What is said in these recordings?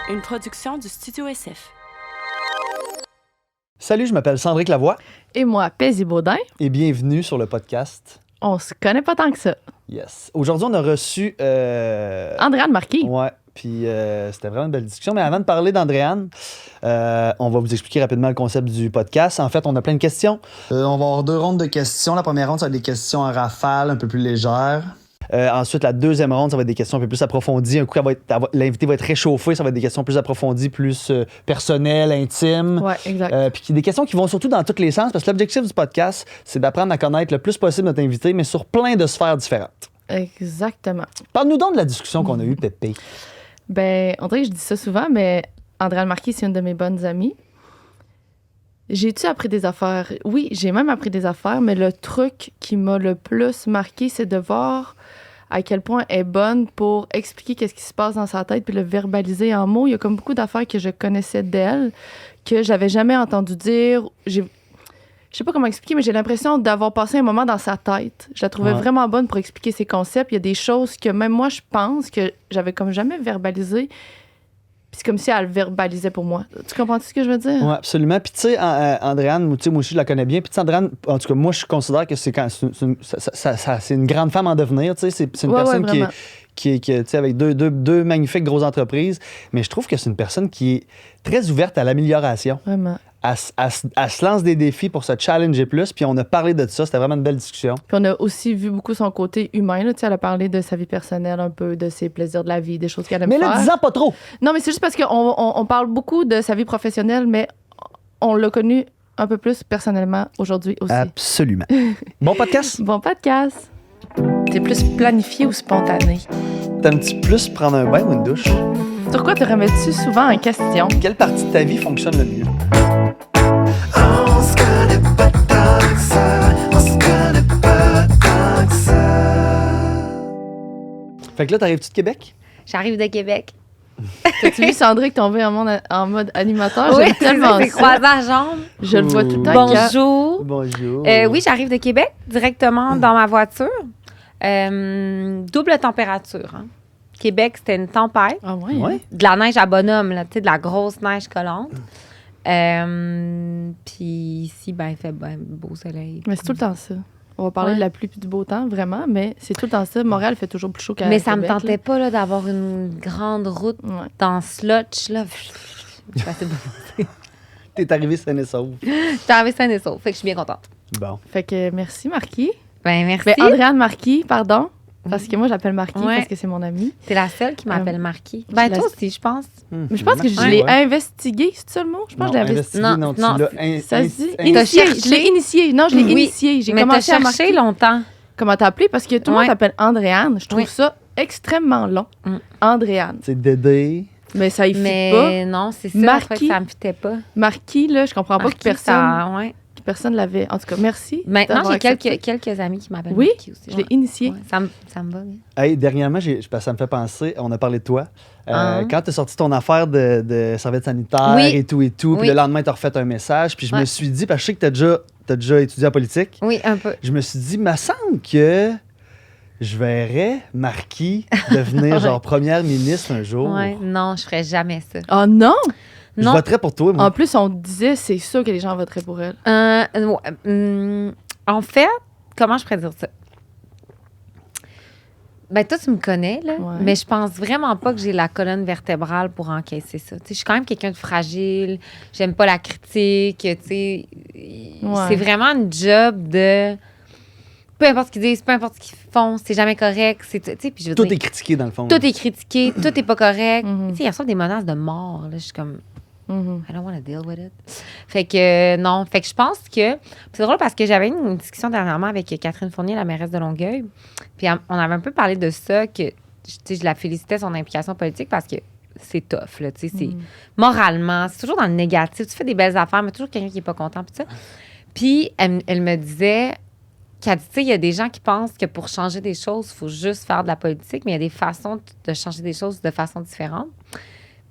une production du Studio SF. Salut, je m'appelle Sandrick Lavoie Et moi, Paisy Baudin. et bienvenue sur le podcast. On se connaît pas tant que ça. Yes. Aujourd'hui, on a reçu... Andréane Marquis. Ouais, puis c'était vraiment une belle discussion. Mais avant de parler d'Andréane, on va vous expliquer rapidement le concept du podcast. En fait, on a plein de questions. On va avoir 2 rondes de questions. La première ronde, ça va être des questions en rafale, un peu plus légères. Ensuite, la deuxième ronde, ça va être des questions un peu plus approfondies. Un coup, l'invité va être réchauffé. Ça va être des questions plus approfondies, plus personnelles, intimes. Ouais, exact. Puis des questions qui vont surtout dans tous les sens, parce que l'objectif du podcast, c'est d'apprendre à connaître le plus possible notre invité, mais sur plein de sphères différentes. Exactement. Parle-nous donc de la discussion qu'on a eue, Pépé. Ben, on dirait que je dis ça souvent, mais Andréane Marquis, c'est une de mes bonnes amies. J'ai-tu appris des affaires? Oui, j'ai même appris des affaires, mais le truc qui m'a le plus marqué, c'est de voir à quel point elle est bonne pour expliquer qu'est-ce qui se passe dans sa tête puis le verbaliser en mots. Il y a comme beaucoup d'affaires que je connaissais d'elle que j'avais jamais entendu dire. Je sais pas comment expliquer, mais j'ai l'impression d'avoir passé un moment dans sa tête. Je la trouvais vraiment bonne pour expliquer ses concepts. Il y a des choses que même moi, je pense que j'avais comme jamais verbalisées. Puis c'est comme si elle verbalisait pour moi. Tu comprends ce que je veux dire? Oui, absolument. Puis tu sais, Andréane, moi aussi, je la connais bien. Puis tu sais, Andréane, en tout cas, moi, je considère que c'est une grande femme en devenir. Tu sais, c'est une personne qui est tu sais, avec deux magnifiques grosses entreprises. Mais je trouve que c'est une personne qui est très ouverte à l'amélioration. Vraiment. Elle se lance des défis pour se challenger plus, puis on a parlé de ça, c'était vraiment une belle discussion. Puis on a aussi vu beaucoup son côté humain. Là. Tu sais, elle a parlé de sa vie personnelle, un peu de ses plaisirs de la vie, des choses qu'elle aime faire. Mais là, dis-en pas trop! Non, mais c'est juste parce qu'on parle beaucoup de sa vie professionnelle, mais on l'a connue un peu plus personnellement aujourd'hui aussi. Absolument. Bon podcast? Bon podcast! T'es plus planifié ou spontané? T'aimes-tu plus prendre un bain ou une douche? Sur quoi te remets-tu souvent en question? Quelle partie de ta vie fonctionne le mieux? Fait que là, t'arrives-tu de Québec? J'arrive de Québec. T'as-tu vu Sandrick tomber en mode animateur? Oui, J'aime tellement c'est ça. croisé à jambe. Je le vois tout le temps. Bonjour. Bonjour. Oui, j'arrive de Québec directement dans ma voiture. Double température. Hein. Québec, c'était une tempête. Ah ouais? Ouais. De la neige à bonhomme, là, tu sais, de la grosse neige collante. Puis ici, ben, il fait beau soleil. Mais c'est tout le temps ça. On va parler de la pluie et du beau temps, vraiment, mais c'est tout le temps ça. Montréal fait toujours plus chaud qu'à Mais ça Québec, me tentait pas là, d'avoir une grande route dans Slotch. Là. Je suis assez bonne. T'es arrivé sain et sauve. J'étais arrivée saine et sauve, fait que je suis bien contente. Bon. Fait que merci, Marquis. Ben, merci. Ben, Andréane Marquis, pardon. Parce que moi, j'appelle Marquis parce que c'est mon ami. C'est la seule qui m'appelle Marquis. Ben, toi aussi, je pense. Mais je pense que je l'ai investigué, c'est ça le mot? Je pense que je l'ai investigué. Non, tu l'as Ça se dit? Initié. Je l'ai initié. Non, je l'ai initié. J'ai commencé à chercher marquer. longtemps. Comment t'appeler? Parce que tout le monde t'appelle Andréane. Je trouve ça extrêmement long. Andréane. C'est Dédé. Mais ça y fit pas. Mais non, c'est ça. Marquis. Ça me fitait pas. Marquis, là, je comprends pas que personne l'avait. En tout cas, merci. Maintenant, j'ai d'avoir accepté. quelques amis qui m'appellent Oui, Marquis aussi. je l'ai initié. Ouais, ça me va bien. Hey, dernièrement, parce que ça me fait penser, on a parlé de toi. Quand tu as sorti ton affaire de serviettes sanitaires et tout, puis le lendemain, tu as refait un message, puis je me suis dit, parce que je sais que tu as déjà étudié en politique. Oui, un peu. Je me suis dit, il me semble que je verrais Marquis devenir genre première ministre un jour. Ouais, non, je ferais jamais ça. Oh non! Je voterais pour toi, moi. En plus, on disait, c'est sûr que les gens voteraient pour elle. En fait, comment je pourrais dire ça? Ben, toi, tu me connais, là, mais je pense vraiment pas que j'ai la colonne vertébrale pour encaisser ça. Tu sais, je suis quand même quelqu'un de fragile, j'aime pas la critique, tu sais. C'est vraiment une job de... Peu importe ce qu'ils disent, peu importe ce qu'ils font, c'est jamais correct. Puis je veux tout dire, est critiqué, dans le fond. tout est critiqué, tout est pas correct. Tu sais, il reçoit des menaces de mort. Là, je suis comme... I don't want to deal with it. Fait que non. Fait que je pense que... C'est drôle parce que j'avais une discussion dernièrement avec Catherine Fournier, la mairesse de Longueuil. Puis on avait un peu parlé de ça, que je la félicitais son implication politique parce que c'est tough. Là, c'est moralement, c'est toujours dans le négatif. Tu fais des belles affaires, mais toujours quelqu'un qui n'est pas content. Puis ça. Puis elle me disait... qu'elle dit, tu sais, il y a des gens qui pensent que pour changer des choses, il faut juste faire de la politique, mais il y a des façons de changer des choses de façon différente.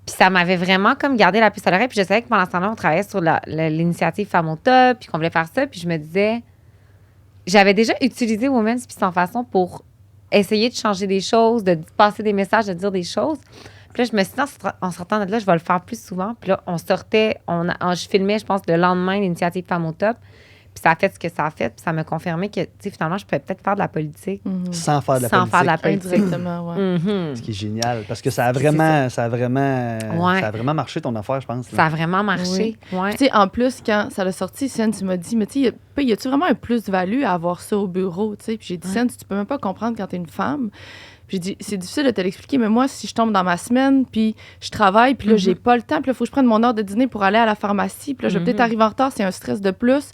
Puis ça m'avait vraiment comme gardé la puce à l'oreille. Puis je savais que pendant ce temps-là, on travaillait sur l'initiative Femmes au top, puis qu'on voulait faire ça. Puis je me disais, j'avais déjà utilisé Women's puis sans façon pour essayer de changer des choses, de passer des messages, de dire des choses. Puis là, je me suis dit, en sortant de là, je vais le faire plus souvent. Puis là, on sortait, je filmais, je pense, le lendemain, l'initiative Femmes au top. Puis ça a fait ce que ça a fait. Puis ça m'a confirmé que, tu sais, finalement, je pouvais peut-être faire de la politique. Sans faire de la sans politique. faire de la politique. Exactement, ouais. Ce qui est génial. Parce que ça a vraiment marché, ton affaire, je pense. Là. Ça a vraiment marché. Oui. Ouais. Tu sais, en plus, quand ça a sorti, Sen, tu m'as dit, mais tu sais, y a-tu vraiment un plus-value à avoir ça au bureau, tu sais? Puis j'ai dit, Sen, tu peux même pas comprendre quand t'es une femme. Puis j'ai dit, c'est difficile de te l'expliquer, mais moi, si je tombe dans ma semaine, puis je travaille, puis là, j'ai pas le temps, puis là, il faut que je prenne mon heure de dîner pour aller à la pharmacie, puis là, je vais peut-être arriver en retard, c'est un stress de plus.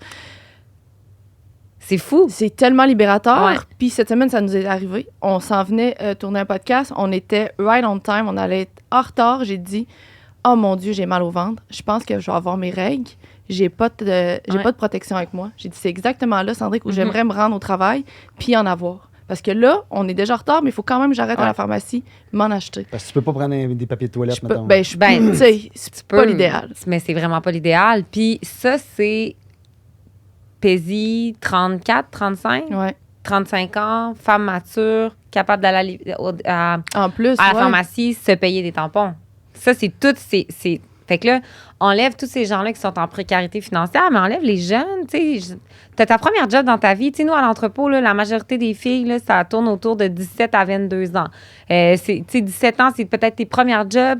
C'est fou. C'est tellement libérateur. Ouais. Puis cette semaine, ça nous est arrivé. On s'en venait tourner un podcast. On était right on time. On allait être en retard. J'ai dit, oh mon Dieu, j'ai mal au ventre. Je pense que je vais avoir mes règles. J'ai pas de protection avec moi. J'ai dit, c'est exactement là, Sandrick, où j'aimerais me rendre au travail puis en avoir. Parce que là, on est déjà en retard, mais il faut quand même que j'arrête à la pharmacie, m'en acheter. Parce que tu peux pas prendre des papiers de toilette, mettons. Tu sais, c'est pas l'idéal. Mais c'est vraiment pas l'idéal. Puis ça, c'est PESI 34, 35, 35 ans, femme mature, capable d'aller en plus, à la pharmacie, se payer des tampons. Ça, c'est tout. Fait que là, enlève tous ces gens-là qui sont en précarité financière, mais enlève les jeunes. Tu sais, t'as ta première job dans ta vie. Tu sais, nous, à l'entrepôt, là, la majorité des filles, là, ça tourne autour de 17 à 22 ans. Tu sais, 17 ans, c'est peut-être tes premières jobs.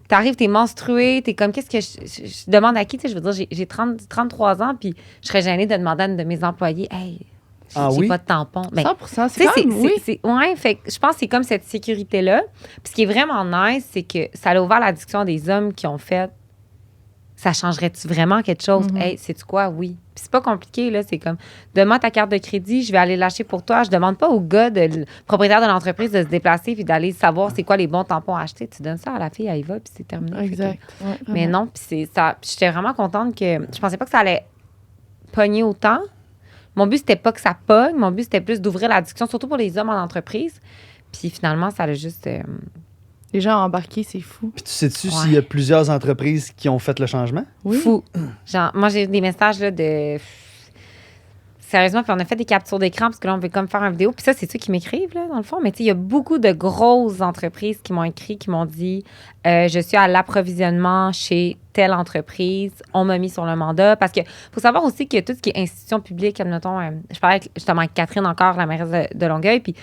T'arrives, t'es menstruée, t'es comme, qu'est-ce que je demande à qui? Tu sais, je veux dire, j'ai 33 ans, puis je serais gênée de demander à une de mes employés, hey, j'ai pas de tampon. Mais, 100%, c'est quand même, ouais, fait que je pense que c'est comme cette sécurité-là. Puis ce qui est vraiment nice, c'est que ça a ouvert la discussion des hommes qui ont fait, ça changerait-tu vraiment quelque chose? Hey, sais-tu quoi? Oui. Puis c'est pas compliqué, là. C'est comme, demande ta carte de crédit, je vais aller lâcher pour toi. Je demande pas au gars, le propriétaire de l'entreprise, de se déplacer puis d'aller savoir c'est quoi les bons tampons à acheter. Tu donnes ça à la fille, elle y va, puis c'est terminé. Exact. Ouais, mais non, puis c'est ça. Puis j'étais vraiment contente que, je pensais pas que ça allait pogner autant. Mon but, c'était pas que ça pogne. Mon but, c'était plus d'ouvrir la discussion, surtout pour les hommes en entreprise. Puis finalement, ça a juste... Les gens ont embarqué, c'est fou. Puis tu sais-tu s'il y a plusieurs entreprises qui ont fait le changement? Oui. Fou. Genre, moi, j'ai eu des messages là, de... Sérieusement, puis on a fait des captures d'écran parce que là, on veut comme faire une vidéo. Puis ça, c'est ceux qui m'écrivent, là, dans le fond. Mais tu sais, il y a beaucoup de grosses entreprises qui m'ont écrit, qui m'ont dit je suis à l'approvisionnement chez telle entreprise. On m'a mis sur le mandat. Parce que faut savoir aussi que tout ce qui est institution publique, admettons, je parlais justement avec Catherine encore, la mairesse de Longueuil, puis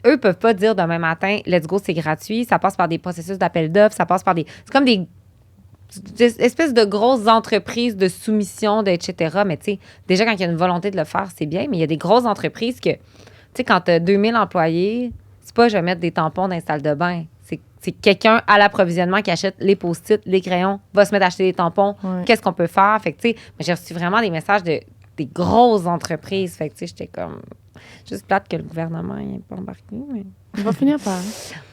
eux peuvent pas dire demain matin, let's go, c'est gratuit. Ça passe par des processus d'appel d'offres, ça passe par des... C'est comme des espèces de grosses entreprises de soumission, etc. Mais tu sais, déjà, quand il y a une volonté de le faire, c'est bien. Mais il y a des grosses entreprises que, tu sais, quand tu as 2000 employés, c'est pas je vais mettre des tampons dans les salles de bain. C'est quelqu'un à l'approvisionnement qui achète les post-it, les crayons, va se mettre à acheter des tampons. Ouais. Qu'est-ce qu'on peut faire? Fait que, tu sais, j'ai reçu vraiment des messages des grosses entreprises. Fait que, tu sais, j'étais comme... Juste plate que le gouvernement n'ait pas embarqué, mais... On va finir par...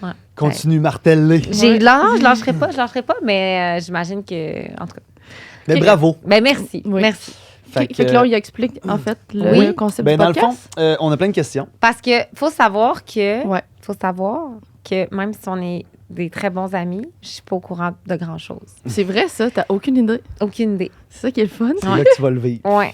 Ouais. Continue, marteller. Non, je lâcherai pas, mais j'imagine que... En tout cas... Mais bravo. Ben merci, merci. Fait que là, on y explique, en fait, le concept du podcast. Dans le fond, on a plein de questions. Parce que faut savoir que même si on est des très bons amis, je suis pas au courant de grand-chose. C'est vrai, ça? T'as aucune idée? Aucune idée. C'est ça qui est le fun. C'est là que tu vas le vivre. Ouais.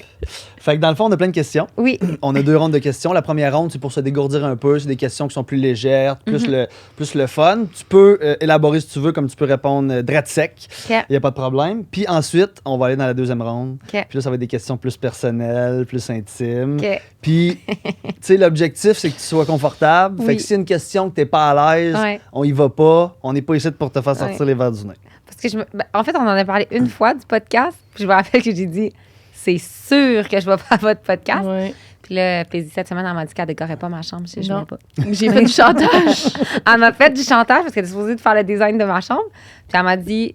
Fait que dans le fond, on a plein de questions. Oui. On a 2 rondes de questions. La première ronde, c'est pour se dégourdir un peu. C'est des questions qui sont plus légères, plus le fun. Tu peux élaborer si tu veux, comme tu peux répondre drette sec. Il n'y a pas de problème. Puis ensuite, on va aller dans la deuxième ronde. Puis là, ça va être des questions plus personnelles, plus intimes. Puis, tu sais, l'objectif, c'est que tu sois confortable. Fait que s'il y a une question que tu n'es pas à l'aise, on y va pas. On n'est pas ici pour te faire sortir les verres du nez. Parce que en fait, on en a parlé une fois du podcast. Puis je me rappelle que j'ai dit, c'est sûr que je vais faire votre podcast. Oui. Puis là, Paisy, cette semaine, elle m'a dit qu'elle décorait pas ma chambre. Je ne pas. J'ai fait du chantage. Elle m'a fait du chantage parce qu'elle était supposée de faire le design de ma chambre. Puis elle m'a dit,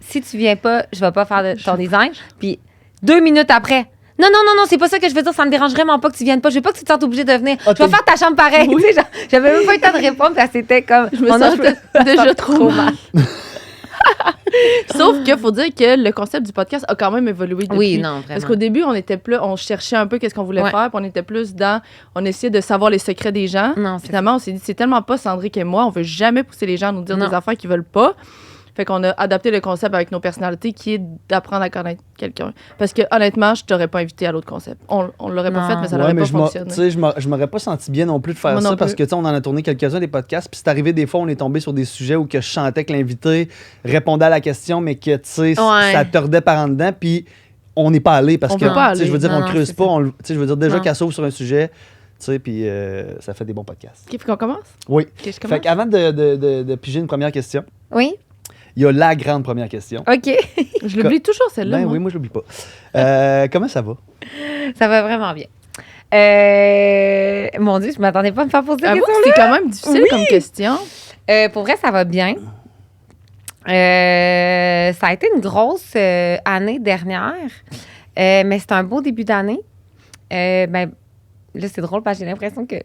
si tu viens pas, je vais pas faire ton design. Puis 2 minutes après, non, c'est pas ça que je veux dire. Ça me dérange vraiment pas que tu viennes pas. Je veux pas que tu te sentes obligée de venir. Je vais faire ta chambre pareil. Oui. Tu sais, j'avais même pas eu le temps de répondre. Puis c'était comme... Je me sens déjà trop mal. Sauf qu'il faut dire que le concept du podcast a quand même évolué depuis. Oui, non, vraiment. Parce qu'au début, on cherchait un peu qu'est-ce qu'on voulait faire, puis on était plus on essayait de savoir les secrets des gens. Non, finalement, on s'est dit, c'est tellement pas Sandrick et moi, on veut jamais pousser les gens à nous dire des affaires qu'ils veulent pas. Fait qu'on a adapté le concept avec nos personnalités qui est d'apprendre à connaître quelqu'un. Parce que honnêtement, je t'aurais pas invité à l'autre concept. On l'aurait pas fait, mais ça n'aurait pas fonctionné. Je m'aurais pas senti bien non plus de faire ça parce que on en a tourné quelques-uns des podcasts. Puis c'est arrivé des fois, on est tombé sur des sujets où que je chantais que l'invité répondait à la question, mais que ça tordait par en dedans. Puis on n'est pas allé parce que je veux dire, on creuse pas. Je veux dire, déjà qu'elle s'ouvre sur un sujet. Puis ça fait des bons podcasts. OK, qu'on commence? Oui. Fait qu'avant de piger une première question, oui, il y a la grande première question. OK. Je l'oublie toujours, celle-là. Ben, oui, moi, je l'oublie pas. Comment ça va? Ça va vraiment bien. Mon Dieu, je m'attendais pas à me faire poser cette question-là. C'est quand même difficile comme question. Pour vrai, ça va bien. Ça a été une grosse année dernière, mais c'est un beau début d'année. Là, c'est drôle parce que j'ai l'impression que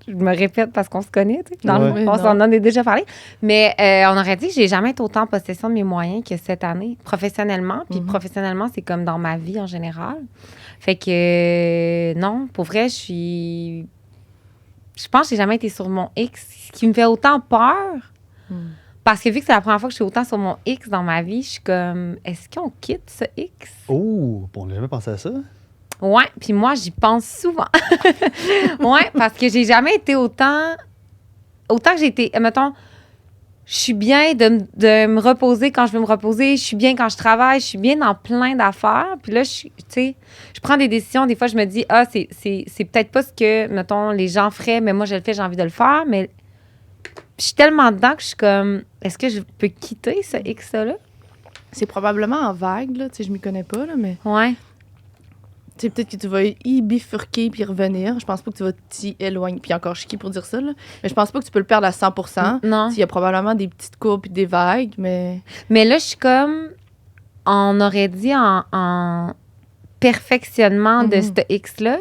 je me répète parce qu'on se connaît. On s'en en a déjà parlé. Mais on aurait dit que j'ai jamais été autant en possession de mes moyens que cette année, professionnellement. Puis professionnellement, c'est comme dans ma vie en général. Fait que non, pour vrai, je pense que j'ai jamais été sur mon X. Ce qui me fait autant peur, parce que vu que c'est la première fois que je suis autant sur mon X dans ma vie, je suis comme, est-ce qu'on quitte ce X? Oh, on n'a jamais pensé à ça. Ouais, puis moi, j'y pense souvent. Ouais, parce que j'ai jamais été autant que j'ai été, mettons, je suis bien de me reposer quand je veux me reposer, je suis bien quand je travaille, je suis bien dans plein d'affaires. Puis là, je prends des décisions. Des fois, je me dis, c'est peut-être pas ce que, mettons, les gens feraient, mais moi, je le fais, j'ai envie de le faire. Mais je suis tellement dedans que je suis comme, est-ce que je peux quitter ce X-là? C'est probablement en vague, là. Tu sais, je m'y connais pas, là, mais... Ouais. Tu sais, peut-être que tu vas y bifurquer puis revenir. Je pense pas que tu vas t'y éloigner. Puis encore, je suis qui pour dire ça, là. Mais je pense pas que tu peux le perdre à 100%. Non. Il y a probablement des petites courbes puis des vagues, mais... Mais là, je suis comme... On aurait dit en perfectionnement de ce X-là.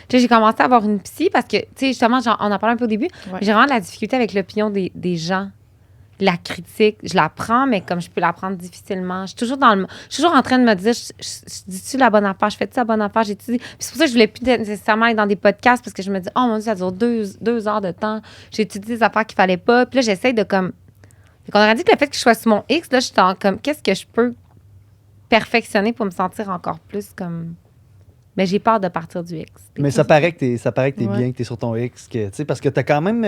Tu sais, j'ai commencé à avoir une psy parce que, tu sais, justement, on en parlait un peu au début. Ouais. J'ai vraiment de la difficulté avec l'opinion des gens. La critique, je la prends, mais comme je peux la prendre difficilement. Je suis toujours en train de me dire, je dis-tu la bonne affaire? Je fais-tu la bonne affaire? J'ai-tu dit... Puis c'est pour ça que je voulais plus nécessairement aller dans des podcasts parce que je me dis, oh mon Dieu, ça dure 2 heures de temps. J'ai étudié des affaires qu'il fallait pas. Puis là, j'essaie de comme... Donc, on aurait dit que le fait que je sois sur mon X, là, je suis comme, qu'est-ce que je peux perfectionner pour me sentir encore plus comme... Mais j'ai peur de partir du X. Mais ça paraît que t'es bien, que t'es sur ton X. Parce que t'as quand même...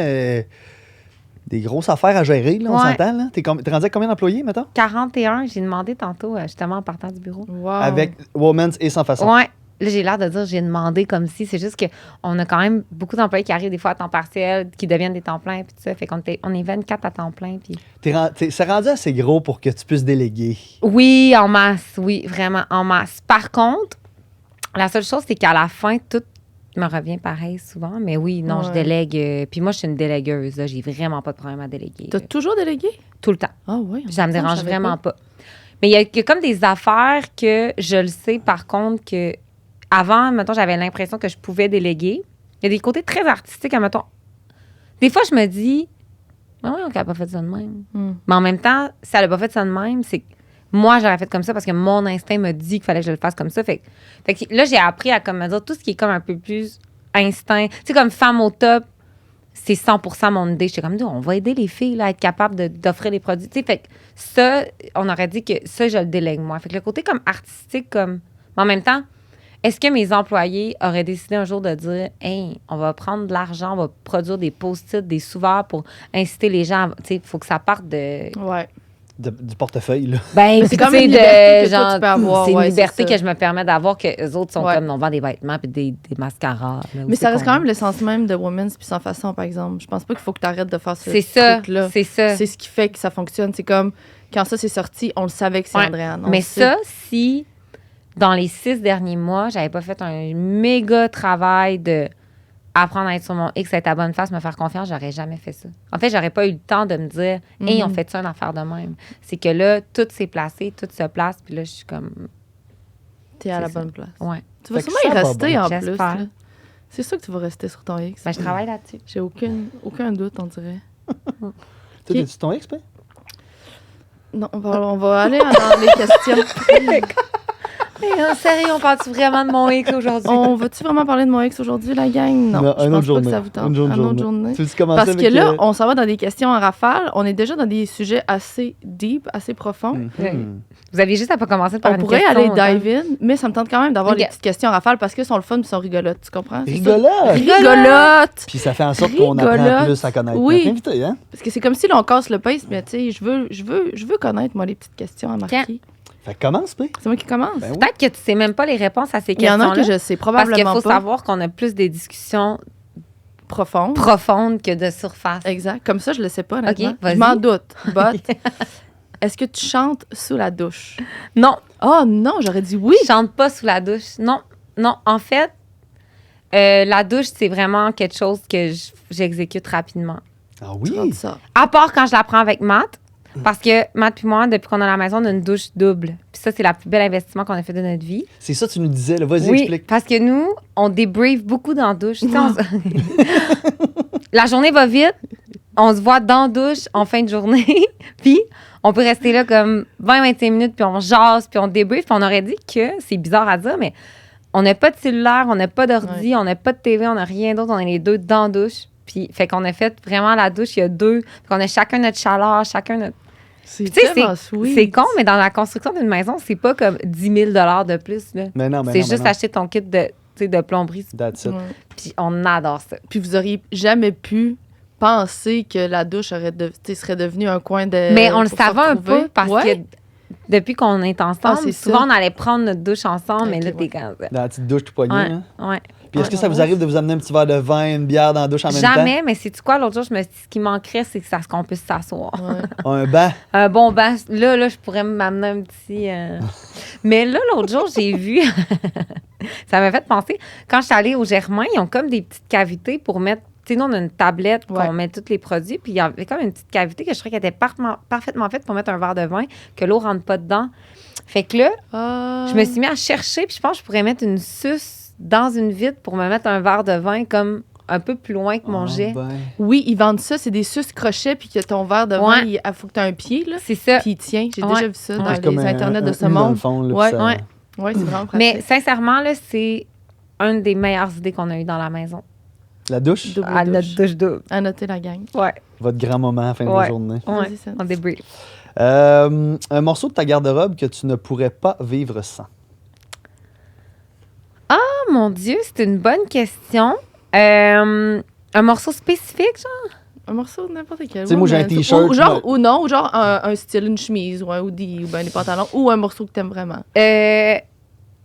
des grosses affaires à gérer, là, on s'entend. Là. T'es rendu à combien d'employés, mettons? 41, j'ai demandé tantôt, justement, en partant du bureau. Wow. Avec Women's et Sans Façon. Ouais. Là, j'ai l'air de dire j'ai demandé comme si. C'est juste qu'on a quand même beaucoup d'employés qui arrivent des fois à temps partiel, qui deviennent des temps pleins, puis tout ça. Fait qu'on est 24 à temps plein. Puis... C'est rendu assez gros pour que tu puisses déléguer. Oui, en masse. Oui, vraiment, en masse. Par contre, la seule chose, c'est qu'à la fin, tout me revient pareil souvent, mais oui, non, je délègue. Puis moi, je suis une délégueuse. Là, j'ai vraiment pas de problème à déléguer. T'as toujours délégué? Tout le temps. Ah oui. Ça me dérange vraiment pas. Mais il y a comme des affaires que je le sais, par contre, que avant, mettons, j'avais l'impression que je pouvais déléguer. Il y a des côtés très artistiques, mettons. Des fois, je me dis, oui, on n'a pas fait ça de même. Mais en même temps, si elle n'a pas fait ça de même, c'est que moi, j'aurais fait comme ça parce que mon instinct me dit qu'il fallait que je le fasse comme ça. Fait que là, j'ai appris à comme me dire tout ce qui est comme un peu plus instinct. Tu sais, comme femme au top, c'est 100% mon idée. J'étais comme, on va aider les filles là, à être capables d'offrir des produits. Tu sais, fait que ça, on aurait dit que ça, je le délègue moi. Fait que le côté comme artistique, comme... Mais en même temps, est-ce que mes employés auraient décidé un jour de dire, hey, on va prendre de l'argent, on va produire des post-it, des sous-verts pour inciter les gens, tu sais, il faut que ça parte de... Ouais. Du portefeuille, là. Ben, c'est comme une liberté que genre, toi, tu peux avoir. C'est une liberté que je me permets d'avoir, que les autres sont comme, on vend des vêtements puis des mascaras. Là, mais ça reste quand même l'essence même de Women's puis Sans Façon, par exemple. Je pense pas qu'il faut que tu arrêtes de faire ce truc-là. C'est ça. C'est ce qui fait que ça fonctionne. C'est comme, quand ça s'est sorti, on le savait que c'est Andréane. Mais ça, si dans les 6 derniers mois, j'avais pas fait un méga travail de apprendre à être sur mon X, être à bonne face, me faire confiance, j'aurais jamais fait ça. En fait, j'aurais pas eu le temps de me dire, hey, on fait ça une affaire de même. C'est que là, tout s'est placé, tout se place, puis là, je suis comme. T'es à la bonne place. Ouais. Tu vas sûrement y rester en plus. Là. C'est sûr que tu vas rester sur ton X. Ben, je travaille là-dessus. J'ai aucun doute, on dirait. Tu es sur ton X, Non, on va aller dans les questions. En sérieux, on parle-tu vraiment de mon ex aujourd'hui? On va-tu vraiment parler de mon ex aujourd'hui, la gang? Non, Non, je une pense autre journée. pas que ça vous tente. Une autre journée. Tu veux commencer Parce que là, on s'en va dans des questions en rafale. On est déjà dans des sujets assez deep, assez profonds. Vous aviez juste à pas commencer par On une pourrait question. aller dive in, mais ça me tente quand même d'avoir Ok. les petites questions en rafale parce qu'elles sont le fun et sont rigolotes, tu comprends? C'est ça? Rigolote! Rigolote! Puis ça fait en sorte qu'on apprend Rigolote. plus à connaître Oui. notre invité, hein? Parce que c'est comme si là, on casse le pace, mais tu sais, je veux connaître, moi, les petites questions à marquer. Fait que commence, P. C'est moi qui commence. Ben oui. Peut-être que tu sais même pas les réponses à ces Il y en questions-là. a que je sais Parce probablement qu'il faut pas. savoir qu'on a plus des discussions Profonde. profondes que de surface. Exact. Comme ça, je le sais pas, honnêtement. Ok, vas-y. Je m'en doute. But, est-ce que tu chantes sous la douche? Non, Oh non, j'aurais dit oui. je chante pas sous la douche. Non, non. En fait, la douche, c'est vraiment quelque chose que j'exécute rapidement. Ah Tu oui? rentres ça. À part quand je la prends avec Matt. Parce que Matt puis moi, depuis qu'on a la maison, on a une douche double. Puis ça, c'est le plus bel investissement qu'on a fait de notre vie. C'est ça que tu nous disais, là. Vas-y, Oui, explique. parce que nous, on débrief beaucoup dans la douche. Tu sais, la journée va vite, on se voit dans la douche en fin de journée, puis on peut rester là comme 20-25 minutes, puis on jase, puis on débrief. Puis on aurait dit que, c'est bizarre à dire, mais on n'a pas de cellulaire, on n'a pas d'ordi, on n'a pas de TV, on n'a rien d'autre, on est les deux dans la douche. Puis, fait qu'on a fait vraiment la douche, il y a deux. Fait qu'on a chacun notre chaleur, chacun notre... C'est Tu sais, tellement sweet. c'est con, mais dans la construction d'une maison, c'est pas comme 10 000 de plus. Là. Mais non, mais C'est non, juste mais non. acheter ton kit de, tu sais, de plomberie. That's it. Ouais. Puis on adore ça. Puis vous auriez jamais pu penser que la douche serait devenue un coin de. Mais on le pour se savait un retrouver. peu parce Ouais. que depuis qu'on est ensemble, Ah, c'est souvent ça. on allait prendre notre douche ensemble, mais Ok, là, ouais. t'es quand Dans la petite douche tout poignée, Ouais, hein? ouais. Puis est-ce que Ouais, ça vous ouais. arrive de vous amener un petit verre de vin, une bière dans la douche en même Jamais, mais c'est-tu quoi, l'autre jour, je me suis dit, ce qui manquerait, c'est que ça qu'on puisse s'asseoir. Ouais. temps? Un banc? Un bon bain. Là, je pourrais m'amener un petit... Mais là, l'autre jour, j'ai vu... ça m'a fait penser. Quand je suis allée au Germain, ils ont comme des petites cavités pour mettre... Tu sais, nous, on a une tablette Ouais. qu'on met tous les produits, puis il y avait comme une petite cavité que je trouvais qu'elle était parfaitement faite pour mettre un verre de vin, que l'eau rentre pas dedans. Fait que là, Ah. je me suis mis à chercher, puis je pense que je pourrais mettre une suce dans une vitre pour me mettre un verre de vin comme un peu plus loin que mon Ah, jet. ben. Oui, ils vendent ça, c'est des suces crochets, puis que ton verre de vin, Ouais. il faut que tu aies un pied, là. C'est ça. Puis il tient. J'ai Ouais. déjà vu ça Ouais. dans C'est comme les internets de ce dans le monde. fond, là, Ouais, puis ça- ouais. Oui, c'est vraiment pratique. Mais sincèrement, là, c'est une des meilleures idées qu'on a eues dans la maison. La douche? Double À notre douche. douche double. À noter la gang. Ouais. Votre grand moment à la fin de la Ouais. journée. Ouais. Vas-y, Sam. On débrief. Un morceau de ta garde-robe que tu ne pourrais pas vivre sans. Oh mon Dieu, c'est une bonne question. Un morceau spécifique, genre? Un morceau de n'importe quel. Tu sais, moi, j'ai un mais- t-shirt, Ou, genre, mais- ou non, ou genre un style, une chemise, ou un hoodie, ou ben des pantalons, ou un morceau que t'aimes vraiment.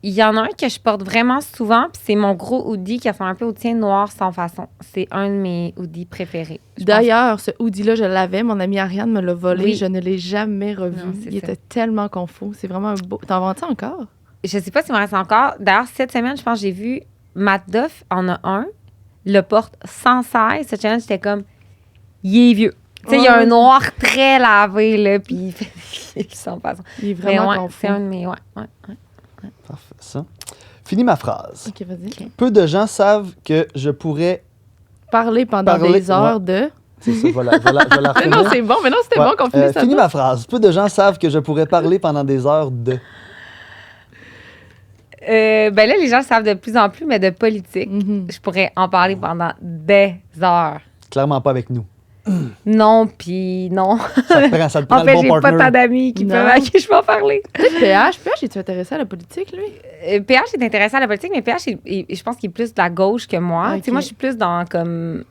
Il y en a un que je porte vraiment souvent, puis c'est mon gros hoodie qui a fait un peu au tien noir sans façon. C'est un de mes hoodies préférés. Je D'ailleurs, ce hoodie-là, je l'avais. Mon amie Ariane me l'a volé. Oui. Je ne l'ai jamais revu. Non, c'est Il ça. était tellement confus. C'est vraiment un beau. T'en vends-tu encore? Je sais pas s'il me reste encore. D'ailleurs, cette semaine, je pense que j'ai vu Matt Duff en a un, le porte sans cesse. Cette semaine, j'étais comme, il est vieux. Tu sais, il y a Ouais. un noir très lavé, là, puis il fait sans façon. Il est Mais vraiment ouais, confus. c'est un de mes. Ouais. Parfait, ça. Finis ma phrase. OK, vas-y. Peu de gens savent que je pourrais... Parler pendant Parler, des heures de. C'est ça, voilà, je vais la Mais retenir. non, c'est bon. Mais non, c'était Ouais. bon qu'on finisse ça. Finis ma phrase. Peu de gens savent que je pourrais parler pendant des heures de... Ben là, les gens le savent de plus en plus, mais de politique. Je pourrais en parler pendant des heures. Clairement pas avec nous. Non, puis non. Ça te prend En le fait, bon j'ai partner. pas tant d'amis Non. à qui je peux en parler. PH, es-tu intéressé à la politique, lui? PH est intéressé à la politique, mais PH, je pense qu'il est plus de la gauche que moi. Ok. Tu sais, moi, je suis plus dans comme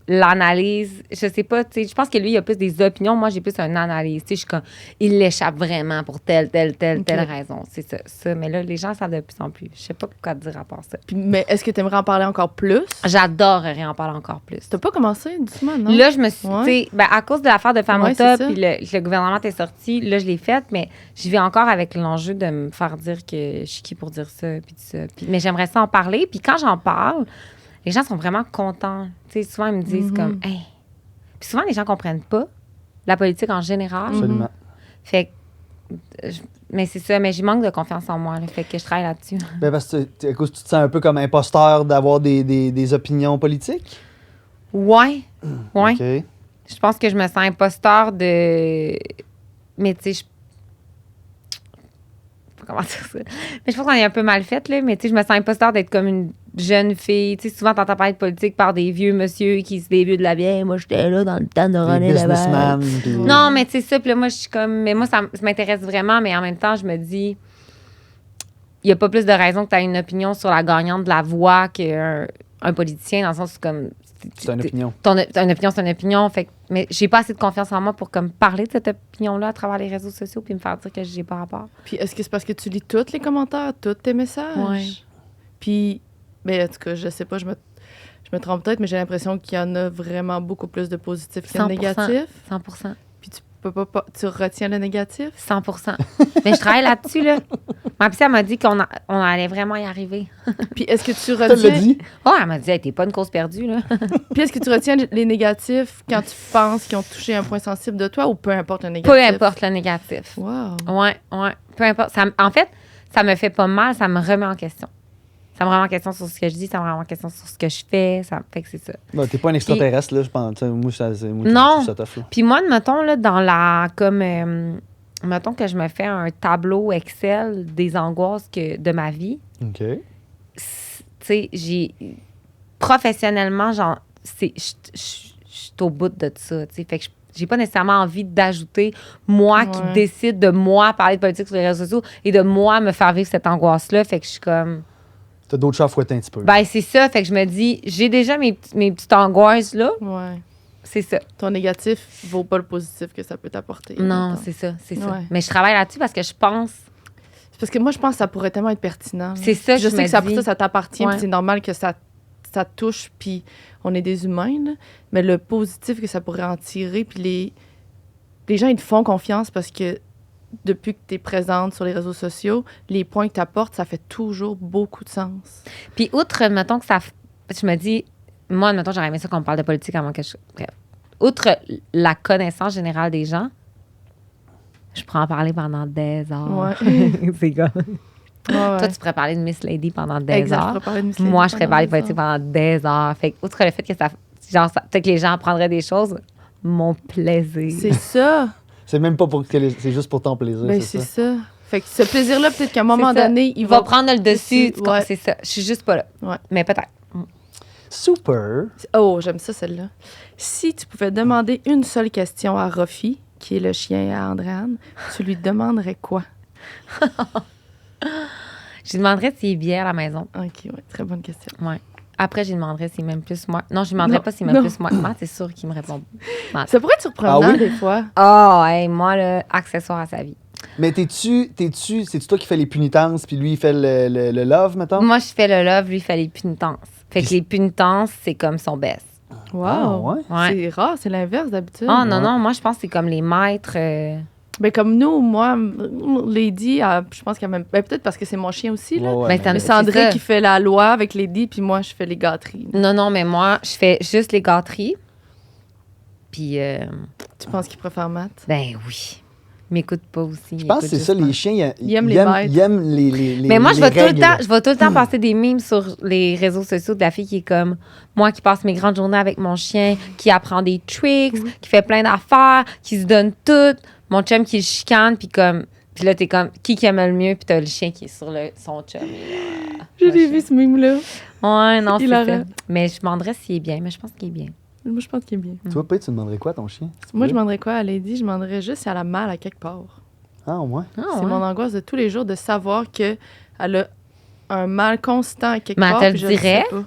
l'analyse. Je sais pas, tu sais, je pense que lui, il a plus des opinions. Moi, j'ai plus une analyse. Tu sais, je suis comme, il l'échappe vraiment pour telle raison. C'est ça. Mais là, les gens savent de plus en plus. Je sais pas quoi te dire à part ça. Puis, mais est-ce que tu aimerais en parler encore plus? J'adorerais en parler encore plus. T'as pas commencé doucement, non? Là, je me suis, Ouais. tu sais, ben, à cause de l'affaire de Ouais, Famota, c'est ça. puis le gouvernement est sorti, là, je l'ai faite, mais j'y vais encore avec l'enjeu de me faire dire que je suis qui pour dire ça, puis tout ça. Mais j'aimerais ça en parler. Puis quand j'en parle, les gens sont vraiment contents. Tu sais, souvent, ils me disent comme, hey. Puis souvent, les gens comprennent pas la politique en général. Absolument. Fait que, mais c'est ça, mais j'ai manque de confiance en moi, là, fait que je travaille là-dessus. Ben parce que écoute, tu te sens un peu comme imposteur d'avoir des opinions politiques? Ouais. OK. Je pense que je me sens imposteur de. Mais tu sais, pas comment dire ça. Mais je pense qu'on est un peu mal fait, là. Mais tu sais, je me sens imposteur d'être comme une jeune fille. Tu sais, souvent, t'entends parler de politique par des vieux monsieur qui se débutent de la bière. Moi, j'étais là dans le temps de René businessman. Non, mais tu sais ça. Puis là, moi, je suis comme... Mais moi, ça m'intéresse vraiment. Mais en même temps, je me dis... Il n'y a pas plus de raison que tu aies une opinion sur la gagnante de la voix qu'un politicien, dans le sens où comme... C'est une opinion. Une opinion, c'est une opinion. Fait, mais j'ai pas assez de confiance en moi pour comme parler de cette opinion-là à travers les réseaux sociaux puis me faire dire que j'ai pas rapport. Puis est-ce que c'est parce que tu lis tous les commentaires, tous tes messages? Ouais. Puis, mais en tout cas, je sais pas, je me trompe peut-être, mais j'ai l'impression qu'il y en a vraiment beaucoup plus de positifs que de 100%. négatifs. 100%. Puis tu peux pas tu retiens le négatif? 100%. Mais je travaille là-dessus, là. Ma psy, elle m'a dit qu'on allait vraiment y arriver. Puis est-ce que tu Tu l'as retiens... dit? Oh, elle m'a dit, hey, t'es pas une cause perdue, là. Puis est-ce que tu retiens les négatifs quand tu penses qu'ils ont touché un point sensible de toi ou peu importe le négatif? Peu importe le négatif. Wow. Ouais. Peu importe. En fait, ça me fait pas mal, ça me remet en question. Ça me remet en question sur ce que je dis, ça me remet en question sur ce que je fais. Ça fait que c'est ça. Bah, t'es pas un extraterrestre, là, je pense. Moi, Non. ça tough, là. Puis moi, mettons, là, dans la... Comme... mettons que je me fais un tableau Excel des angoisses de ma vie. OK. Tu sais, j'ai... Professionnellement, genre, je suis au bout de ça, tu sais. Fait que j'ai pas nécessairement envie d'ajouter moi qui décide de moi parler de politique sur les réseaux sociaux et de moi me faire vivre cette angoisse-là. Fait que je suis comme... T'as d'autres chats à fouetter un petit peu. Ben, c'est ça. Fait que je me dis, j'ai déjà mes petites angoisses, là. Ouais. C'est ça. Ton négatif vaut pas le positif que ça peut t'apporter. Non, mettons. c'est ça. Ouais. Mais je travaille là-dessus parce que je pense... C'est parce que moi, je pense que ça pourrait tellement être pertinent. C'est ça, je je sais me que ça, dis. pour ça t'appartient, Ouais. puis c'est normal que ça touche, puis on est des humains, là. Mais le positif que ça pourrait en tirer, puis les gens, ils te font confiance parce que depuis que tu es présente sur les réseaux sociaux, les points que tu apportes, ça fait toujours beaucoup de sens. Puis outre, mettons que ça... Je me dis, moi, mettons, j'aurais aimé ça qu'on me parle de politique avant que je... Bref. Outre la connaissance générale des gens, je pourrais en parler pendant des heures. Ouais. C'est comme... Ouais, Toi, tu pourrais parler de Miss Lady pendant des exact, je heures. pourrais parler de Miss Lady Moi, je serais pendant parler de des politique pendant des heures. Fait que, outre le fait que ça... Genre, peut-être que les gens apprendraient des choses, mon plaisir. C'est ça. C'est même pas pour que c'est juste pour ton plaisir. Ben, c'est ça. Fait que ce plaisir-là, peut-être qu'à un moment C'est ça. donné, Il va prendre le dessus. Ouais. C'est ça. Je suis juste pas là. Ouais. Mais peut-être. Super. Oh, j'aime ça, celle-là. Si tu pouvais demander une seule question à Rofi, qui est le chien à Andréane, tu lui demanderais quoi? Je lui demanderais s'il est bien à la maison. OK, ouais, très bonne question. Ouais. Après, je lui demanderais s'il m'aime plus moi. Non, je lui demanderais Non, pas s'il m'aime non. plus moi. Moi, c'est sûr qu'il me répond. Ça pourrait être surprenant, Ah oui? des fois. Oh, hey, moi, là, accessoire à sa vie. Mais c'est-tu toi qui fais les punitences, puis lui, il fait le love, mettons? Moi, je fais le love, lui, il fait les punitences. Fait que Puis- les punitences, c'est comme son best. Wow! Ah, ouais? Ouais. C'est rare, c'est l'inverse d'habitude. Oh, non, Ouais. non, moi, je pense que c'est comme les maîtres. Ben, comme nous, moi, Lady, je pense qu'elle même. Ben, peut-être parce que c'est mon chien aussi, là. Ouais, Ben, mais- t'as- Mais c'est c'est André ça. qui fait la loi avec Lady, puis moi, je fais les gâteries. Non, mais moi, je fais juste les gâteries. Puis, Tu penses qu'il préfère Matt? ben oui. Il m'écoute pas aussi. Je pense que c'est ça, les chiens, Ils aiment les bêtes. ils aiment les Mais moi, les je vais règles. tout le temps passer des memes sur les réseaux sociaux de la fille qui est comme moi qui passe mes grandes journées avec mon chien, qui apprend des tricks, qui fait plein d'affaires, qui se donne tout. Mon chum qui le chicane, puis comme. Puis là, t'es comme qui aime le mieux, puis t'as le chien qui est sur son chum. Je l'ai vu, ce mime-là. Ouais, non, c'est Hilarant. ça. Mais je me demanderais s'il est bien, mais je pense qu'il est bien. Moi, je pense qu'il est bien. Toi, peut-être, tu demanderais quoi à ton chien? Moi, je demanderais quoi à Lady? Je demanderais juste si elle a mal à quelque part. Ah, ouais. Ah, C'est ouais. mon angoisse de tous les jours de savoir qu'elle a un mal constant à quelque Mais part. elle te puis le je dirait? sais pas.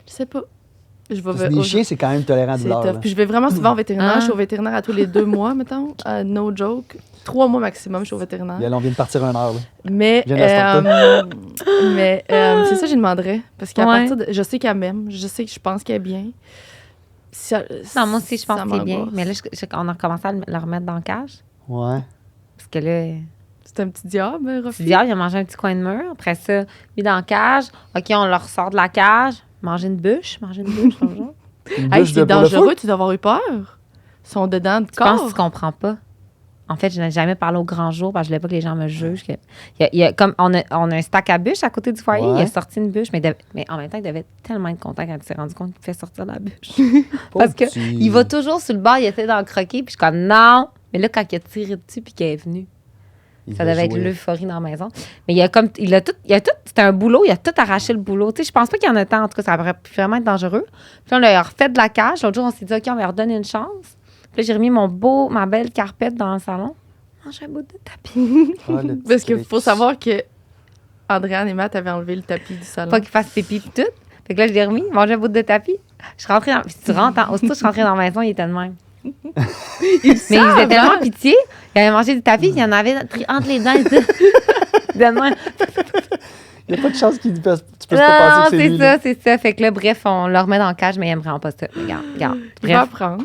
Je sais pas. Je vais Parce que les chiens, c'est quand même tolérant à c'est douleur. tough. là. Puis je vais vraiment souvent au vétérinaire. Ah. Je suis au vétérinaire à tous les 2 mois, mettons. No joke. 3 mois maximum, je suis au vétérinaire. Là, on vient de partir 1 heure. Là. Mais, Viens de la c'est ça que je demanderais. Parce qu'à Ouais. partir de. Je sais qu'elle m'aime. Je pense qu'elle est bien. Non, moi aussi, je pense ça que c'est bien. m'angoisse. Mais là, on a recommencé à le remettre dans le cage. Ouais. Parce que là, C'est un petit diable, tu Rofi. dis, ah, il a mangé un petit coin de mur. Après ça, mis dans la cage. OK, on le ressort de la cage. Manger une bûche. Bonjour. Une Hey, bûche c'est pour le dangereux, feu? tu dois avoir eu peur. Ils sont dedans de Je pense que corps. tu comprends pas. En fait, je n'ai jamais parlé au grand jour parce que je voulais pas que les gens me jugent. Il y a comme on a un stack à bûche à côté du foyer. Ouais. Il a sorti une bûche, mais en même temps, il devait tellement être content quand il s'est rendu compte qu'il fait sortir la bûche. Pauvre Parce que petit. il va toujours sur le bord, il était dans le croquet, puis je suis comme non. Mais là, quand il a tiré dessus puis qu'il est venu, Ça devait être l'euphorie dans la maison. Mais il a tout, c'était un boulot, il a tout arraché le boulot. Tu sais, je pense pas qu'il y en a tant, en tout cas, ça aurait pu vraiment être dangereux. Puis on l'a refait de la cage. L'autre jour, on s'est dit, OK, on va leur donner une chance. Puis là, j'ai remis ma belle carpette dans le salon. Mange un bout de tapis. Parce qu'il faut savoir que Andréane et Matt avaient enlevé le tapis du salon. Pas qu'il fasse pipi et tout. Fait que là, je l'ai remis, mange un bout de tapis. Je suis rentrée si tu rentres, aussitôt, je suis rentrée dans la maison, il était de même. Mais il faisait tellement pitié. Il avait mangé du tapis, il y en avait entre les dents. De même. Il n'y a pas de chance qu'il tu puisses pas penser que c'est lui. C'est ça. Fait que là, bref, on le remet dans le cage, mais il aime vraiment pas ça. Regarde. Il va apprendre.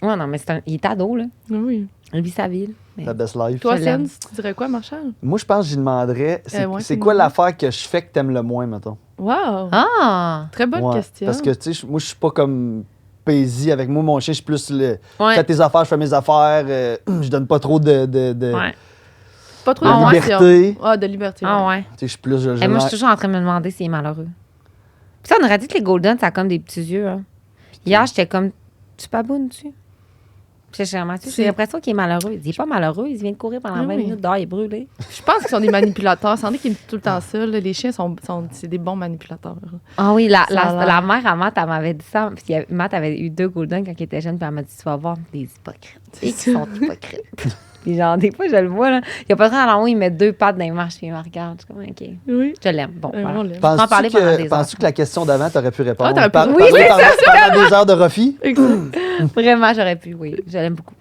Ouais, non, mais il est ado, là. Oui. Il vit sa vie. La best life. Toi, Sens, tu dirais quoi, Marshall? Moi, je pense que j'y demanderais, c'est quoi l'affaire que je fais que t'aimes le moins, mettons? Wow! Ah! Très bonne question. Parce que, tu sais, moi, je suis pas comme paisible avec moi. Mon chien, je suis plus Ouais. fais tes affaires, je fais mes affaires. Je donne pas trop de Ouais. Pas trop de liberté. Ah, de liberté. Ah ouais. Tu sais, je suis plus... Et moi, je suis toujours en train de me demander s'il est malheureux. Puis ça, on aurait dit que les Golden, ça a comme des petits yeux. Hein. Hier, j'étais comme, tu babounes-tu? Puis j'ai l'impression qu'il est malheureux. Il est pas malheureux, il vient de courir pendant 20 minutes dehors, il est brûlé. Je pense qu'ils sont des manipulateurs. C'en est qui me disent tout le temps ça. Là. Les chiens, c'est des bons manipulateurs. Ah oui, la mère à Matt, elle m'avait dit ça. Puis Matt avait eu 2 Golden quand il était jeune, puis elle m'a dit, tu vas voir des hypocrites. Et qui sont hypocrites. Puis genre, des fois, je le vois, là. Il n'y a pas de temps dans où il met 2 pattes dans les marches, puis il me regarde. Je suis comme, OK. Oui. Je l'aime. Bon, voilà. Penses-tu que la question d'avant, t'aurais pu répondre? Ah, t'aurais pu... Oui, c'est ça! Pendant 2 heures de Rofi? Vraiment, j'aurais pu, oui. Je l'aime beaucoup.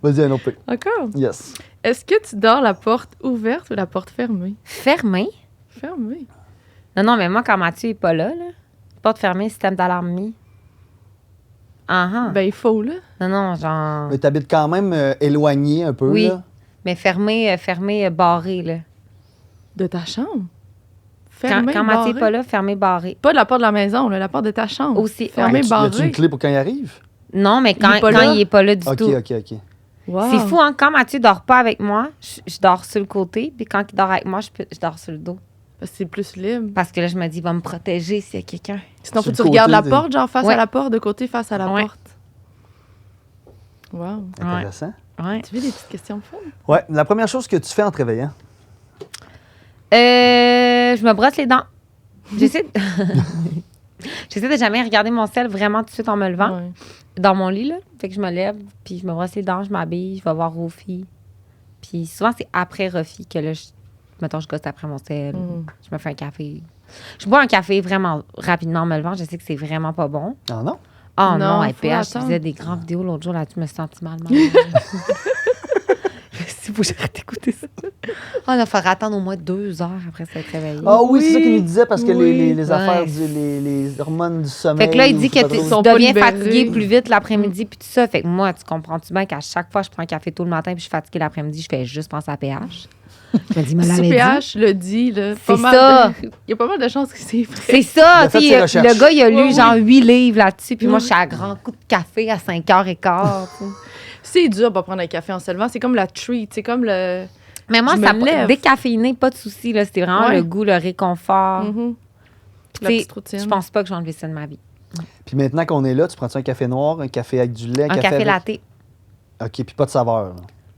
Vas-y, un autre peu. Encore? Yes. Est-ce que tu dors la porte ouverte ou la porte fermée? Fermée? Fermée. Non, mais moi, quand Mathieu n'est pas là, porte fermée, système d'alarme mis. Ben, il faut, là. Non, genre... Mais t'habites quand même éloigné un peu, oui, là. mais fermé, barré, là. De ta chambre? Quand Mathieu n'est pas là, fermé, barré. Pas de la porte de la maison, là, la porte de ta chambre. Aussi. Fermé, barré. Y a-tu une clé pour quand il arrive? Non, mais quand il n'est pas là du tout. OK. Wow. C'est fou, hein? Quand Mathieu ne dort pas avec moi, je dors sur le côté. Puis quand il dort avec moi, je dors sur le dos. Parce que c'est plus libre. Parce que là, je me dis, il va me protéger s'il y a quelqu'un. Sinon, faut que tu Sur le regardes côté la porte, genre face à la porte, de côté face à la Ouais. porte. Wow. Intéressant. Ouais. Tu veux des petites questions de fun? Ouais. La première chose que tu fais en te réveillant? Je me brosse les dents. J'essaie de jamais regarder mon sel vraiment tout de suite en me levant. Ouais. Dans mon lit, là. Fait que je me lève, puis je me brosse les dents, je m'habille, je vais voir Rofi. Puis souvent, c'est après Rofi que là, mettons, je gosse après mon sel. Je me fais un café. Je bois un café vraiment rapidement en me levant. Je sais que c'est vraiment pas bon. Ah non? Oh Non, non, faut PH, je attendre. faisais des grandes vidéos l'autre jour là-dessus, je me suis sentie mal. Il faut que j'arrête d'écouter ça. Oh, il faudrait attendre au moins 2 heures après s'être réveillé. Ah oui, c'est ça qu'il nous disait parce que Oui. les affaires, Ouais. les hormones du sommeil. Fait que là, il dit ou je sais que pas trop. sont tu pas deviens libérés. fatigué plus vite l'après-midi puis tout ça. Fait que moi, tu comprends-tu bien qu'à chaque fois que je prends un café tôt le matin puis je suis fatiguée l'après-midi, je fais juste penser à PH. Je me dis, me Si l'avait dit. PH le dit, là, C'est pas mal ça. Il y a pas mal de chances que c'est vrai. C'est ça, Il a fait tu ses sais, recherches. le gars, il a lu Oui, genre 8 livres là-dessus, puis moi, Oui. je suis à grand coup de café à 5h15. tu sais. C'est dur de pas prendre un café en se levant. C'est comme la treat. C'est comme le... Mais moi, Je ça me lève. décaféiné, pas de souci. Là. C'était vraiment Ouais. le goût, le réconfort. Mhm. Puis, La tu sais, petite routine. je pense pas que je vais enlever ça de ma vie. Puis maintenant qu'on est là, tu prends-tu un café noir, un café avec du lait, Un café avec... latte. OK, puis pas de saveur. là.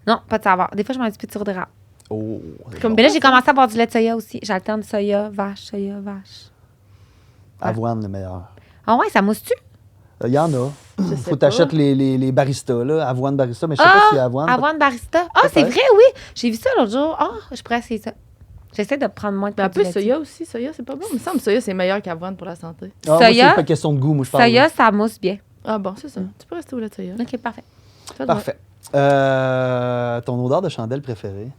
Non, pas de savoir. Des fois, je mets un petit peu de sirop d'érable. Oh. Comme- Mais là, j'ai commencé à boire du lait de soya aussi. J'alterne soya, vache. Avoine, le meilleur. Ah ouais, ça mousse-tu? Il y en a. Je sais Faut pas. t'achètes les baristas, là. Avoine barista, mais je sais pas si avoine. Avoine barista. Ah, c'est Peut-être. vrai, oui. J'ai vu ça l'autre jour. Ah, je pourrais essayer ça. J'essaie de prendre moins de Mais un produits peu laitiers. soya aussi. Soya, c'est pas bon. Il me semble que soya, c'est meilleur qu'avoine pour la santé. Ah, moi, Soya. c'est pas question de goût, moi, je parle. Soya, ça mousse bien. Ah bon, c'est ça. Tu peux rester au lait de soya. OK, parfait. Ça doit. Parfait. Ton odeur de chandelle préférée?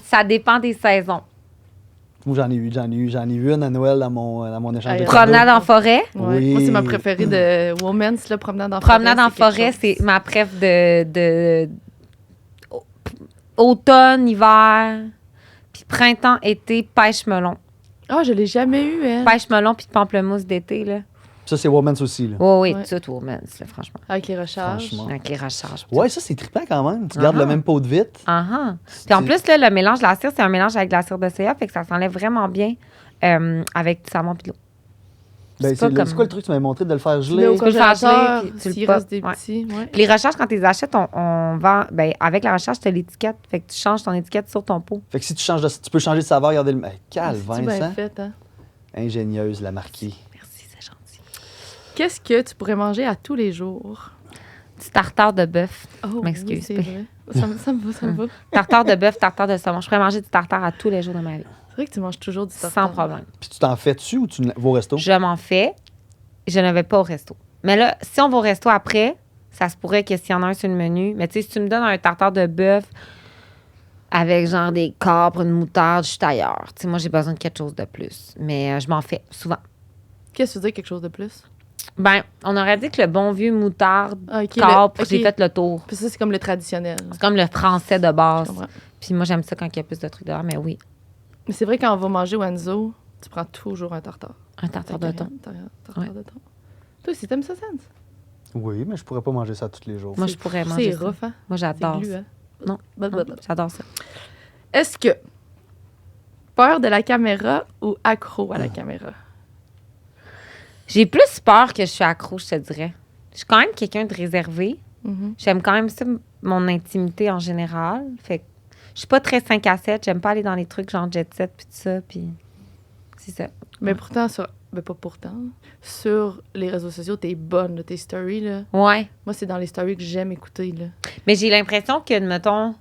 Ça dépend des saisons. Moi, j'en ai eu une à Noël dans mon échange de Aïe. cadeaux. Promenade en forêt. Ouais. Oui. Moi, c'est ma préférée de Woman's, là, promenade en Promenade en c'est quelque forêt, chose. c'est ma préf de automne, hiver, puis printemps, été, pêche melon. Ah, je l'ai jamais eu, elle. Pêche melon puis de pamplemousse d'été, là. Ça, c'est Woman's aussi, là. Oh, oui, Ouais. tout Woman's, là, franchement. Avec les recharges. Franchement. Avec les recharges. Ouais, ça, c'est trippant quand même. Tu gardes Ah. le même pot de vitre. Puis en plus, là, le mélange de la cire, c'est un mélange avec de la cire de soya, fait que ça s'enlève vraiment bien avec du savon puis de l'eau. Ben, C'est pas comme- c'est quoi le truc que tu m'avais montré de le faire Tu mets au geler? peux le faire congélateur, geler, puis tu le s'il reste des pop, ouais. petits. Ouais. Puis les recharges, quand tu les achètes, on vend. Ben, avec la recharge, tu as l'étiquette. Fait que tu changes ton étiquette sur ton pot. Fait que si tu changes tu peux changer de saveur, regardez le. Hey, calvain, C'est bien ça. fait, hein? Ingénieuse, la marquis. Merci, c'est gentil. Qu'est-ce que tu pourrais manger à tous les jours? Du tartare de bœuf. Oh, M'excuse, oui, c'est mais- vrai. Ça me va, ça me va. Tartare de bœuf, tartare de saumon. Je pourrais manger du tartare à tous les jours de ma vie. C'est vrai que tu manges toujours du tartare. Sans problème. Puis tu t'en fais dessus ou tu vas au resto? Je m'en fais. Je ne vais pas au resto. Mais là, si on va au resto après, ça se pourrait que s'il y en a un sur le menu. Mais tu sais, si tu me donnes un tartare de bœuf avec genre des capres, une moutarde, je suis ailleurs. Tu sais, moi, j'ai besoin de quelque chose de plus. Mais je m'en fais souvent. Qu'est-ce que tu veux dire, quelque chose de plus? Ben, on aurait dit que le bon vieux moutarde, Ah, OK, capre, OK. j'ai fait le tour. Puis ça, c'est comme le traditionnel. C'est comme le français de Je base. comprends. Puis moi, j'aime ça quand il y a plus de trucs dehors, mais oui, Mais c'est vrai, quand on va manger au Enzo, tu prends toujours un tartare. un tartare de thon. Tartare Ouais. de thon. Toi aussi, t'aimes ça, Sans? Oui, mais je pourrais pas manger ça tous les jours. Moi, je pourrais manger C'est ça. rough, hein? Moi, C'est j'adore glu, ça. hein? Non, Blablabla. j'adore ça. Est-ce que peur de la caméra ou accro à la caméra? J'ai plus peur que je suis accro, je te dirais. Je suis quand même quelqu'un de réservé. Mhm. J'aime quand même ça, mon intimité en général. Fait que je suis pas très 5 à 7. J'aime pas aller dans les trucs genre jet set puis tout ça. Puis c'est ça. Mais pourtant, pas pourtant. Sur les réseaux sociaux, t'es bonne, là, tes stories, là. Ouais. Moi, c'est dans les stories que j'aime écouter, là. Mais j'ai l'impression que, mettons,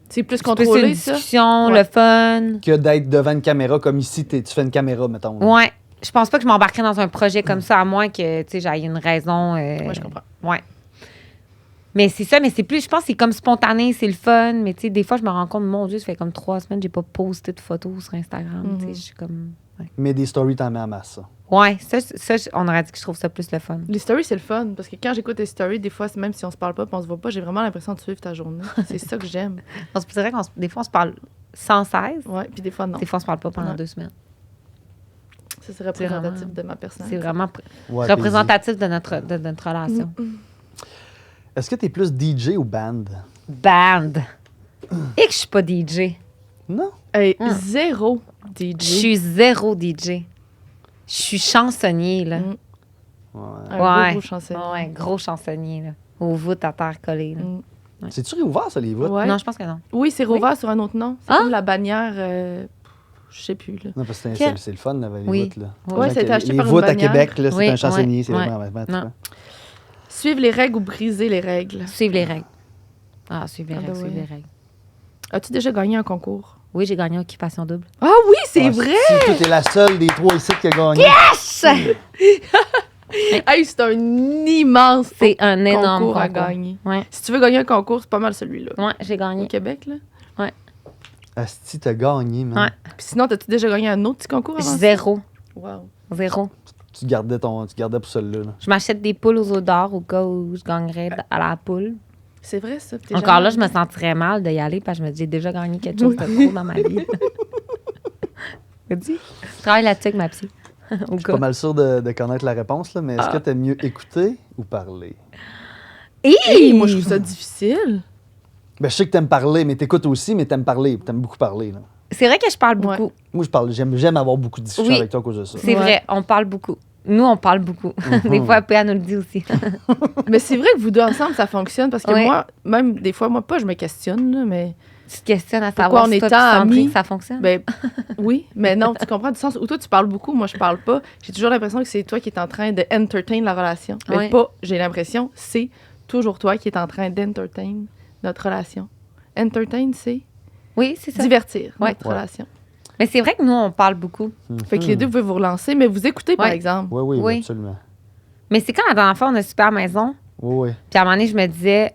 C'est plus c'est plus une contrôlé, ça? discussion, Ouais. le fun. Que d'être devant une caméra comme ici, tu fais une caméra, mettons. là. Ouais. Je pense pas que je m'embarquerais dans un projet comme ça, à moins que, tu sais, j'aille une raison. Ouais, je comprends. Ouais. Mais c'est ça, mais c'est plus, je pense que c'est comme spontané, c'est le fun. Mais tu sais, des fois, je me rends compte, mon Dieu, ça fait comme 3 semaines que j'ai pas posté de photos sur Instagram. Tu sais, je suis comme. Ouais, Mais des stories, t'en mets en masse, ça. ouais on aurait dit que je trouve ça plus le fun. Les stories, c'est le fun. Parce que quand j'écoute tes stories, des fois, même si on se parle pas et on se voit pas, j'ai vraiment l'impression de suivre ta journée. C'est ça que j'aime. On se dirait des fois, on se parle sans cesse. Ouais, puis des fois, non. Des fois, on se parle pas pendant Ouais. 2 semaines. Ça, c'est représentatif vraiment- de ma C'est personnalité. vraiment Ouais, représentatif de notre relation. Est-ce que t'es plus DJ ou band? Band. Et que je suis pas DJ. Non. Hey, zéro DJ. Je suis zéro DJ. Je suis chansonnier, là. Mm. Ouais. Un gros chansonnier. Ouais, gros chansonnier, là. Aux voûtes à terre collées, là. Mm. C'est-tu réouvert, ça, les voûtes? Ouais. Non, je pense que non. Oui, c'est rouvert sur un autre nom. C'est Ah? comme la bannière, je sais plus, là. Non, parce que Que- c'est le fun, là, les Oui. voûtes, là. Ouais, Les ça a été acheté les par une voûtes à bannière. Québec, là, c'est Oui, un chansonnier, ouais, c'est ouais. vraiment Non. Suivre les règles ou briser les règles. Suivre les règles. Ah, suivre les Ah, règles, ben suivre ouais. les règles. As-tu déjà gagné un concours? Oui, j'ai gagné Occupation Double. Ah oui, c'est Ah, vrai! Si toi, t'es la seule des 3 ici qui a gagné. Hey, c'est un immense C'est un énorme concours à concours. gagner. Ouais, Si tu veux gagner un concours, c'est pas mal celui-là. ouais, j'ai gagné. Au Québec, là. Asti, t'as gagné, man. Ouais. Puis sinon, t'as-tu déjà gagné un autre petit concours avant ça? Zéro. Wow. Zéro. Tu gardais pour celui-là. Là. Je m'achète des poules aux œufs d'or au cas où je gagnerais à la poule. C'est vrai, ça. Puis t'es Encore là, jamais- je me sentirais mal d'y aller parce que je me dis, j'ai déjà gagné quelque chose de trop dans ma vie. Dis, je travaille là-dessus avec ma psy. Au Je suis cas. pas mal sûr de connaître la réponse, là, mais est-ce que t'aimes mieux écouter ou parler? Hey, moi, je trouve ça difficile. Ben, je sais que t'aimes parler, mais t'écoutes aussi, mais t'aimes parler. T'aimes beaucoup parler. Là. C'est vrai que je parle beaucoup. Ouais. Moi, je parle, j'aime avoir beaucoup de discussions Oui. avec toi à cause de ça. C'est Ouais. vrai, on parle beaucoup. Nous, on parle beaucoup. Des fois, PA nous le dit aussi. Mais c'est vrai que vous deux ensemble, ça fonctionne parce que Ouais. moi, même des fois, moi, pas, je me questionne, là, mais. Tu te questionnes à Pourquoi savoir on si est toi tant puis Sandrine, amis? ça fonctionne. Ben, oui, mais non, tu comprends du sens où toi, tu parles beaucoup, moi, je parle pas. J'ai toujours l'impression que c'est toi qui es en train de entertain la relation. Mais Ouais. pas, j'ai l'impression, c'est toujours toi qui es en train d'entertain notre relation. Entertain, c'est Oui, c'est ça. divertir Ouais. notre relation. Mais c'est vrai que nous, on parle beaucoup. Fait que les deux, vous pouvez vous relancer, mais vous écoutez, par Ouais. exemple. Oui, oui, Oui. absolument. Mais c'est quand la dernière fois, on a super maison. Oui, oui. Puis à un moment donné, je me disais,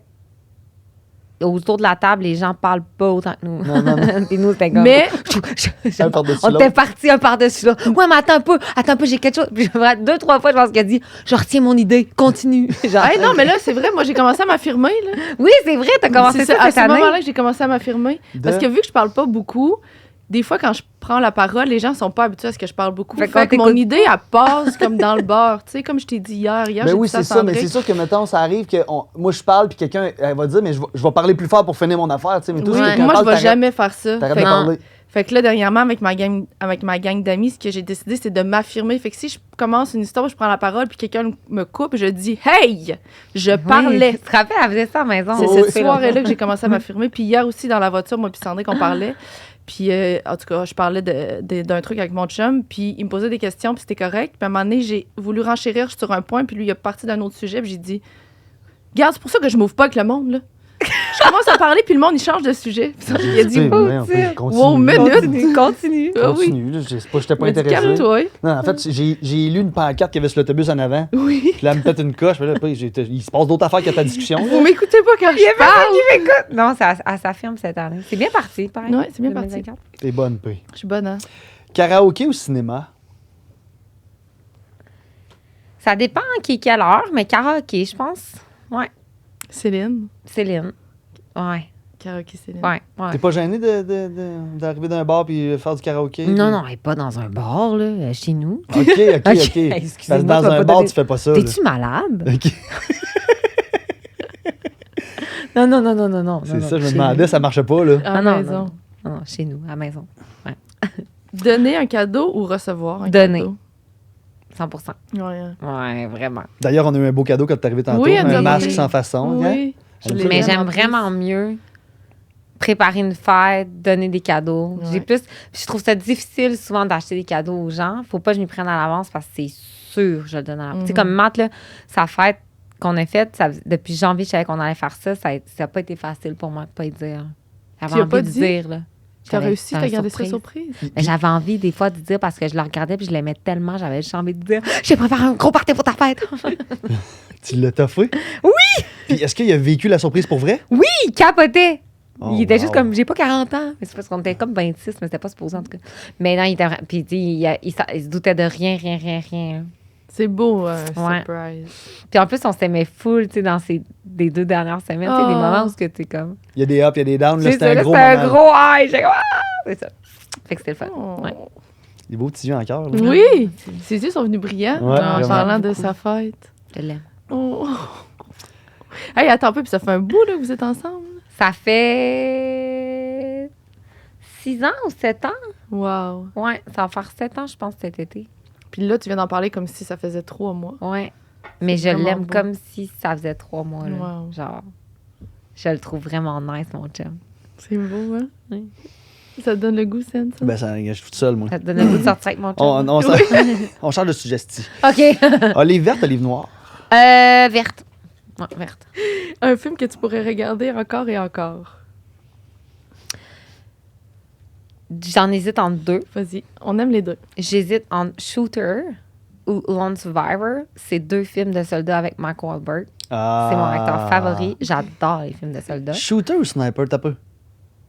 autour de la table, les gens parlent pas autant que nous. Non, non, non. Puis nous, c'était comme. Mais Un par-dessus on l'autre. était partis un par-dessus l'autre. Ouais, mais attends un peu, j'ai quelque chose. Puis 2-3 fois, je pense qu'elle a dit, je retiens mon idée, continue. Genre, hey, non, mais là, c'est vrai, moi, j'ai commencé à m'affirmer. Là. oui, c'est vrai, t'as commencé C'est ça à cette ce année. moment-là que j'ai commencé à m'affirmer. Parce que vu que je parle pas beaucoup, des fois, quand je prends la parole, les gens sont pas habitués à ce que je parle beaucoup. Fait Fait, qu'on que mon t'écoute idée, elle passe comme dans le beurre. Tu sais, comme je t'ai dit hier. Hier, Ben j'ai oui, dit ça à c'est ça, mais Sandrine. c'est sûr que, mettons, ça arrive que moi, je parle, puis quelqu'un elle va dire, mais je vais parler plus fort pour finir mon affaire, tu sais, mais toi, Oui, si quelqu'un moi, je parle, vais t'arrêtes- jamais faire ça. T'arrêtes Fait, de Non. parler. Fait que là, dernièrement, avec ma gang d'amis, ce que j'ai décidé, c'est de m'affirmer. Fait que si je commence une histoire, je prends la parole, puis quelqu'un me coupe, je dis « Hey! Je parlais! » Tu te rappelles, elle faisait ça à la maison. C'est cette soirée-là que j'ai commencé à m'affirmer. Puis hier aussi, dans la voiture, moi puis Sandrine, qu'on parlait. Puis, en tout cas, je parlais d'un truc avec mon chum, puis il me posait des questions, puis c'était correct. Puis à un moment donné, j'ai voulu renchérir sur un point, puis lui, il est parti d'un autre sujet, puis j'ai dit « Regarde, c'est pour ça que je m'ouvre pas avec le monde, là. » Je commence à parler, puis le monde, il change de sujet. Puis il a dit « Wow, minute! » Continue. Ah oui. Continue, là, j'étais pas Il m'a dit, intéressé. calme-toi. Non, en fait, j'ai lu une pancarte qui avait sur l'autobus en avant. Oui. Puis là, elle me pète une coche. Puis là, il se passe d'autres affaires que ta discussion. Vous m'écoutez pas quand je parle. Non, elle s'affirme cette année. C'est bien parti, pareil. Ouais, c'est bien parti. 2024. T'es bonne, P. Je suis bonne, hein? Karaoké ou cinéma? Ça dépend qui est quelle heure, mais karaoké, je pense. Ouais. Céline. Céline. Ouais. Karaoké Céline. Ouais. T'es pas gêné d'arriver d'un bar puis faire du karaoké? Non, elle est pas dans un bar, là, chez nous. OK. Parce que Excusez-moi, dans un bar, tu fais pas ça. T'es-tu malade? OK. Non. C'est ça, je me demandais, ça marchait pas, là. À la non, maison. Non, chez nous, à la maison. Donner un cadeau ou recevoir un Donner. cadeau? 100%. Ouais. Ouais, vraiment. D'ailleurs, on a eu un beau cadeau quand t'es arrivé tantôt. Oui, elle nous a un masque donné. sans façon. hein? Oui. Je l'ai Mais j'aime plus. vraiment mieux préparer une fête, donner des cadeaux. Ouais. Je trouve ça difficile souvent d'acheter des cadeaux aux gens. Faut pas que je m'y prenne à l'avance parce que c'est sûr que je le donne à l'avance. Tu sais, comme Matt, là, sa fête qu'on a faite, depuis janvier, je savais qu'on allait faire ça. Ça a pas été facile pour moi de pas y dire. J'avais Tu as envie pas de dit? dire, là. T'as réussi, j'avais t'as gardé ça surprise. surprise. Mais j'avais envie des fois de dire parce que je le regardais puis je l'aimais tellement, j'avais juste envie de dire j'ai préparé un gros party pour ta fête. Tu l'as toffé? Oui! Puis est-ce qu'il a vécu la surprise pour vrai? Il capotait. Oh, Il était wow. juste comme j'ai pas 40 ans. Mais c'est parce qu'on était comme 26, mais c'était pas supposé en tout cas. Mais non, il était vraiment. Puis tu sais, il se doutait de rien. C'est beau, un Ouais. surprise. Puis en plus, on s'aimait full, tu sais, dans des 2 dernières semaines. Tu sais, des Oh. moments où t'es comme. Il y a des ups, il y a des downs. Là, C'est c'était ça, un là, gros c'était un moment. gros high. J'ai comme c'est ça. Fait que c'était le fun. Oh. Ouais. Des beaux petits yeux en cœur. là. Oui! Ses yeux sont venus brillants Ouais, en vraiment. parlant de sa fête. Je l'aime. Oh. Hey, attends un peu, puis ça fait un bout là, que vous êtes ensemble. Ça fait 6 ans ou 7 ans? Wow. Ouais, ça va faire 7 ans, je pense, cet été. Puis là, tu viens d'en parler comme si ça faisait 3 mois. Ouais. Mais je vraiment l'aime beau. comme si ça faisait 3 mois. Là. Wow. Genre, je le trouve vraiment nice, mon chum. C'est beau, hein? Oui. Ça te donne le goût, Sen, ça? Ben, ça, je suis tout seul, moi. Ça te donne le goût de sortir avec mon chum? On change de sujet. OK. Olive verte, olive noire. Verte. Ouais, verte. Un film que tu pourrais regarder encore et encore. J'en hésite entre 2. Vas-y, on aime les deux. J'hésite entre Shooter ou Lone Survivor. C'est 2 films de soldats avec Mark Wahlberg. C'est mon acteur favori. J'adore les films de soldats. Shooter ou sniper, t'as peu?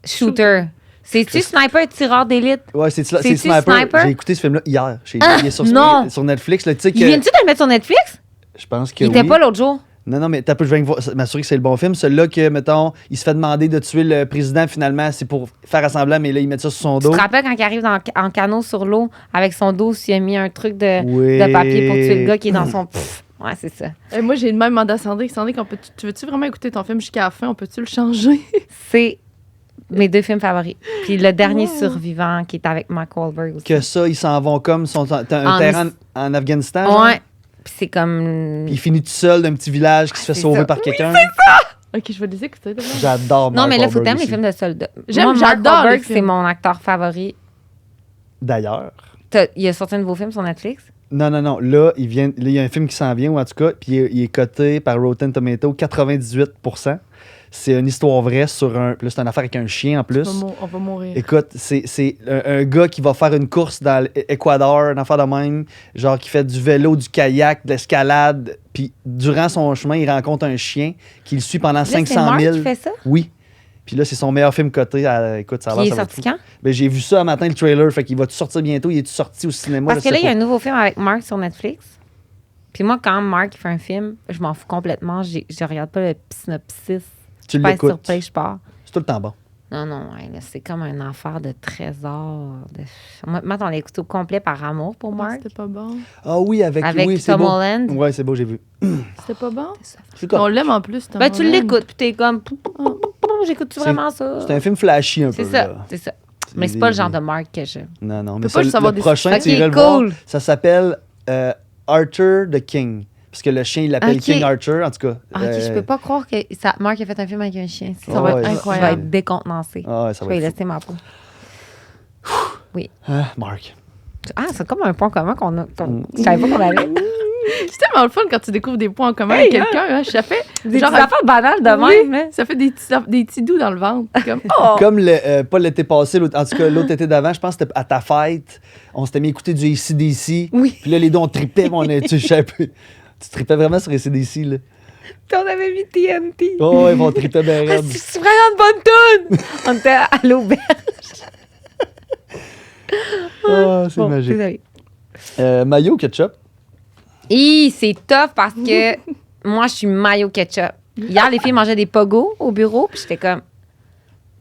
Shooter. C'est-tu Sniper, tireur d'élite? Ouais, c'est C'est-tu sniper. Sniper? J'ai écouté ce film-là hier. Il est sur, non! sur Netflix. Là, tu sais Il que, vient-tu de le mettre sur Netflix? je pense que Il oui. était pas l'autre jour. Non, mais t'as peu, je viens de m'assurer que c'est le bon film. Celui-là que, mettons, il se fait demander de tuer le président, finalement, c'est pour faire assemblant, mais là, il met ça sur son Tu dos. te rappelles quand il arrive en canot sur l'eau avec son dos, s'il a mis un truc de Oui. papier pour tuer le gars qui est dans son... Pff, ouais, c'est ça. Et moi, j'ai le même mandat à Sandrine. Sandrine, tu veux-tu vraiment écouter ton film jusqu'à la fin? On peut-tu le changer? C'est mes 2 films favoris. Puis le dernier Wow. survivant qui est avec Mark Wahlberg aussi. Que ça, ils s'en vont comme. T'as un En terrain en Afghanistan. genre, Ouais. Puis c'est comme... Puis il finit tout seul d'un petit village qui se fait c'est sauver ça. par quelqu'un. OK, je vais les écouter d'abord. J'adore Non, Mark mais là, il faut Wahlberg t'aimer les aussi. films de soldats. J'adore Mark les Wahlberg, films. c'est mon acteur favori. D'ailleurs. Il a sorti un nouveau film sur Netflix. Non. Là, il y a un film qui s'en vient, ou en tout cas, puis il est coté par Rotten Tomato 98%. C'est une histoire vraie sur un. Puis là, c'est une affaire avec un chien en plus. On va mourir. Écoute, c'est un gars qui va faire une course dans l'Équateur, une affaire de même, genre qui fait du vélo, du kayak, de l'escalade. Puis durant son chemin, il rencontre un chien qui le suit pendant Là, 500 c'est Mark 000. qui fait ça. Oui. Puis là, c'est son meilleur film coté. Écoute, ça Puis va. il est Ça va sorti être fou. quand? Ben, j'ai vu ça un matin, le trailer. Fait qu'il va-tu sortir bientôt? Il est-tu sorti au cinéma? Parce Je que là, sais il y a pas. un nouveau film avec Mark sur Netflix. Puis moi, quand Mark fait un film, je m'en fous complètement. Je regarde pas le synopsis. Tu Je passe sur l'écoutes. play, je pars. C'est tout le temps bon. Non, ouais, là, c'est comme un affaire de trésor. Moi, on l'a écouté au complet par amour pour Mark. C'était pas bon. Ah oui, avec oui, c'est Tom beau. Holland. Ouais, c'est beau, j'ai vu. C'était pas bon? C'est comme- On l'aime en plus, Tom Ben, tu Holland. l'écoutes, puis t'es comme... J'écoute-tu C'est- vraiment ça? C'est un film flashy un peu. C'est ça, là. c'est ça. Mais c'est pas le genre de marque que je... Non, non. peux Mais pas juste avoir le des- prochain, Ok, tu irais le cool. voir. Ça s'appelle Arthur the King. Parce que le chien, il l'appelle Ok. King Arthur, en tout cas. Ah, ok, je peux pas croire que Marc a fait un film avec un chien. Ça va être ouais, incroyable. Je vais être décontenancée. Ah ouais, ça Je va vais y être laisser ma peau. Marc. Ah, c'est comme un point commun qu'on a. Je savais pas qu'on avait. C'est tellement le fun quand tu découvres des points en commun avec quelqu'un. Hein. Ça fait Des genre, petites affaires banales de oui, même. Hein. ça fait des petits doux dans le ventre. Comme, oh! Comme pas l'été passé, en tout cas l'autre été d'avant, je pense que c'était à ta fête. On s'était mis à écouter du AC/DC. Oui. Puis là, les deux, on tripait. Tu tripais vraiment sur AC/DC, là. Puis on avait mis TNT. Oh, ouais, on tripait bien Ah, raide. c'est vraiment une bonne toune! On était à l'auberge. Oh, c'est Bon, magique. désolée. Mayo, ketchup. C'est tough parce que moi, je suis mayo ketchup. Hier, les filles mangeaient des pogos au bureau, puis j'étais comme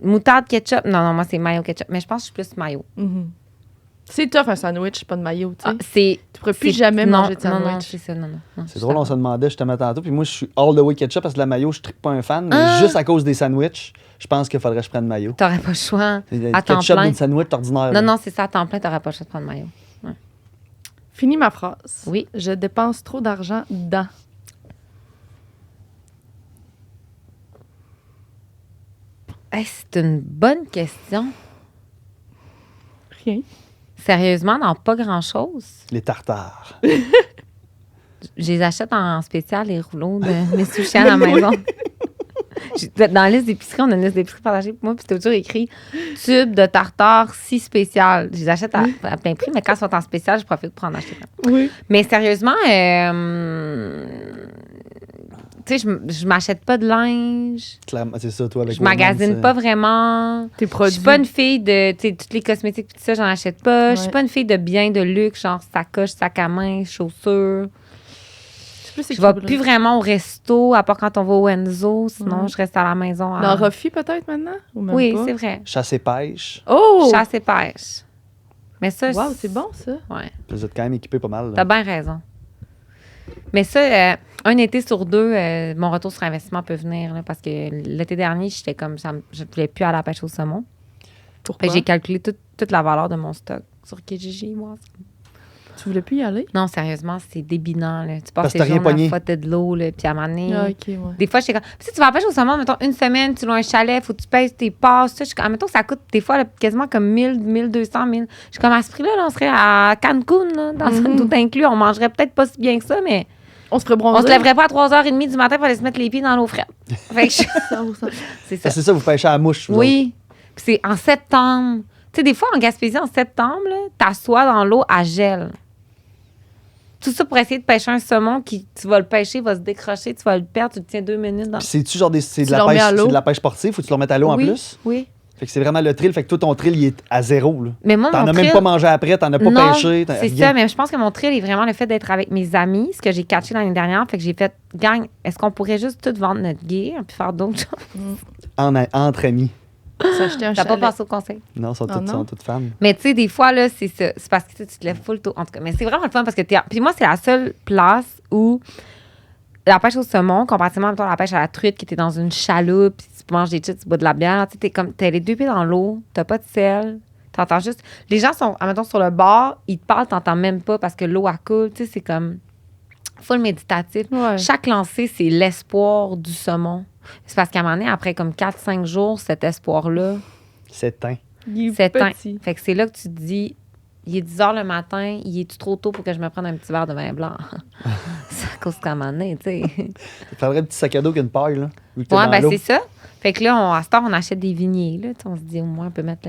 moutarde ketchup. Non, moi, c'est mayo ketchup. Mais je pense que je suis plus mayo. Mhm. C'est tough un sandwich, pas de maillot, tu sais. Ah, c'est. Tu pourrais plus c'est- jamais non, manger de sandwich. Non, c'est ça, non. C'est drôle, on se demandait justement tantôt. Puis moi, je suis all the way ketchup parce que la mayo, je ne pas un fan. Mais juste à cause des sandwichs, je pense qu'il faudrait que je prenne mayo. T'aurais pas le choix. Le À temps ketchup plein. d'une sandwich ordinaire. là. Non, c'est ça, à temps plein, t'aurais pas le choix de prendre mayo. Finis ma phrase. Oui. Je dépense trop d'argent dans. Hey, c'est une bonne question. Rien. Sérieusement, dans pas grand-chose. Les tartares. Je les achète en spécial, les rouleaux de mes sushis à la maison. Dans la liste d'épicerie, on a une liste d'épicerie partagée pour moi, puis c'était toujours écrit tube de tartare si spécial. Je les achète à plein prix, mais quand ils sont en spécial, je profite pour en acheter plein. Oui. Mais sérieusement, tu sais, je m'achète pas de linge. Clairement, c'est ça, toi, avec Je magasine pas vraiment. Tes Je produits. suis pas une fille de, tu sais, toutes les cosmétiques et tout ça, j'en achète pas. Je suis Ouais. pas une fille de biens de luxe, genre sacoche, sac à main, chaussures. C'est Je vais plus vraiment au resto, à part quand on va au Enzo. Sinon, je reste à la maison. Dans Rofi, peut-être, maintenant? Ou même Oui, pas? c'est vrai. Chasse et pêche. Oh! Chasse et pêche. Mais ça, Wow, c'est bon, ça. Ouais, Vous êtes quand même équipé pas mal. là. t'as bien raison. Mais ça, un été sur deux, mon retour sur investissement peut venir. Là, parce que l'été dernier, j'étais comme je voulais plus aller à la pêche au saumon. Pourquoi? Fait que j'ai calculé toute la valeur de mon stock sur Kijiji. Moi. Tu voulais plus y aller? Non, sérieusement, c'est débilant. Là. Tu Parce passes que tes t'as rien journées pogné. à frotter de l'eau, là, puis à m'amener. Ah, OK, ouais. Des fois, j'étais comme. Si tu vas à la pêche au saumon, mettons une semaine, tu loues un chalet, faut que tu payes tes passes. Je suis comme, mettons que ça coûte des fois là, quasiment comme 1000, 1200, 1000. Je suis comme à ce prix-là, là, on serait à Cancun, là, dans un tout inclus. On mangerait peut-être pas si bien que ça, mais On se ferait bronzer. on se lèverait pas à 3h30 du matin pour aller se mettre les pieds dans l'eau frette. Fait que 100%. c'est Ah, ça. c'est ça, vous pêchez à la mouche. vous Oui. Puis c'est en septembre. Tu sais, des fois, en Gaspésie, en septembre, là, t'assois dans l'eau à gel. Tout ça pour essayer de pêcher un saumon qui, tu vas le pêcher, il va se décrocher, tu vas le perdre, tu le tiens 2 minutes dans autres. Puis c'est-tu genre c'est de Tu la le remets pêche, à l'eau? c'est de la pêche sportive? Faut que tu le remettes à l'eau en oui, plus? Oui. Fait que c'est vraiment le thrill. Fait que toi, ton thrill, il est à zéro. Là. Mais moi, T'en mon as même thrill- pas mangé après, t'en as pas Non, pêché. c'est rien. ça, mais je pense que mon thrill est vraiment le fait d'être avec mes amis, ce que j'ai catché l'année dernière. Fait que j'ai fait, gang, est-ce qu'on pourrait juste tout vendre notre gear puis faire d'autres choses? Entre amis. S'acheter un T'as pas chalet. passé au conseil? Non, Ah, non? sont toutes femmes. Mais tu sais, des fois, là, c'est ça. C'est parce que tu te lèves full tôt. En tout cas, mais c'est vraiment le fun parce que puis moi, c'est la seule place où la pêche au saumon, comparativement à la pêche à la truite qui était dans une chaloupe, puis tu manges des chips, tu bois de la bière, tu sais, t'as les deux pieds dans l'eau, t'as pas de sel, t'entends juste. Les gens sont, admettons, sur le bord, ils te parlent, t'entends même pas parce que l'eau, elle coule, tu sais, c'est comme full méditatif. Ouais. Chaque lancée, c'est l'espoir du saumon. C'est parce qu'à un moment donné, après comme 4-5 jours, cet espoir-là, C'est teint. Il est s'éteint. petit. Fait que c'est là que tu te dis, il est 10 h le matin, il est-tu trop tôt pour que je me prenne un petit verre de vin blanc? C'est à cause qu'à un moment donné, tu sais. Il faudrait un petit sac à dos qu'une paille, là. Vu que t'es Ouais, dans ben l'eau. c'est ça. Fait que là, à ce temps, on achète des vigniers, là. Tu sais, on se dit, au moins, on peut mettre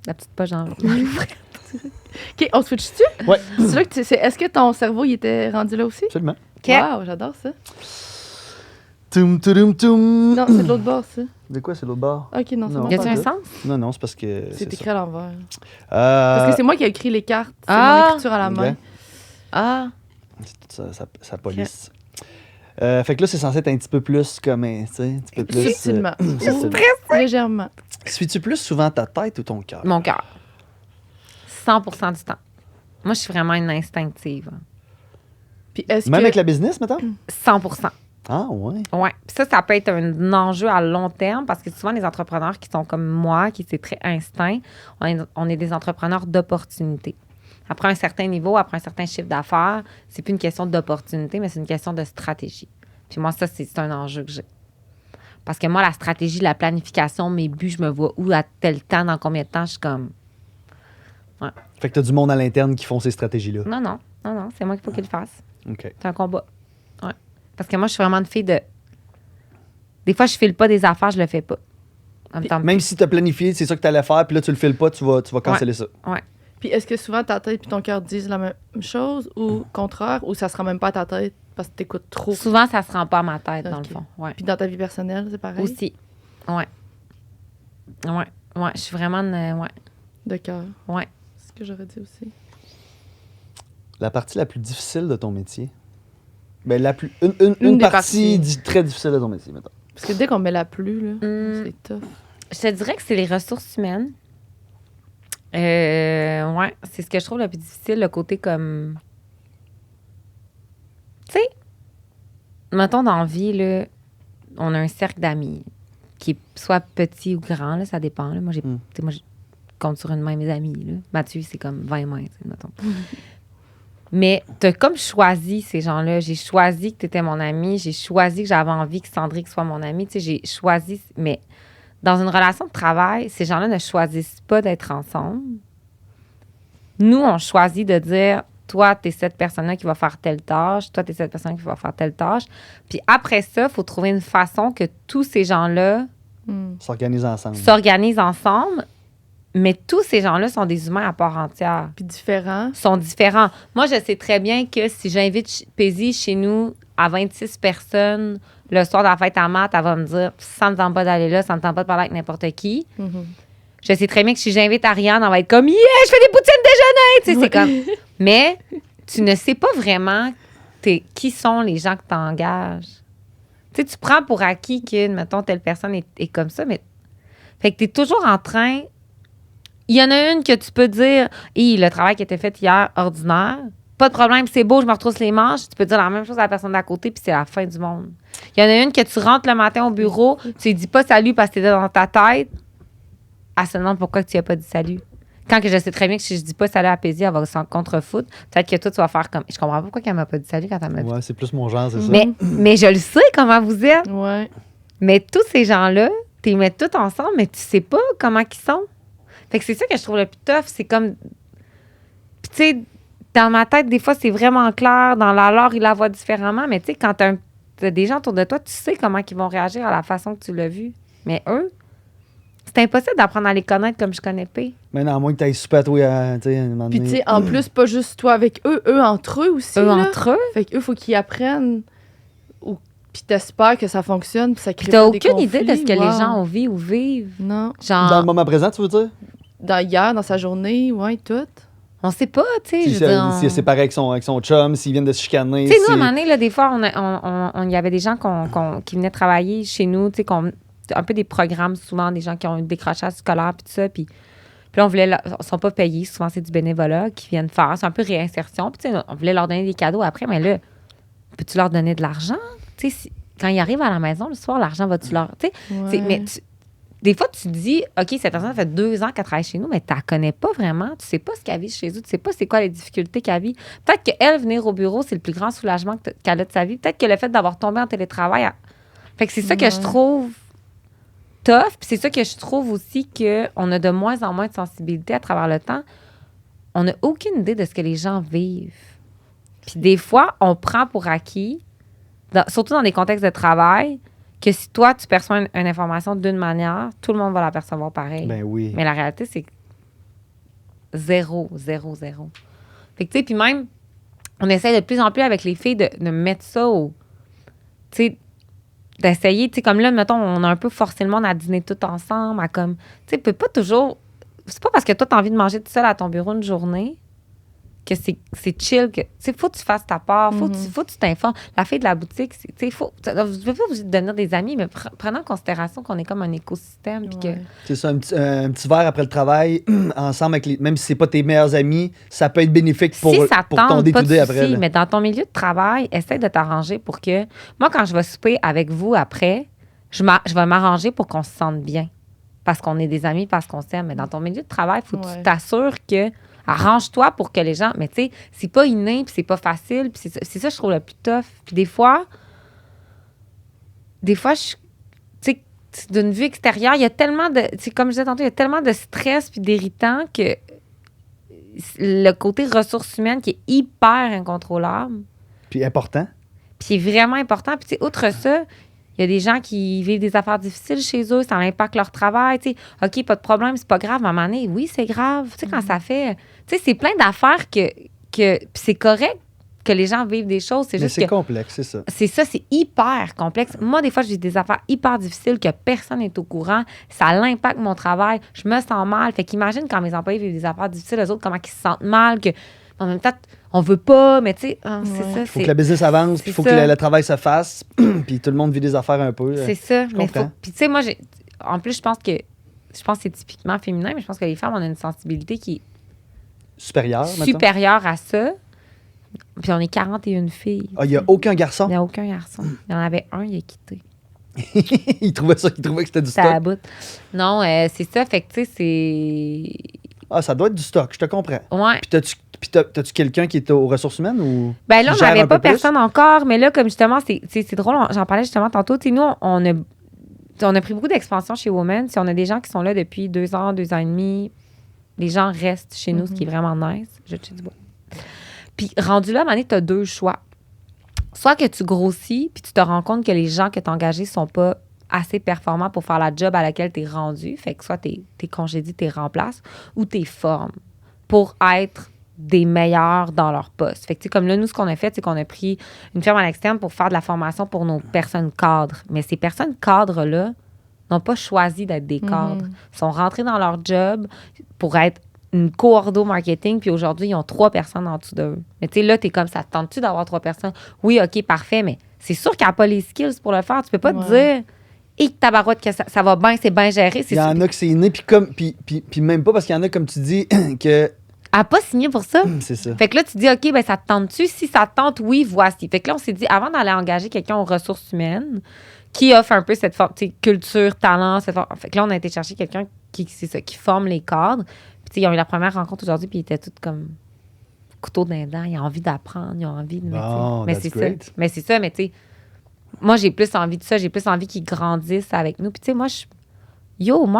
la petite poche dans l'eau. OK, on switch-tu? Ouais. C'est là que est-ce que ton cerveau, il était rendu là aussi? Absolument. OK. Wow, j'adore ça. Toum, toum, toum. Non, c'est de l'autre bord, ça. De quoi, c'est l'autre bord? OK, non, c'est Non. bon. Y a-tu pas un tout. sens? Non, non, c'est parce que. C'est ça. écrit à l'envers. Parce Parce que c'est moi qui ai écrit les cartes. C'est Ah! mon écriture à la main. Ah! C'est toute sa police. Fait que là, c'est censé être un petit peu plus comme, tu sais, un petit peu plus. Subtilement. subtilement. Légèrement. Suis-tu plus souvent ta tête ou ton cœur? Mon cœur. 100% du temps. Moi, je suis vraiment une instinctive. Puis est-ce Même que... avec la business, mettons? 100%. Ah, ouais. Ouais. Puis ça peut être un enjeu à long terme parce que souvent, les entrepreneurs qui sont comme moi, qui c'est très instinct, on est des entrepreneurs d'opportunité. Après un certain niveau, après un certain chiffre d'affaires, c'est plus une question d'opportunité, mais c'est une question de stratégie. Puis moi, ça, c'est un enjeu que j'ai. Parce que moi, la stratégie, la planification, mes buts, je me vois où à tel temps, dans combien de temps, je suis comme... Ouais. Fait que t'as du monde à l'interne qui font ces stratégies-là. Non, c'est moi qu'il faut qu'il le fasse. OK. C'est un combat. Ouais. Parce que moi, je suis vraiment une fille de... Des fois, je file pas des affaires, je le fais pas. Même si t'as planifié, c'est ça que t'allais faire, puis là, tu le files pas, tu vas canceller ça. Ouais. Puis est-ce que souvent ta tête et ton cœur disent la même chose ou contraire, ou ça se rend même pas à ta tête parce que t'écoutes trop? Souvent, ça se rend pas à ma tête, dans le Ok. fond. Ouais. Puis dans ta vie personnelle, c'est pareil? Aussi. Ouais. Ouais. Je suis vraiment ouais. De cœur. Ouais. C'est ce que j'aurais dit aussi. La partie la plus difficile de ton métier? Ben, Une une des partie parties. très difficile de ton métier, mettons. Parce que dès qu'on met la pluie, là, c'est tough. Je te dirais que c'est les ressources humaines. Ouais, c'est ce que je trouve le plus difficile, le côté comme... Tu sais, mettons dans la vie, là, on a un cercle d'amis qui est soit petit ou grand, là, ça dépend. Là. Moi, je compte sur une main mes amis. Là. Mathieu, c'est comme 20 mains, mettons. Mais t'as comme choisi ces gens-là. J'ai choisi que t'étais mon ami. J'ai choisi que j'avais envie que Cendrick soit mon ami. Tu sais, j'ai choisi... Mais dans une relation de travail, ces gens-là ne choisissent pas d'être ensemble. Nous, on choisit de dire, toi, t'es cette personne-là qui va faire telle tâche. Toi, t'es cette personne qui va faire telle tâche. Puis après ça, il faut trouver une façon que tous ces gens-là S'organiser ensemble. s'organisent ensemble. Mais tous ces gens-là sont des humains à part entière. Puis différent. Sont différents. Moi, je sais très bien que si j'invite Paisy chez nous à 26 personnes le soir de la fête à maths, elle va me dire ça me tente pas d'aller là, ça me tente pas de parler avec n'importe qui. Je sais très bien que si j'invite Ariane, elle va être comme yeah, je fais des poutines déjeuner. Tu sais, c'est comme. Mais tu ne sais pas vraiment qui sont les gens que tu engages. Tu sais, tu prends pour acquis que, mettons, telle personne est comme ça, mais. Fait que tu es toujours en train. Il y en a une que tu peux dire, le travail qui a été fait hier, ordinaire. Pas de problème, c'est beau, je me retrousse les manches. Tu peux dire la même chose à la personne d'à côté, puis c'est la fin du monde. Il y en a une que tu rentres le matin au bureau, tu lui dis pas salut parce que t'es dans ta tête. Elle se demande pourquoi tu lui as pas dit salut. Quand que je sais très bien que si je dis pas salut à Paisy, elle va s'en contre-foutre. Peut-être que toi, tu vas faire comme. Je comprends pas pourquoi elle m'a pas dit salut quand elle m'a dit. Ouais, c'est plus mon genre, c'est ça. Mais je le sais comment vous êtes. Ouais. Mais tous ces gens-là, tu les mets tous ensemble, mais tu sais pas comment ils sont. Fait que c'est ça que je trouve le plus tough. C'est comme. Puis, tu sais, dans ma tête, des fois, c'est vraiment clair. Dans la leur, ils la voient différemment. Mais, tu sais, quand t'as des gens autour de toi, tu sais comment ils vont réagir à la façon que tu l'as vu. Mais eux, c'est impossible d'apprendre à les connaître comme je connais P. Mais non, à moins que tu ailles super toi à un moment Puis, donné. tu sais, en plus, pas juste toi avec eux, eux entre eux aussi. Eux là. entre eux. Fait qu'eux, faut qu'ils apprennent. Puis t'espères que ça fonctionne, puis ça crée T'as pas des aucune idée de ce que conflits. les gens ont vu ou vivent. Non. Genre, Dans le moment présent, tu veux dire? Hier, dans sa journée, ouais, tout. on sait pas, tu sais. Si je veux dire, c'est séparé avec son chum, s'ils viennent de se chicaner. Tu sais, nous, à un moment donné, là, des fois, il y avait des gens qui venaient travailler chez nous, tu sais, un peu des programmes, souvent, des gens qui ont un décrochage scolaire, puis tout ça, puis on voulait, ils sont pas payés, souvent, c'est du bénévolat qui viennent faire, c'est un peu réinsertion, puis tu sais, on voulait leur donner des cadeaux après, mais là, peux-tu leur donner de l'argent? Tu sais, quand ils arrivent à la maison, le soir, l'argent va-tu leur... Tu sais, mais des fois, tu te dis, OK, cette personne, ça fait 2 ans qu'elle travaille chez nous, mais tu la connais pas vraiment. Tu sais pas ce qu'elle vit chez eux. Tu sais pas c'est quoi les difficultés qu'elle vit. Peut-être qu'elle, venir au bureau, c'est le plus grand soulagement qu'elle a de sa vie. Peut-être que le fait d'avoir tombé en télétravail... Fait que c'est ça que je trouve tough. Puis c'est ça que je trouve aussi qu'on a de moins en moins de sensibilité à travers le temps. On n'a aucune idée de ce que les gens vivent. Puis des fois, on prend pour acquis, surtout dans des contextes de travail, que si toi, tu perçois une information d'une manière, tout le monde va la percevoir pareil. Ben oui. Mais la réalité, c'est 0, 0, 0. Fait que, tu sais, puis même, on essaie de plus en plus avec les filles de mettre ça au... Tu sais, d'essayer, tu sais, comme là, mettons, on a un peu forcé le monde à dîner tout ensemble, à comme... Tu sais, peut pas toujours... C'est pas parce que toi, t'as envie de manger tout seul à ton bureau une journée que c'est chill, que, tu sais, faut que tu fasses ta part, faut que tu t'informes. La fille de la boutique, tu sais, vous ne pouvez pas vous devenir des amis, mais prenez en considération qu'on est comme un écosystème. Puis que... C'est ça, un petit verre après le travail, ensemble, même si c'est pas tes meilleurs amis, ça peut être bénéfique pour ton day-to-day après. Mais dans ton milieu de travail, essaie de t'arranger pour que... Moi, quand je vais souper avec vous après, je vais m'arranger pour qu'on se sente bien. Parce qu'on est des amis, parce qu'on s'aime. Mais dans ton milieu de travail, il faut que tu t'assures que... Arrange-toi pour que les gens... Mais tu sais, c'est pas inné, puis c'est pas facile, puis c'est ça, je trouve, le plus tough. Puis des fois, tu sais, d'une vue extérieure, il y a tellement de... Comme je disais tantôt, il y a tellement de stress puis d'irritants que le côté ressources humaines qui est hyper incontrôlable. Puis important. Puis est vraiment important. Puis tu sais, outre ça... Il y a des gens qui vivent des affaires difficiles chez eux, ça impacte leur travail. Tu sais, OK, pas de problème, c'est pas grave. À un moment donné, oui, c'est grave. Tu sais, quand ça fait. Tu sais, c'est plein d'affaires que puis c'est correct que les gens vivent des choses. C'est juste c'est que. complexe, c'est ça. C'est hyper complexe. Moi, des fois, je vis des affaires hyper difficiles que personne n'est au courant. Ça impacte mon travail. Je me sens mal. Fait qu'imagine quand mes employés vivent des affaires difficiles, eux autres, comment ils se sentent mal, que. En même temps, on veut pas, mais tu sais, c'est ça. Il faut que le business avance, puis il faut que le travail se fasse, puis tout le monde vit des affaires un peu. C'est ça. Mais puis tu sais, moi, en plus, je pense que c'est typiquement féminin, mais je pense que les femmes, on a une sensibilité qui est supérieure à ça. Puis on est 41 filles. Ah, il n'y a aucun garçon? Il n'y a aucun garçon. Il y en avait un, il a quitté. il trouvait que c'était du stock. À bout. Non, c'est ça. Fait que tu sais, c'est... Ah, ça doit être du stock, je te comprends. Ouais. Puis t'as-tu quelqu'un qui est aux ressources humaines ou... Ben là, on n'avait pas personne encore, mais là, comme justement, c'est drôle, j'en parlais justement tantôt. Tu sais, nous, on a pris beaucoup d'expansion chez Women. On a des gens qui sont là depuis 2 ans, 2 ans et demi. Les gens restent chez nous, ce qui est vraiment nice. Je te dis bon. Puis rendu là, à un moment donné, tu as 2 choix. Soit que tu grossis, puis tu te rends compte que les gens que tu as engagés sont pas assez performants pour faire la job à laquelle tu es rendu. Fait que soit t'es congédié, t'es remplaces, ou t'es formes pour être des meilleurs dans leur poste. Fait que, tu sais, comme là, nous, ce qu'on a fait, c'est qu'on a pris une firme à l'externe pour faire de la formation pour nos personnes cadres. Mais ces personnes cadres-là n'ont pas choisi d'être des cadres. Ils sont rentrés dans leur job pour être une co-ordo marketing, puis aujourd'hui, ils ont 3 personnes en dessous d'eux. Mais tu sais, là, t'es comme, ça te tente-tu d'avoir 3 personnes? Oui, OK, parfait, mais c'est sûr qu'elle n'a pas les skills pour le faire. Tu peux pas te dire... Et tabarouette que ça va bien, c'est bien géré. Il y en a que c'est inné, puis même pas, parce qu'il y en a, comme tu dis, que... Elle n'a pas signé pour ça. C'est ça. Fait que là, tu dis, OK, ben ça te tente-tu? Si ça te tente, oui, voici. Fait que là, on s'est dit, avant d'aller engager quelqu'un aux ressources humaines, qui offre un peu cette forme, culture, talent, fait que là, on a été chercher quelqu'un qui forme les cadres. Puis ils ont eu la première rencontre aujourd'hui, puis ils étaient tous comme couteau dans les dents. Ils ont envie d'apprendre, ils ont envie de... mais c'est ça. Mais c'est ça, mais tu sais... Moi, j'ai plus envie de ça. J'ai plus envie qu'ils grandissent avec nous. Puis, tu sais, moi,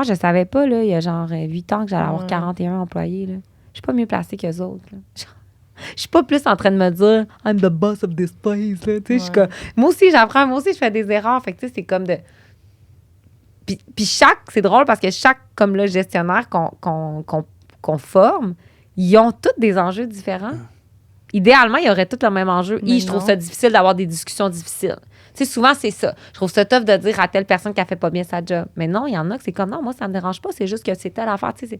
je savais pas, là, il y a genre 8 ans que j'allais avoir 41 employés, là. Je suis pas mieux placée qu'eux autres, là. Je suis pas plus en train de me dire « I'm the boss of this place », là. Tu sais, moi aussi, j'apprends. Moi aussi, je fais des erreurs. Fait que, tu sais, c'est comme de... Puis c'est drôle parce que chaque, comme le gestionnaire qu'on forme, ils ont tous des enjeux différents. Idéalement, il y aurait tous le même enjeu. Je trouve ça difficile d'avoir des discussions difficiles. Tu sais, souvent, c'est ça. Je trouve ça tough de dire à telle personne qu'elle fait pas bien sa job. Mais non, il y en a que c'est comme, non, moi, ça me dérange pas. C'est juste que c'est telle affaire. Tu sais,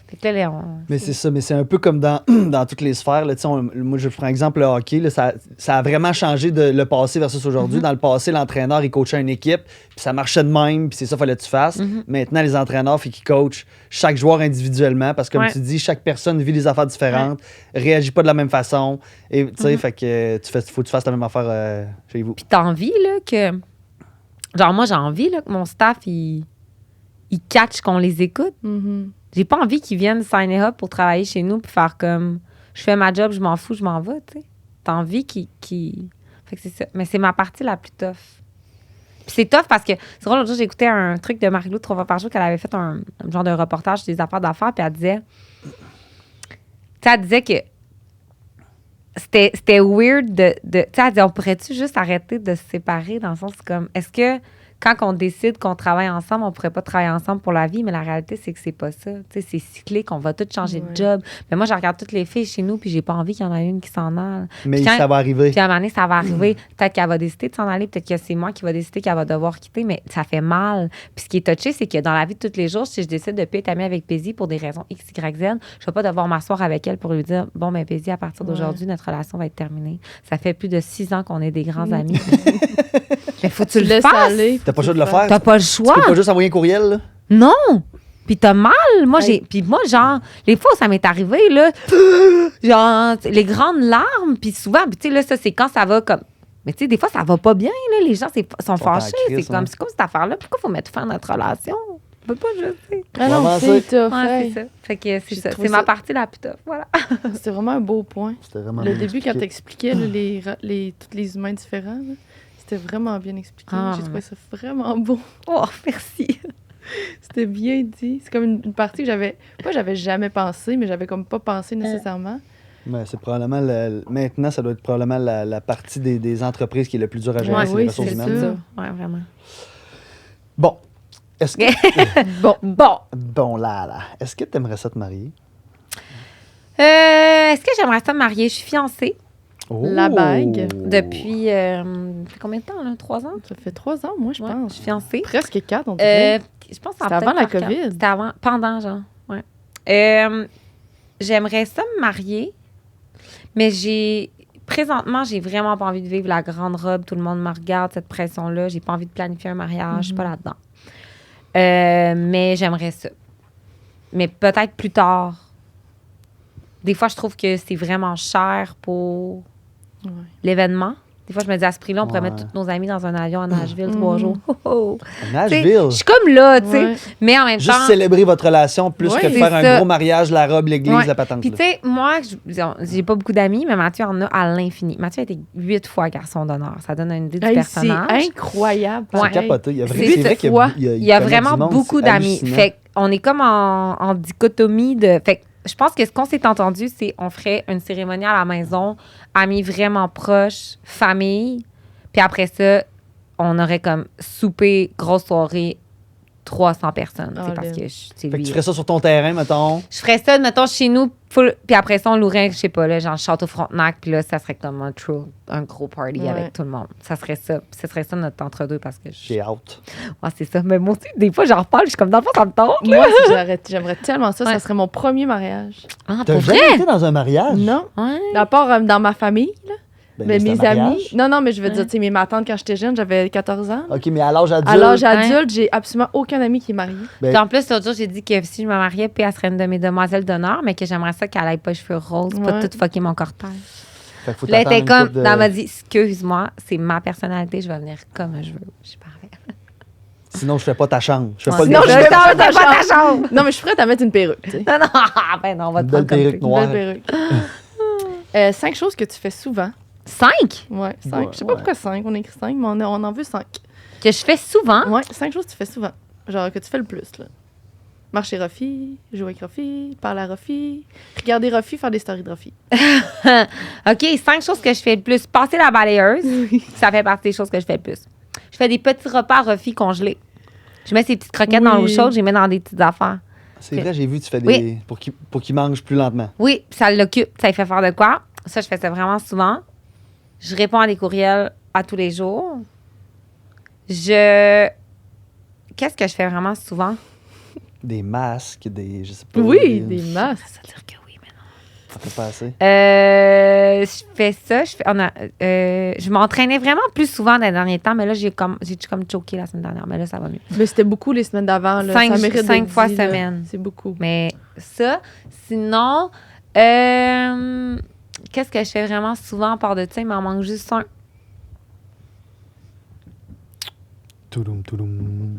fait que là, mais c'est ça. Mais c'est un peu comme dans toutes les sphères. Là, moi, je prends exemple le hockey. Là, ça a vraiment changé de le passé versus aujourd'hui. Dans le passé, l'entraîneur, il coachait une équipe. Puis ça marchait de même. Puis c'est ça qu'il fallait que tu fasses. Maintenant, les entraîneurs, ils coachent chaque joueur individuellement. Parce que, comme tu dis, chaque personne vit des affaires différentes, réagit pas de la même façon. Et tu sais, fait que faut que tu fasses la même affaire chez vous. Puis t'as envie, là, que... Genre, moi, j'ai envie, là, que mon staff, il catch qu'on les écoute. J'ai pas envie qu'ils viennent signer up pour travailler chez nous puis faire comme... Je fais ma job, je m'en fous, je m'en vais, tu sais. T'as envie qu'ils... Fait que c'est ça. Mais c'est ma partie la plus tough. Puis c'est tough parce que... C'est drôle, l'autre jour, j'écoutais un truc de Marie-Lou 3 fois par jour qu'elle avait fait un genre de reportage sur des affaires d'affaires, puis elle disait... Tu sais, elle disait que c'était weird de tu sais, elle dit, on pourrait-tu juste arrêter de se séparer dans le sens comme, est-ce que quand on décide qu'on travaille ensemble, on pourrait pas travailler ensemble pour la vie, mais la réalité, c'est que c'est pas ça. Tu sais, c'est cyclique, on va tous changer de job. Mais moi, je regarde toutes les filles chez nous, puis j'ai pas envie qu'il y en ait une qui s'en aille. Mais ça va arriver. Puis à un moment donné, ça va arriver. Peut-être qu'elle va décider de s'en aller, peut-être que c'est moi qui va décider qu'elle va devoir quitter, mais ça fait mal. Puis ce qui est touché, c'est que dans la vie de tous les jours, si je décide de plus être amie avec Paisy pour des raisons X, Y, Z, je vais pas devoir m'asseoir avec elle pour lui dire, bon, ben Paisy, à partir d'aujourd'hui, notre relation va être terminée. Ça fait plus de 6 ans qu'on est des grands amis. Mais faut que tu le laisses fasses. aller. T'as pas le choix de le faire. T'as pas le Tu choix. peux pas juste envoyer un courriel, là? Non! Puis t'as mal. Moi, genre, les fois où ça m'est arrivé, là, genre, les grandes larmes, puis souvent, puis tu sais, là, ça, c'est quand ça va comme... Mais tu sais, des fois, ça va pas bien, là. Les gens sont fâchés. crise, C'est comme cette affaire-là. Pourquoi faut mettre fin à notre relation? On peut pas juste... Ah non, Vraiment, c'est tough. Ouais, hey. c'est ça. Fait que c'est J'ai ça. trouvé C'est ma ça- partie la plus tough. Voilà. C'était vraiment un beau point. C'était vraiment Le bien début, quand expliqué. t'expliquais là, tous les humains différents, là, c'était vraiment bien expliqué. Ah, J'ai trouvé ça vraiment beau. Oh, merci. C'était bien dit. C'est comme une partie que j'avais jamais pensé, mais j'avais comme pas pensé nécessairement. Ouais, c'est probablement maintenant, ça doit être probablement la partie des entreprises qui est le plus dur à gérer, Ouais, c'est oui, les ressources c'est humaines. ça. Ouais, vraiment. Bon. Est-ce que. Bon. Bon, là. Est-ce que tu aimerais ça te marier? Est-ce que j'aimerais ça me marier? Je suis fiancée La bague. depuis... ça fait combien de temps, là? 3 ans? Ça fait 3 ans, moi, je Ouais, je pense. suis fiancée. Presque 4, on dirait. Je pense que ça C'était a avant peut-être la faire COVID. quatre. C'était avant, pendant, genre. Ouais. J'aimerais ça me marier, mais présentement, j'ai vraiment pas envie de vivre la grande robe. Tout le monde me regarde, cette pression-là. J'ai pas envie de planifier un mariage. Je suis pas là-dedans. Mais j'aimerais ça. Mais peut-être plus tard. Des fois, je trouve que c'est vraiment cher pour Ouais. l'événement. Des fois, je me dis, à ce prix-là, on pourrait Ouais. mettre tous nos amis dans un avion à Nashville 3 jours. Oh, oh. À T'sais, Nashville. je suis comme là, tu sais. Ouais. Mais en même Juste temps... célébrer votre relation plus Ouais, que de c'est faire un ça. gros mariage, la robe, l'église, Ouais. la patente. Puis, là. tu sais, moi, j'ai pas beaucoup d'amis, mais Mathieu en a à l'infini. Mathieu a été 8 fois garçon d'honneur. Ça donne une idée du Hey, personnage. c'est incroyable. C'est Ouais. capoté. C'est C'est vrai qu'il fois. Il y a connaît vraiment du monde, beaucoup c'est d'amis. hallucinant. Fait qu'on est comme en dichotomie de... Fait que je pense que ce qu'on s'est entendu, c'est on ferait une cérémonie à la maison, amis vraiment proches, famille. Puis après ça, on aurait comme souper, grosse soirée, 300 personnes. Ah, C'est parce là. que c'est Fait que lui. tu ferais ça sur ton terrain, mettons. Je ferais ça, mettons, chez nous, full, puis après ça, on louerait, je sais pas, là, genre Château Frontenac, puis là, ça serait comme un gros party Ouais. avec tout le monde. Ça serait ça. Puis ce serait ça notre entre-deux parce que J'ai hâte. Ouais, c'est ça. Mais moi aussi, des fois, j'en reparle, je suis comme dans le fond, ça me tente. Moi, si j'aimerais tellement ça. Ouais. Ça serait mon premier mariage. Ah, T'as pour jamais vrai? été dans un mariage? Non. Ouais. À part dans ma famille, là. Ben, Mais c'est un mes mariage. amis. Non, mais je veux Ouais. dire, tu sais, ma tante, quand j'étais jeune, j'avais 14 ans. OK, mais à l'âge adulte. À l'âge Ouais. adulte, j'ai absolument aucun ami qui est marié. ben, Puis en plus, l'autre jour, j'ai dit que si je me mariais, puis elle serait une de mes demoiselles d'honneur, mais que j'aimerais ça qu'elle ait pas les cheveux roses, pas Ouais. tout fucker mon cortège. fait que faut Là, elle t'attendre était une comme, couple de- elle m'a dit, excuse-moi, c'est ma personnalité, je vais venir comme je veux. Je suis parfaite. Sinon, je fais pas ta chambre. Je fais Ouais. pas le Non, gars. je fais pas T'as ta pas ta chambre. Non, mais je suis prête à mettre une perruque, tu sais. Non, non, ben non, on va Une te belle prendre comme perruque t'es. Une noire. belle perruque. 5 choses que tu fais souvent. 5 Ouais, 5. Ouais, Je sais pas ouais. pourquoi 5. On écrit 5, mais on en veut 5. que je fais souvent. Ouais, 5 choses que tu fais souvent. Genre que tu fais le plus, là. Marcher Rofi, jouer avec Rofi, parler à Rofi, regarder Rofi, faire des stories de Rofi. OK, 5 choses que je fais le plus. Passer la balayeuse, ça fait partie des choses que je fais le plus. Je fais des petits repas Rofi congelés. Je mets ces petites croquettes dans l'eau Oui. chaude, je les mets dans des petites affaires. C'est vrai, j'ai vu, tu fais des. Oui. Pour qu'il mange plus lentement. Oui, ça l'occupe, ça lui fait faire de quoi. Ça, je fais ça vraiment souvent. Je réponds à des courriels à tous les jours. Qu'est-ce que je fais vraiment souvent? Des masques, des. Je sais pas. Oui, des masques. Ça veut dire que oui, mais non. Ça fait pas assez. Je fais ça. Je m'entraînais vraiment plus souvent dans les derniers temps, mais là, j'ai comme choqué la semaine dernière. Mais là, ça va mieux. Mais c'était beaucoup les semaines d'avant. là. Cinq- Ça mérite cinq d'être fois dit, là. semaine. C'est beaucoup. Mais ça, sinon, qu'est-ce que je fais vraiment souvent à part de ça? Il m'en manque juste un. Touloum, touloum.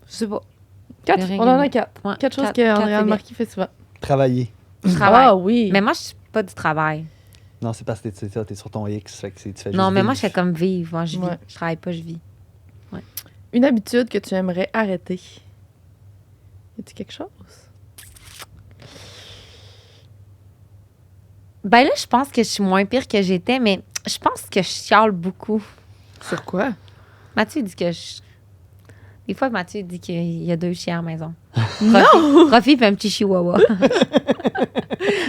Je sais pas. 4. Rien On en a gagné. 4. Ouais, 4 choses quatre, que quatre, c'est Andréane bien. Marquis fait souvent. Travailler. Je travaille. Ah oui. Mais moi, je suis pas du travail. Non, c'est parce que t'es sur ton X. Fait que tu fais Non, juste mais moi, vivre. je fais comme vivre. Moi, je vis. Ouais. Je travaille pas, je vis. Une habitude que tu aimerais arrêter. Y a-t-il quelque chose? Ben là, je pense que je suis moins pire que j'étais, mais je pense que je chiale beaucoup. Sur quoi? Mathieu dit que Des fois, Mathieu dit qu'il y a 2 chiens à la maison. Non! Rofi fait un petit chihuahua.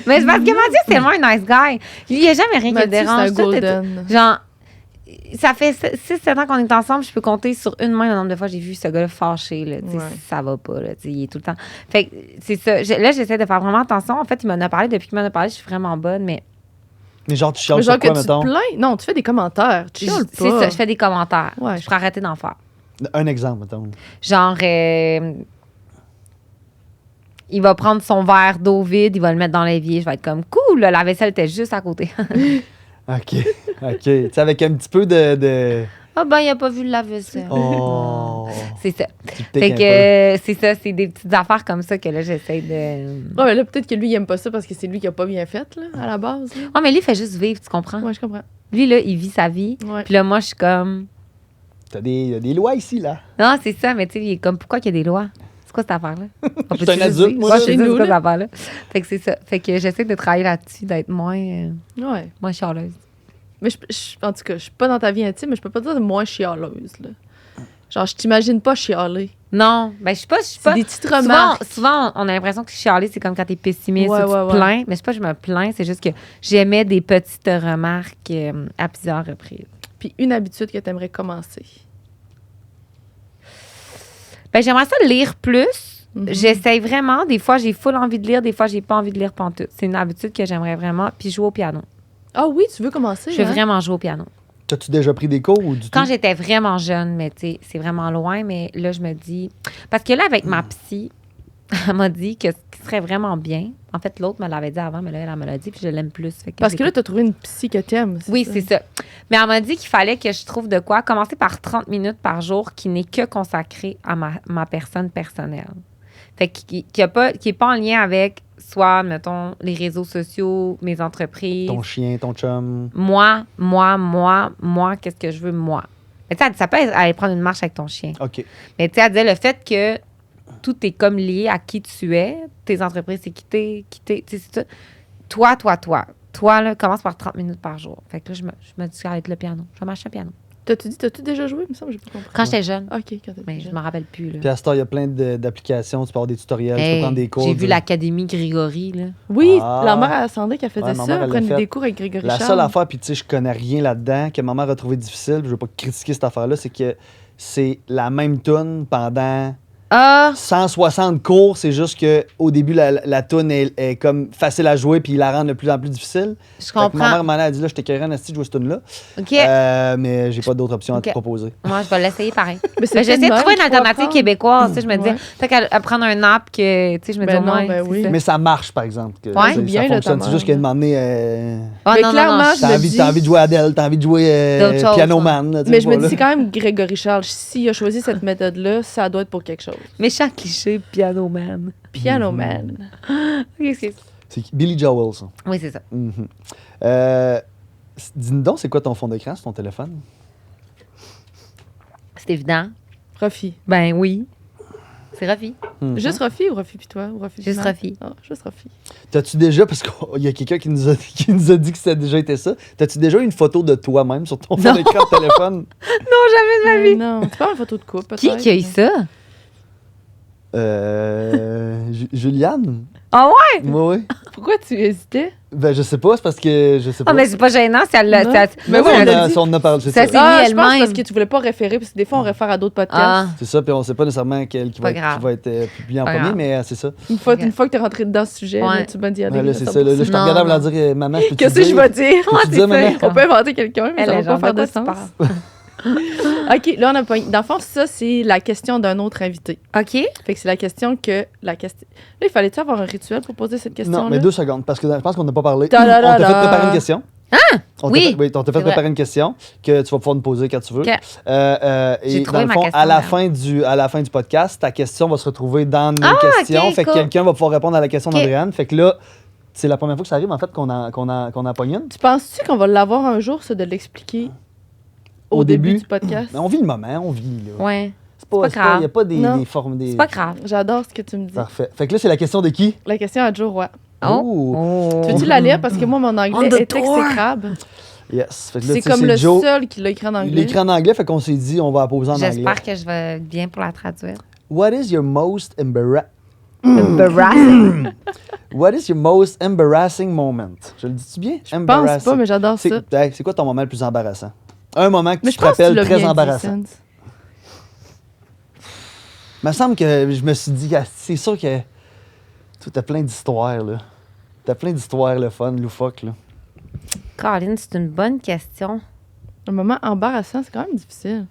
Mais c'est parce que Mathieu, c'est tellement un nice guy. Lui, il n'y a jamais rien qui le dérange. C'est un golden. Genre, ça fait 6-7 ans qu'on est ensemble, je peux compter sur une main le nombre de fois que j'ai vu ce gars-là fâché. Là, ça va pas. Là, il est tout le temps. Fait que c'est ça. Là, j'essaie de faire vraiment attention. En fait, il m'en a parlé. Depuis qu'il m'en a parlé, je suis vraiment bonne, mais. Mais genre, tu chiales sur quoi, mettons? Tu te plains? Non, tu fais des commentaires. Tu chiales pas. C'est ça, je fais des commentaires. Ouais. Je pourrais arrêter d'en faire. Un exemple, mettons. Genre, il va prendre son verre d'eau vide, il va le mettre dans l'évier. Je vais être comme, cool, la vaisselle était juste à côté. OK. Tu sais, avec un petit peu de... Ah ben, il a pas vu le lave-vaisselle. Oh! C'est ça. Fait que c'est ça, c'est des petites affaires comme ça que là, j'essaie de... Ouais, mais là, peut-être que lui, il aime pas ça parce que c'est lui qui a pas bien fait, là, à la base. Là. Ah, mais lui, il fait juste vivre, tu comprends? Ouais, je comprends. Lui, là, il vit sa vie. Ouais. Puis là, moi, je suis comme... Il y a des lois ici, là. Non, c'est ça, mais tu sais, il est comme, pourquoi qu'il y a des lois? C'est quoi cette affaire-là? Je suis un adulte, moi, c'est chez nous, quoi cette là. affaire-là? Fait que c'est ça. Fait que j'essaie de travailler là-dessus, d'être moins chialeuse. Mais en tout cas, je suis pas dans ta vie intime, mais je peux pas dire moins chialeuse, là. Genre, je t'imagine pas chialer. Non, ben je suis pas. C'est des petites remarques. Souvent, on a l'impression que chialer, c'est comme quand t'es pessimiste Ouais, ou tu te plains. Mais c'est pas que je me plains, c'est juste que j'aimais des petites remarques à plusieurs reprises. Puis une habitude que t'aimerais commencer. Ben j'aimerais ça lire plus. Mhm. J'essaye vraiment. Des fois, j'ai full envie de lire. Des fois, j'ai pas envie de lire pantoute. C'est une habitude que j'aimerais vraiment. Puis jouer au piano. Ah oui, tu veux commencer? Je veux vraiment jouer au piano. T'as-tu déjà pris des cours ou du Quand tout? j'étais vraiment jeune, mais tu sais, c'est vraiment loin, mais là, je me dis... Parce que là, avec ma psy, elle m'a dit que ce qui serait vraiment bien... En fait, l'autre me l'avait dit avant, mais là, elle me l'a dit, puis je l'aime plus. Fait Parce que là, t'as trouvé une psy que t'aimes. Oui, c'est ça. Mais elle m'a dit qu'il fallait que je trouve de quoi commencer par 30 minutes par jour qui n'est que consacré à ma personne personnelle. Fait qui n'est pas en lien avec soit, mettons, les réseaux sociaux, mes entreprises. Ton chien, ton chum. Moi, qu'est-ce que je veux, moi. Mais tu sais, ça peut être aller prendre une marche avec ton chien. OK. Mais tu sais, elle disait le fait que tout est comme lié à qui tu es, tes entreprises, c'est qui t'es, tu sais, c'est ça. Toi, là, commence par 30 minutes par jour. Fait que là, je me dis, ça va être le piano. Je vais m'acheter un piano. T'as-tu déjà joué? Il me semble que j'ai pas compris. Quand j'étais jeune. OK, quand t'étais Mais je jeune. m'en rappelle plus, là. Puis à ce temps, il y a plein d'applications. Tu peux avoir des tutoriels, tu peux Hey, prendre des cours. j'ai vu l'Académie Grégory, là. Oui, Ah. la mère à Sandrine qui a fait Ouais, ma ça. mère, elle Elle l'a prenait fait. des cours avec Grégory La Charles. seule affaire, puis tu sais, je connais rien là-dedans, que ma mère a trouvé difficile, puis je veux pas critiquer cette affaire-là, c'est que c'est la même toune pendant Ah! 160 cours. C'est juste qu'au début, la toune est comme facile à jouer, puis il la rend de plus en plus difficile. Je Fait que ma comprends. mère m'en a dit, là, je t'écœurais en esti de jouer cette toune-là. OK. Mais j'ai pas d'autres options à te Ok. proposer. Moi, je vais l'essayer pareil. Mais c'est J'essaie de trouver une alternative québécoise. Tu sais, je me disais, Ouais. peut-être qu'à prendre un app que, tu sais, je me Ben dis, non, ouais, ben c'est oui. ça. Mais ça marche, par exemple. Que, Ouais. ça Bien, là, fonctionne. ta C'est juste mère. qu'à un moment donné, Ah, Mais non, clairement, non, je t'as me envie, dis- t'as envie de jouer Adele, t'as envie de jouer D'autres choses, Piano ouais. Man. là, tu Mais sais, je me pas, dis là. quand même, Grégory Charles, s'il a choisi cette méthode-là, ça doit être pour quelque chose. Méchant cliché, piano man. Piano Man. Qu'est-ce que c'est? C'est Billy Joel, ça. Oui, c'est ça. Mhm. Dis-nous donc, c'est quoi ton fond d'écran sur ton téléphone? C'est évident. Rofi. Ben oui. C'est Rafi. Mhm. Juste Rofi ou Rofi puis toi? Ou Rofi Juste puis Rofi. Ah, juste Rofi. T'as-tu déjà, parce qu'il y a quelqu'un qui nous a dit que ça a déjà été ça, t'as-tu déjà eu une photo de toi-même sur ton fond Non. d'écran de téléphone? Non, jamais de ma vie. Non, tu parles une photo de couple, Qui peut-être. a eu ça? Juliane? Ah ouais? Oui, oui. Pourquoi tu hésitais? Ben, je sais pas, c'est parce que je sais pas. Ah, mais c'est pas gênant si elle l'a. Non. Mais oui, on on, l'a a, dit. on en a parlé, c'est Ça, ça. c'est Ah, mis je pense elle-même. parce que tu voulais pas référer, parce que des fois, on réfère à d'autres podcasts. Ah. C'est ça, puis on sait pas nécessairement quel qui Pas va être, grave. qui va être publié en Pas premier, grave. mais c'est ça. Une fois, Ok. une fois que t'es rentré dedans ce sujet, Ouais. là, tu m'as dit aller. Ouais, là, c'est ça. Là, je te Non, regardais en voulant non. dire, maman, je peux te Qu'est-ce que je vais dire? Peux-tu dire, maman? On peut inventer quelqu'un, mais Elle ça est va genre, pas faire de de quoi tu sens. parles? OK, là, on a pas... Dans le fond, ça, c'est la question d'un autre invité. OK. Fait que c'est la question que... Là, il fallait-tu avoir un rituel pour poser cette question-là? Non, mais 2 secondes, parce que je pense qu'on n'a pas parlé. Ta la la On t'a fait la. préparer une question. On oui. oui, on t'a fait C'est vrai. préparer une question que tu vas pouvoir nous poser quand tu veux. OK. Et trouvé dans le ma fond, question, à la fin du podcast, ta question va se retrouver dans nos Ah, questions. OK, Fait que cool. quelqu'un va pouvoir répondre à la question OK. d'Andréane. Fait que là, c'est la première fois que ça arrive, en fait, qu'on en pogne une. Tu penses-tu qu'on va l'avoir un jour, ça, de l'expliquer au début du podcast? Mais on vit le moment, on vit, là. Ouais. C'est pas pas grave. il n'y a pas des, Non. des formes. Des... C'est pas grave. J'adore ce que tu me dis. Parfait. Fait que là, c'est la question de qui? La question à Joe Roy. Oh. Ouh. Oh. Peux-tu la lire? Parce que moi, mon On anglais the est door. exécrable. Yes. Fait que là, C'est tu sais, comme le Joe. seul qui l'a écrit en Il anglais. l'écrit en anglais, fait qu'on s'est dit, on va la poser en anglais. J'espère que je vais être bien pour la traduire. What is your most Embarrassing. What is your most embarrassing moment? Je le dis-tu bien? Je pense pas, mais j'adore ça. C'est quoi ton moment le plus embarrassant? Un moment que Mais tu je te pense que tu rappelles l'as très bien dit, embarrassant. Sense. Il me semble que je me suis dit, ah, c'est sûr que toi, t'as plein d'histoires, là. T'as plein d'histoires, le fun, loufoque, là. Caroline, c'est une bonne question. Un moment embarrassant, c'est quand même difficile.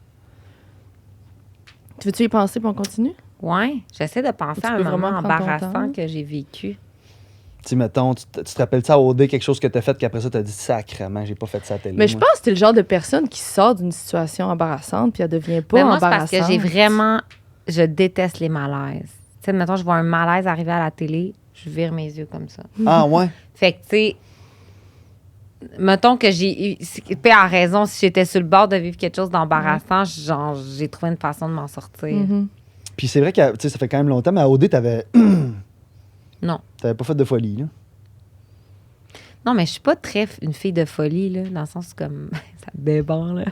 Tu veux-tu y penser puis on continue? Ouais, j'essaie de penser Tu à un peux moment vraiment prendre ton embarrassant temps. que j'ai vécu. Tu sais, mettons, tu te rappelles-tu à OD quelque chose que t'as fait qu'après ça, t'as dit sacrément, j'ai pas fait ça à la télé. Mais je moi. pense que t'es le genre de personne qui sort d'une situation embarrassante puis elle devient pas Mais moi, c'est embarrassante. parce que j'ai vraiment... Je déteste les malaises. Tu sais, mettons, je vois un malaise arriver à la télé, je vire mes yeux comme ça. Ah, ouais? Fait que, tu sais, mettons que j'ai... Puis à raison, si j'étais sur le bord de vivre quelque chose d'embarrassant, genre, j'ai trouvé une façon de m'en sortir. Mhm. Puis c'est vrai que, tu sais, ça fait quand même longtemps, mais à OD, t'avais Non. pas fait de folie, là. Non, mais je suis pas très une fille de folie, là, dans le sens comme... ça déborde, là.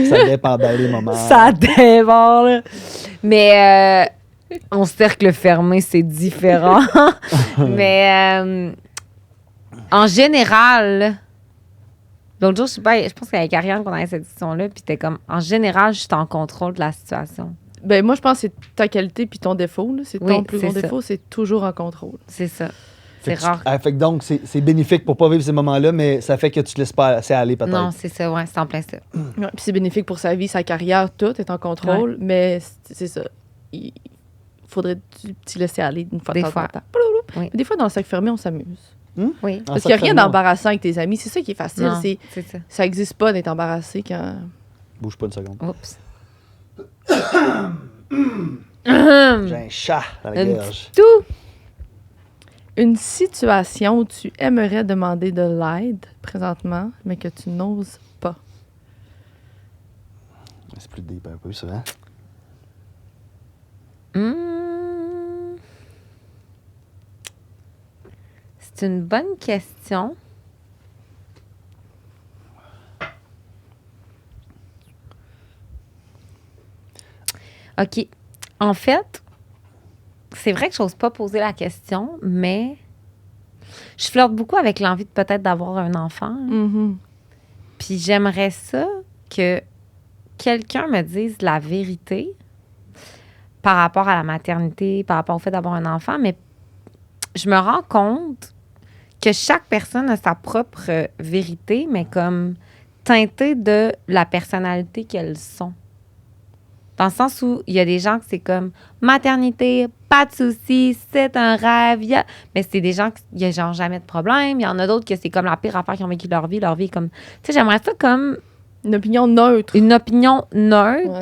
Ça dépend les moments. Ça déborde, là. Mais en cercle fermé, c'est différent. Mais en général, l'autre jour, je pense qu'avec Ariane, qu'on avait cette discussion-là, puis t'es comme, en général, je suis en contrôle de la situation. Ben moi, je pense que c'est ta qualité puis ton défaut. Là. C'est Oui, ton plus c'est gros ça. défaut, c'est toujours en contrôle. C'est ça. Fait C'est que rare. fait que donc, c'est bénéfique pour pas vivre ces moments-là, mais ça fait que tu te laisses pas assez aller, peut-être. Non, c'est ça, ouais, c'est en plein ça. Ouais, puis c'est bénéfique pour sa vie, sa carrière, tout est en contrôle, mais c'est ça. Il faudrait t'y laisser aller une fois de Des temps fois. en temps. Plouloup. Oui. Des fois, dans le sac fermé, on s'amuse. Oui, En Parce qu'il n'y a rien sacrément. d'embarrassant avec tes amis. C'est ça qui est facile. non, C'est, c'est ça. ça n'existe pas d'être embarrassé quand... Bouge pas une seconde. Oups. J'ai un chat dans la Une gorge. Tout. Une situation où tu aimerais demander de l'aide présentement, mais que tu n'oses pas. C'est plus deep un peu, ça, hein? C'est une bonne question. OK. En fait, c'est vrai que je n'ose pas poser la question, mais je flirte beaucoup avec l'envie de peut-être d'avoir un enfant. Mhm. Puis j'aimerais ça que quelqu'un me dise la vérité par rapport à la maternité, par rapport au fait d'avoir un enfant, mais je me rends compte que chaque personne a sa propre vérité, mais comme teintée de la personnalité qu'elles sont. Dans le sens où il y a des gens que c'est comme maternité, pas de soucis, c'est un rêve. Mais c'est des gens qui n'ont genre jamais de problème. Il y en a d'autres que c'est comme la pire affaire qu'ils ont vécu de leur vie. Leur vie est comme. Tu sais, j'aimerais ça comme Une opinion neutre. une opinion neutre. Ouais.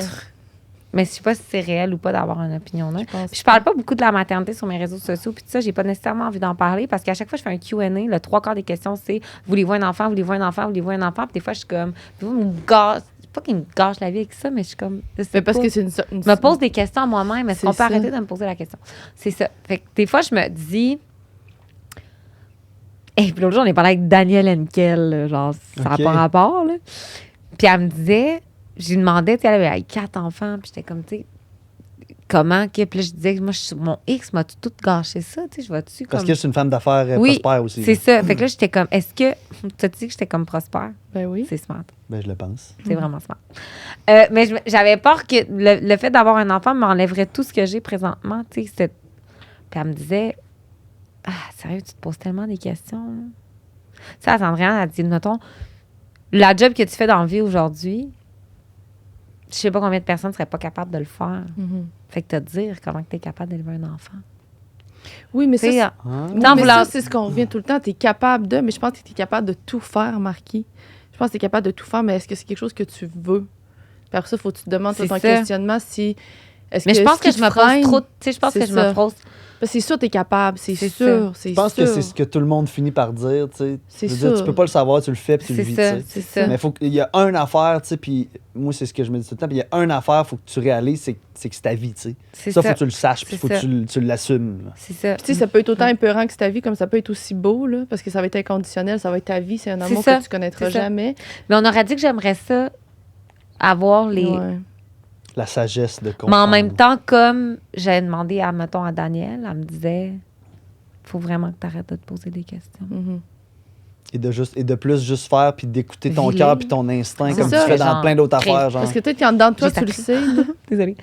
Mais je sais pas si c'est réel ou pas d'avoir une opinion neutre. Je pense Puis je parle pas beaucoup de la maternité sur mes réseaux sociaux. Puis tout ça, j'ai pas nécessairement envie d'en parler parce qu'à chaque fois que je fais un Q&A, le 3/4 des questions, c'est voulez-vous un enfant, voulez-vous un enfant, voulez-vous un enfant. Puis des fois, je suis comme, vous me gâchez. Pas qu'il me gâche la vie avec ça, mais je suis comme. Je sais Mais parce pas. que c'est une Je me pose des questions à moi-même. Est-ce C'est qu'on peut ça. arrêter de me poser la question? C'est ça. Fait que des fois, je me dis. Et puis l'autre jour, on est parlé avec Danielle Henkel, là, genre, ça n'a Ok. pas rapport, là. Puis elle me disait, je lui demandais, tu sais, elle avait 4 enfants, puis j'étais comme, tu sais, comment que. Puis là, je disais, moi, mon X m'a tout gâché ça, tu sais, je vois-tu comme. Parce que c'est une femme d'affaires Oui, prospère aussi. c'est ça. Fait que là, j'étais comme, est-ce que. Tu as dit que j'étais comme prospère? Ben oui. C'est smart. Ben, je le pense. C'est vraiment smart. Mais j'avais peur que le fait d'avoir un enfant m'enlèverait tout ce que j'ai présentement. Tu sais, puis elle me disait, ah, sérieux, tu te poses tellement des questions. Là. Tu sais, Sandriane, elle dit, mettons, la job que tu fais dans la vie aujourd'hui, je sais pas combien de personnes seraient pas capables de le faire. Mhm. Fait que te dire comment tu es capable d'élever un enfant. Oui, mais ça, Tu sais, c'est- Hein? oui, Dans mais vouloir- ça, c'est ce qu'on revient tout le temps. Tu es capable de, mais je pense que tu es capable de tout faire, Marquis. Je pense que tu es capable de tout faire, mais est-ce que c'est quelque chose que tu veux? Puis après ça, il faut que tu te demandes C'est ton ça. questionnement si Mais je pense que je me pose trop... Tu sais, je pense que je me pose... C'est sûr que t'es capable, c'est sûr. Je pense que c'est ce que tout le monde finit par dire, tu sais. C'est sûr. Tu peux pas le savoir, tu le fais puis tu le vis, tu sais. C'est ça. Mais il y a une affaire, tu sais, puis moi, c'est ce que je me dis tout le temps, puis il y a une affaire, faut que tu réalises, c'est que c'est ta vie, tu sais. Ça, faut que tu le saches, puis faut que tu l'assumes. C'est ça. Tu sais, ça peut être autant épeurant que c'est ta vie, comme ça peut être aussi beau, là, parce que ça va être inconditionnel, ça va être ta vie, c'est un amour que tu connaîtras jamais. Mais on aurait dit que j'aimerais ça, avoir les... Ouais. La sagesse de comprendre. Mais en même temps, comme j'avais demandé, mettons, à Danielle, elle me disait, faut vraiment que tu arrêtes de te poser des questions. Mm-hmm. Et de plus juste faire, puis d'écouter ton cœur puis ton instinct, comme tu fais dans plein d'autres affaires. Genre. Parce que peut-être qu'en dedans de toi, tu le sais. Désolée.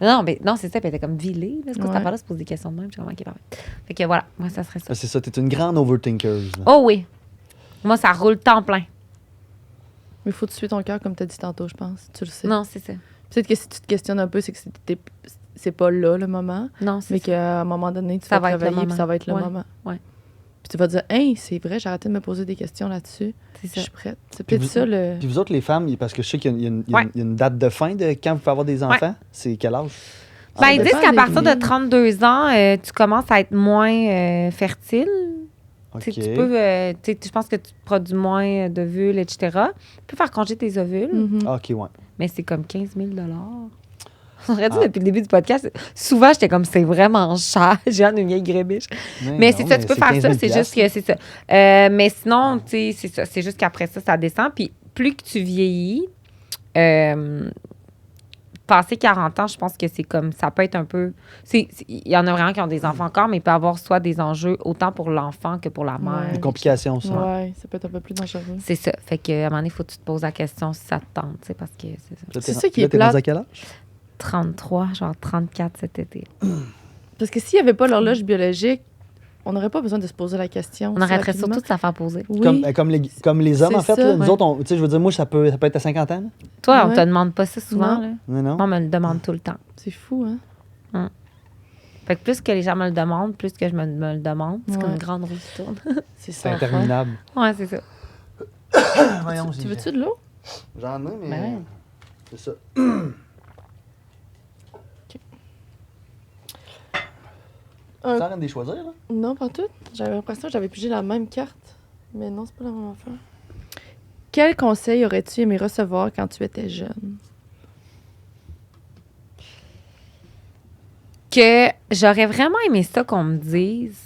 Non, c'est ça, puis elle était comme vilée. C'est quoi cette affaire-là, se poser des questions de même? Je suis vraiment OK, parfait. Fait que voilà, moi, ça serait ça. C'est ça, t'es une grande overthinker. Oh oui. Moi, ça roule temps plein. Mais il faut te suivre ton cœur, comme tu as dit tantôt, je pense. Tu le sais. Non, c'est ça. Peut-être que si tu te questionnes un peu, c'est que c'est pas là le moment. Non, c'est mais ça. qu'à un moment donné, tu vas travailler puis ça va être le moment. Ouais. Puis tu vas dire, hey, c'est vrai, j'ai arrêté de me poser des questions là-dessus. C'est ça. Je suis prête. C'est peut-être ça le. Puis vous autres, les femmes, parce que je sais qu'il y a une date de fin de quand vous pouvez avoir des enfants. C'est quel âge? Ils disent qu'à partir de 32 ans, tu commences à être moins fertile. Okay. Tu peux, je pense que tu produis moins d'ovules, etc. Tu peux faire congé tes ovules. Mm-hmm. OK, ouais. Mais c'est comme 15 000 On aurait dit depuis le début du podcast, souvent, j'étais comme, c'est vraiment cher. J'ai une vieille grébiche. Mais c'est ça, tu peux faire ça, c'est juste que c'est ça. Mais sinon, tu sais, c'est ça. C'est juste qu'après ça, ça descend. Puis plus que tu vieillis, passé 40 ans, je pense que c'est comme, ça peut être un peu... Il y en a vraiment qui ont des enfants encore, mais il peut y avoir soit des enjeux autant pour l'enfant que pour la mère. Ouais. Des complications, ça. Ouais, ça peut être un peu plus dangereux. C'est ça. Fait qu'à un moment donné, il faut que tu te poses la question si ça te tente, tu sais, parce que c'est ça. C'est ça qui est t'es plate. rendu à quel âge? 33, genre 34 cet été. Parce que s'il n'y avait pas l'horloge biologique, on n'aurait pas besoin de se poser la question. On arrêterait surtout de se la faire poser. Oui. Comme les hommes, C'est en fait. ça, Là, nous autres, tu sais, je veux dire, moi, ça peut être à 50 ans. Là. Toi, on te demande pas ça souvent. Non. Là. Non. On me le demande tout le temps. C'est fou, hein? Fait que plus que les gens me le demandent, plus que je me le demande. C'est comme une grande roue qui tourne. C'est interminable. Ouais, c'est ça. Voyons, Tu veux-tu de l'eau? J'en ai, mais Ben c'est ça. Ça arrête de les choisir, là? Non, pas tout. J'avais l'impression que j'avais pigé la même carte. Mais non, c'est pas la même affaire. Quel conseil aurais-tu aimé recevoir quand tu étais jeune? Que j'aurais vraiment aimé ça qu'on me dise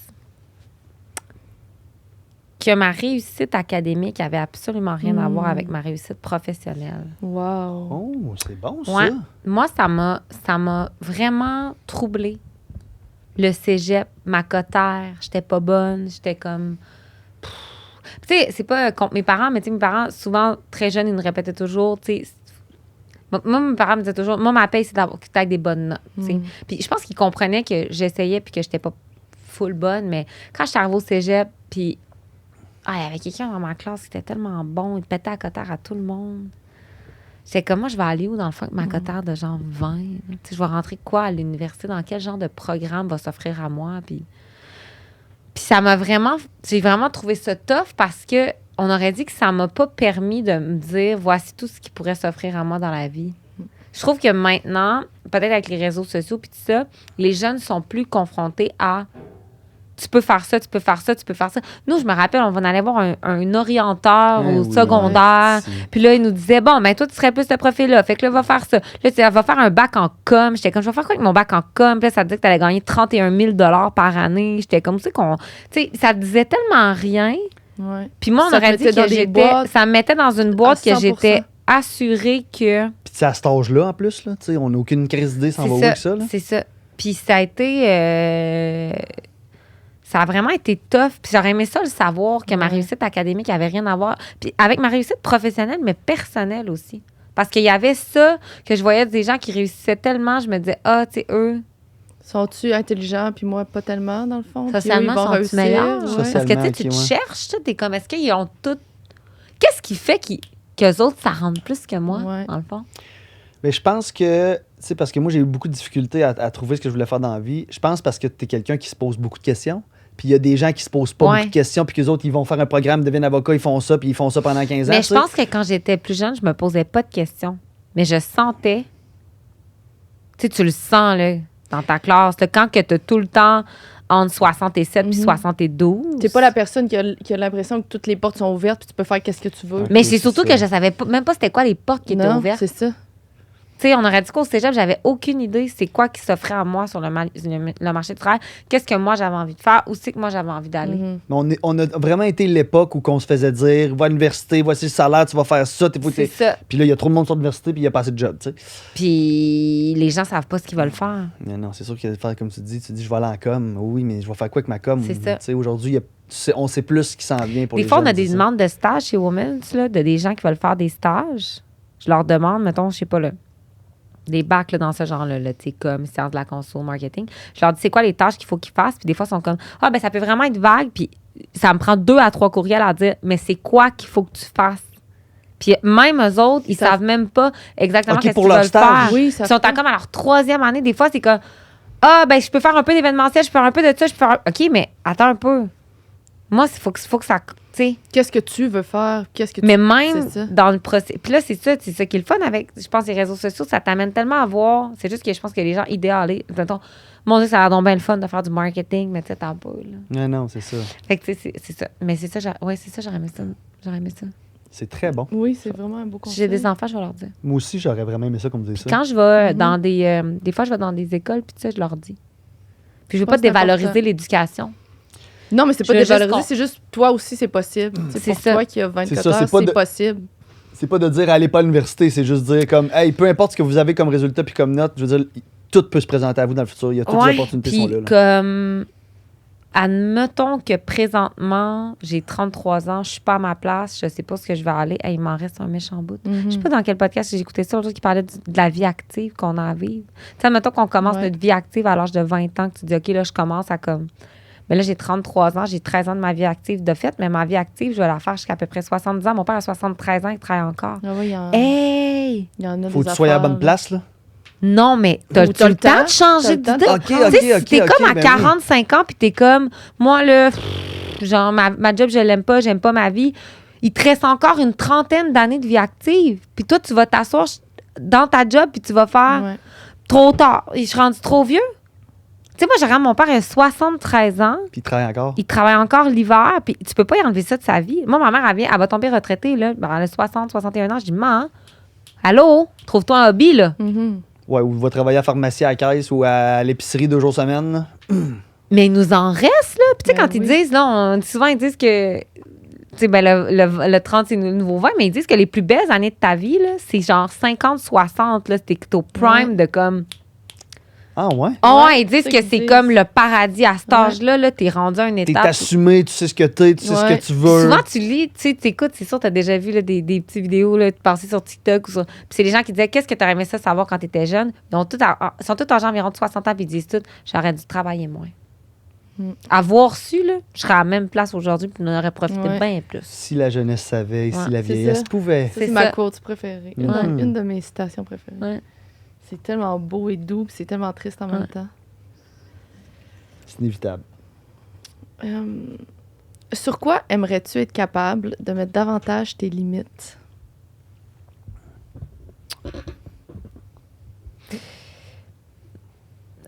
que ma réussite académique avait absolument rien à voir avec ma réussite professionnelle. Wow. Oh, c'est bon, ça. Ouais. Moi, ça m'a vraiment troublée. Le cégep, ma cotère, j'étais pas bonne, j'étais comme... Tu sais, c'est pas contre mes parents, mais tu sais, mes parents, souvent, très jeunes, ils nous répétaient toujours, tu sais... Moi, mes parents me disaient toujours, moi, ma paye, c'est d'avoir que t'aies des bonnes notes, tu sais. Puis je pense qu'ils comprenaient que j'essayais puis que j'étais pas full bonne, mais quand j'étais arrivée au cégep, puis... il y avait quelqu'un dans ma classe qui était tellement bon, il pétait la cotère à tout le monde. J'étais comme, moi, je vais aller où, dans le fond, avec ma cotère de genre 20? Je vais rentrer quoi à l'université? Dans quel genre de programme va s'offrir à moi? Puis ça m'a vraiment... J'ai vraiment trouvé ça tough parce que on aurait dit que ça m'a pas permis de me dire, voici tout ce qui pourrait s'offrir à moi dans la vie. Je trouve que maintenant, peut-être avec les réseaux sociaux puis tout ça, les jeunes sont plus confrontés à... Tu peux faire ça, tu peux faire ça, tu peux faire ça. Nous, je me rappelle, on allait voir un orienteur au secondaire. Puis là, il nous disait, bon, ben toi, tu serais plus ce profil-là. Fait que là, va faire ça. Là, tu vas faire un bac en com. J'étais comme, je vais faire quoi avec mon bac en com? Puis là, ça disait que tu allais gagner 31 000 $ par année. J'étais comme, tu sais, ça disait tellement rien. Ouais. Puis moi, on Ça aurait dit que ça me mettait dans une boîte que j'étais assurée que... Puis c'est à cet âge-là, en plus, là. Tu sais, on n'a aucune crise d'idée, ça va où avec ça, là. C'est ça. Puis ça a été... Ça a vraiment été tough. Puis j'aurais aimé ça le savoir que ma réussite académique avait rien à voir. Puis avec ma réussite professionnelle, mais personnelle aussi. Parce qu'il y avait ça que je voyais des gens qui réussissaient tellement. Je me disais, tu sais, eux... Sont-tu intelligents, puis moi, pas tellement, dans le fond? Socialement, ils vont sont-ils meilleurs? Ouais. Parce que tu te cherches, tu es comme, est-ce qu'ils ont tout... Qu'est-ce qui fait qu'eux autres, ça rentre plus que moi, dans le fond? Mais je pense que, tu sais, parce que moi, j'ai eu beaucoup de difficultés à trouver ce que je voulais faire dans la vie. Je pense parce que tu es quelqu'un qui se pose beaucoup de questions. Puis il y a des gens qui se posent pas beaucoup de questions, puis qu'eux autres, ils vont faire un programme, deviennent avocats, ils font ça, puis ils font ça pendant 15 ans. Mais je pense que quand j'étais plus jeune, je me posais pas de questions. Mais je sentais Tu sais, tu le sens, là, dans ta classe. Là, quand que t'as tout le temps entre 67 puis 72. T'es pas la personne qui a l'impression que toutes les portes sont ouvertes puis tu peux faire qu'est-ce que tu veux. Mais c'est surtout que je savais même pas c'était quoi les portes qui étaient Non, ouvertes. c'est ça. Tu sais, on aurait dit qu'au cégep, j'avais aucune idée c'est quoi qui s'offrait à moi sur le marché du travail. Qu'est-ce que moi, j'avais envie de faire? Où c'est que moi, j'avais envie d'aller? Mais on a vraiment été l'époque où on se faisait dire va à l'université, voici le salaire, tu vas faire ça. C'est ça. Puis là, il y a trop de monde sur l'université, puis il n'y a pas assez de job, tu sais. Puis les gens savent pas ce qu'ils veulent faire. Non, c'est sûr qu'il y a des faire comme tu dis, je vais aller en com. Oui, mais je vais faire quoi avec ma com? C'est ça. Tu sais, aujourd'hui, on sait plus ce qui s'en vient pour Des les fois, jeunes, on a c'est des ça. demandes de stage chez Women's, là, de des gens qui veulent faire des stages. Je leur demande, mettons, je sais pas, là, des bacs là, dans ce genre-là, là, tu sais, comme sciences de la conso, marketing. Je leur dis, c'est quoi les tâches qu'il faut qu'ils fassent? Puis des fois, ils sont comme, ben ça peut vraiment être vague. Puis ça me prend 2 à 3 courriels à dire, mais c'est quoi qu'il faut que tu fasses? Puis même eux autres, ils savent même pas exactement OK, qu'est-ce pour qu'ils leur veulent stage. faire. Oui, ça Ils sont fait. comme à leur 3e année. Des fois, c'est comme, je peux faire un peu d'événementiel, je peux faire un peu de ça, je peux faire... OK, mais attends un peu. Moi, il faut que ça... Tu sais. Qu'est-ce que tu veux faire? Mais même C'est ça. dans le procès. Puis là, c'est ça qui est le fun avec, je pense, les réseaux sociaux. Ça t'amène tellement à voir. C'est juste que je pense que les gens idéalisent. Mettons, mon Dieu, ça a l'air donc bien le fun de faire du marketing, mais tu sais, t'as pas, là. Non, c'est ça. Fait que, tu sais, c'est ça. Mais c'est ça, c'est ça, j'aurais aimé ça. J'aurais aimé ça. C'est très bon. Oui, c'est vraiment un beau Si conseil. j'ai des enfants, je vais leur dire. Moi aussi, j'aurais vraiment aimé ça qu'on me dise ça. Quand je vais dans des fois, je vais dans des écoles, puis tu sais, je leur dis. Puis je veux pense pas que c'est dévaloriser important. l'éducation. Non, mais c'est pas Je veux juste dévaloriser, qu'on- c'est juste toi aussi, c'est possible. C'est C'est pour ça. toi qui a 24 C'est ça, heures, c'est pas c'est de- possible. C'est pas de dire allez pas à l'université, c'est juste dire comme hey, peu importe ce que vous avez comme résultat puis comme note, je veux dire, tout peut se présenter à vous dans le futur. Il y a toutes les opportunités puis sont là. comme admettons que présentement, j'ai 33 ans, je suis pas à ma place, je sais pas ce que je vais aller. Hey, il m'en reste un méchant bout. Je sais pas dans quel podcast j'ai écouté ça, l'autre jour qui parlait de la vie active qu'on a à vivre. Tu sais, admettons qu'on commence notre vie active à l'âge de 20 ans, que tu dis, OK, là, je commence à comme... Mais là, j'ai 33 ans, j'ai 13 ans de ma vie active de fait, mais ma vie active, je vais la faire jusqu'à à peu près 70 ans. Mon père a 73 ans, il travaille encore. Ah oui, il y en, Hey! il y en a Faut des que tu sois à la affaires, bonne place, là. Non, mais t'as-tu le temps de changer T'as le d'idée? temps de OK, prendre. OK, Tu sais, si OK, t'es OK, comme à ben 45 ans, puis t'es comme, moi, là, genre, ma job, je l'aime pas, j'aime pas ma vie. Il te reste encore une trentaine d'années de vie active. Puis toi, tu vas t'asseoir dans ta job, puis tu vas faire Ouais. trop tard. Je suis rendu trop vieux. Tu sais, moi, je regarde mon père, il a 73 ans. Puis il travaille encore. Il travaille encore l'hiver, puis tu peux pas y enlever ça de sa vie. Moi, ma mère, elle va tomber retraitée, là. Ben, elle a 60, 61 ans. Je dis, maman, allô, trouve-toi un hobby, là. Mhm. Ouais, ou il va travailler à la pharmacie à la caisse ou à l'épicerie 2 jours semaine. là. Mais il nous en reste, là. Puis, tu sais, Ben quand ils oui. disent, là, souvent, ils disent que, tu sais, ben, le 30, c'est le nouveau 20, mais ils disent que les plus belles années de ta vie, là, c'est genre 50, 60, là. C'était au prime de comme. Ah ouais? Oh, Ouais, ils disent c'est que ça qu'ils c'est disent. comme le paradis à cet âge-là, là. T'es rendu à une T'es étape. assumé, tu sais ce que t'es, tu sais ce Ouais. que tu veux. Souvent, tu lis, tu sais, t'écoutes, c'est sûr, t'as déjà vu là, des petites vidéos là, passer sur TikTok. Puis c'est des gens qui disaient qu'est-ce que t'aurais aimé ça savoir quand t'étais jeune. Ils sont tous âgés environ de 60 ans, puis ils disent tout j'aurais dû travailler moins. Avoir su, là, je serais à la même place aujourd'hui, puis on aurait profité Ouais. bien plus. Si la jeunesse savait, si Ouais, la c'est vieillesse ça. pouvait. Ça, C'est c'est ma ça. quote préférée. Mhm. Une de mes citations préférées. Ouais. C'est tellement beau et doux, puis c'est tellement triste en même Ouais. temps. C'est inévitable. Sur quoi aimerais-tu être capable de mettre davantage tes limites?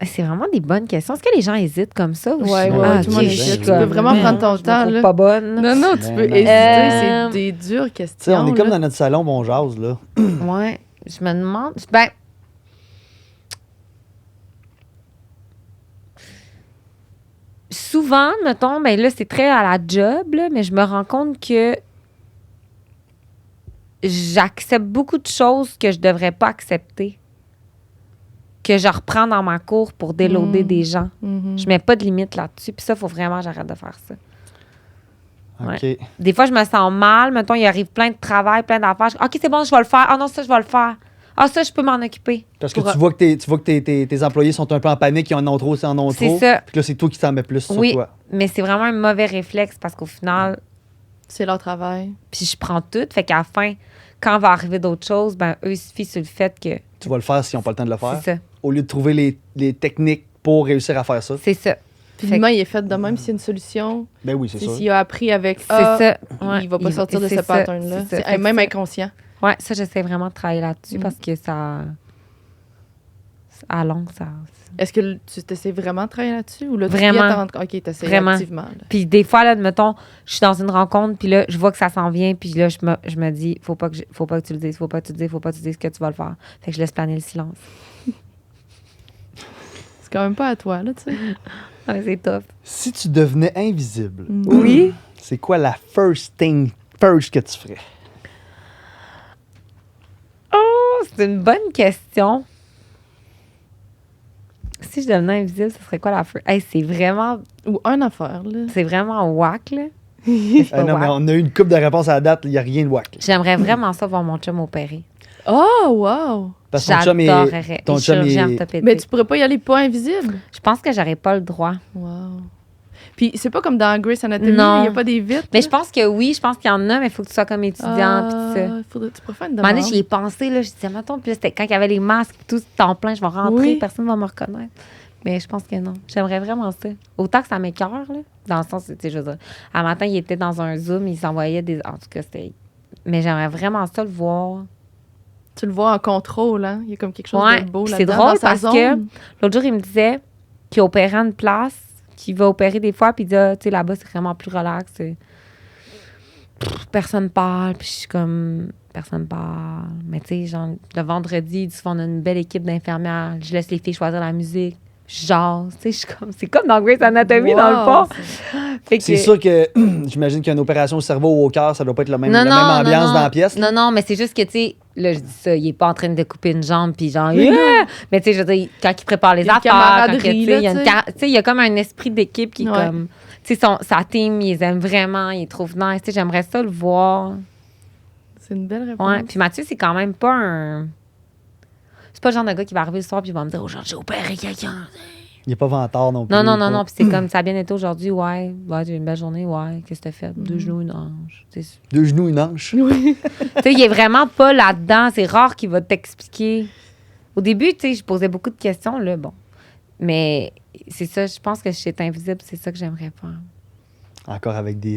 C'est vraiment des bonnes questions. Est-ce que les gens hésitent comme ça? Ou Ouais, je- ouais, Ah, tout le monde ok, hésite. je suis Tu peux comme, vraiment prendre ton je me temps, trouve là. pas bonne. Non, non, tu Ben peux non. hésiter. Euh, C'est des dures Tu sais, questions. on est comme là. dans notre salon, bon jase, là. Ouais. Je me demande. Ben. Souvent, mettons, ben là, c'est très à la job, là, mais je me rends compte que j'accepte beaucoup de choses que je devrais pas accepter. Que je reprends dans ma cour pour déloader des gens. Mhm. Je mets pas de limite là-dessus. Puis ça, il faut vraiment que j'arrête de faire ça. OK. Des fois, je me sens mal. Mettons, il arrive plein de travail, plein d'affaires. OK, c'est bon, je vais le faire. Ah non, ça, je vais le faire. Ah, ça, je peux m'en occuper. Parce que Pour- tu vois que tes employés sont un peu en panique, ils en ont trop, ils en ont C'est trop. ça. Puis là, c'est toi qui t'en mets plus sur Oui, toi. mais c'est vraiment un mauvais réflexe parce qu'au final, C'est leur travail. puis je prends tout. Fait qu'à la fin, quand va arriver d'autres choses, ben eux, il suffit sur le fait que Tu vas le faire s'ils n'ont pas le temps de le faire. c'est ça. Au lieu de trouver les techniques pour réussir à faire ça. C'est ça. Puis Fait l'humain, il est fait de même s'il y a une solution. Ben oui, c'est Tu sais, sûr. S'il a appris avec C'est A, ça. Ouais, il va pas sortir de c'est ce ça, pattern-là. c'est ça. C'est Fait que même ça- inconscient. Ouais, ça, j'essaie vraiment de travailler là-dessus parce que ça. à long, ça... Est-ce que tu t'essaies vraiment de travailler là-dessus? Ou là, Vraiment. OK, t'essaies Vraiment. activement. Là. Puis des fois, là, admettons, je suis dans une rencontre, puis là, je vois que ça s'en vient, puis là, je me dis, faut pas que tu le dises, faut pas que tu dises que tu vas le faire. Fait que je laisse planer le silence. C'est quand même pas à toi, là, tu sais. Ouais, c'est top. Si tu devenais invisible, Oui? c'est quoi la first que tu ferais? Oh, c'est une bonne question. Si je devenais invisible, ce serait quoi la first? Hey, c'est vraiment affaire, là. C'est vraiment whack, là. Non, mais on a eu une couple de réponses à la date, il n'y a rien de whack. J'aimerais vraiment ça voir mon chum opérer. Oh, wow! Parce que ton chum J'adorerais. ton chum chirurgien est- orthopédique. Mais tu pourrais pas y aller pas invisible? Je pense que j'aurais pas le droit. Wow. Puis c'est pas comme dans Grey's Anatomy, Non. il n'y a pas des vitres. Mais là? je pense que oui, je pense qu'il y en a, mais il faut que tu sois comme étudiant. Puis ça. Tu pourrais faire une À un moment donné, demande. j'y ai pensé, là, je disais, mettons, puis là, c'était quand il y avait les masques, tout en plein, je vais rentrer, Oui. personne ne va me reconnaître. Mais je pense que non. J'aimerais vraiment ça. Autant que ça m'écoeure, là. Dans le sens, tu sais, je veux dire, un matin, il était dans un Zoom, il s'envoyait des. En tout cas, c'était. Mais j'aimerais vraiment ça le voir. Tu le vois en contrôle, hein? Il y a comme quelque chose Ouais, de beau puis là-dedans. c'est drôle dans sa parce zone. que l'autre jour, il me disait qu'il opérait une place, qu'il va opérer des fois, puis il dit, ah, tu sais, là-bas, c'est vraiment plus relax. Personne parle, puis je suis comme, personne parle. Mais tu sais, genre, le vendredi, il dit, on a une belle équipe d'infirmières, je laisse les filles choisir la musique, je jase, tu sais, je suis comme, c'est comme dans Grey's Anatomy, dans le Wow, fond. Fait que- C'est sûr que j'imagine qu'une opération au cerveau ou au cœur, ça doit pas être la même ambiance non. dans la pièce. Non, non, mais c'est juste que, tu sais, là, je dis ça, il est pas en train de couper une jambe, puis genre, yeah! Mais tu sais, je veux dire, quand il prépare les Il y a une affaires, quand que, tu sais, camaraderie, il y a là, une tu sais. tu sais, il y a comme un esprit d'équipe qui est Ouais. comme, tu sais, sa team, ils les aiment vraiment, ils les trouvent nice, tu sais, j'aimerais ça le voir. C'est une belle réponse. Ouais, puis Mathieu, c'est quand même pas un... C'est pas le genre de gars qui va arriver le soir puis il va me dire, aujourd'hui, j'ai opéré quelqu'un. Il n'est pas vantard non plus. Non, puis c'est comme, ça a bien été aujourd'hui, ouais, j'ai eu une belle journée, ouais, qu'est-ce que t'as fait? 2 genoux, une hanche, tu sais. 2 genoux, une hanche. Oui. Tu sais, il est vraiment pas là-dedans. C'est rare qu'il va t'expliquer. Au début, tu sais, je posais beaucoup de questions, là, bon. Mais c'est ça, je pense que chez Invisible, c'est ça que j'aimerais faire. Encore avec des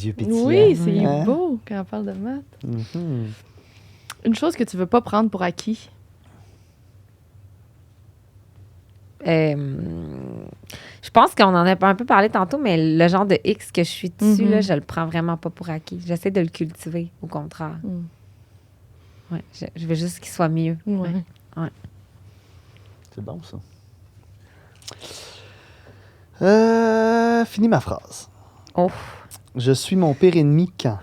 yeux pétillants. Oui, c'est Hein? beau quand on parle de maths. Mhm. Une chose que tu veux pas prendre pour acquis. Je pense qu'on en a un peu parlé tantôt, mais le genre de X que je suis dessus, Mhm. là, je le prends vraiment pas pour acquis. J'essaie de le cultiver, au contraire. Ouais, je veux juste qu'il soit mieux. Ouais. C'est bon, ça. Finis ma phrase. Oh. Je suis mon pire ennemi quand?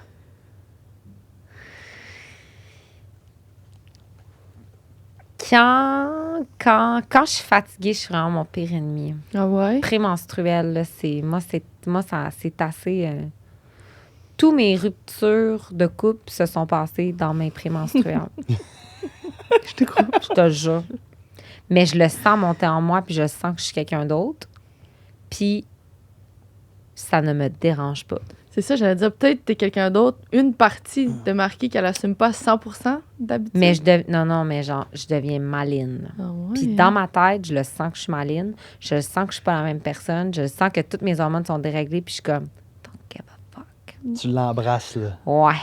Quand je suis fatiguée, je suis vraiment mon pire ennemi. Ah ouais? Prémenstruelle, là, c'est assez. Tous mes ruptures de couple se sont passées dans mes prémenstruelles. Je te crois. Je te le jure. Mais je le sens monter en moi, puis je sens que je suis quelqu'un d'autre. Puis ça ne me dérange pas. C'est ça, j'allais dire, peut-être t'es quelqu'un d'autre. Une partie de Marquis qu'elle assume pas 100% d'habitude. Mais mais genre, je deviens maline. Ah ouais. Puis dans ma tête, je le sens que je suis maline. Je le sens que je suis pas la même personne. Je le sens que toutes mes hormones sont déréglées. Puis je suis comme, don't give a fuck. Tu l'embrasses, là. Ouais.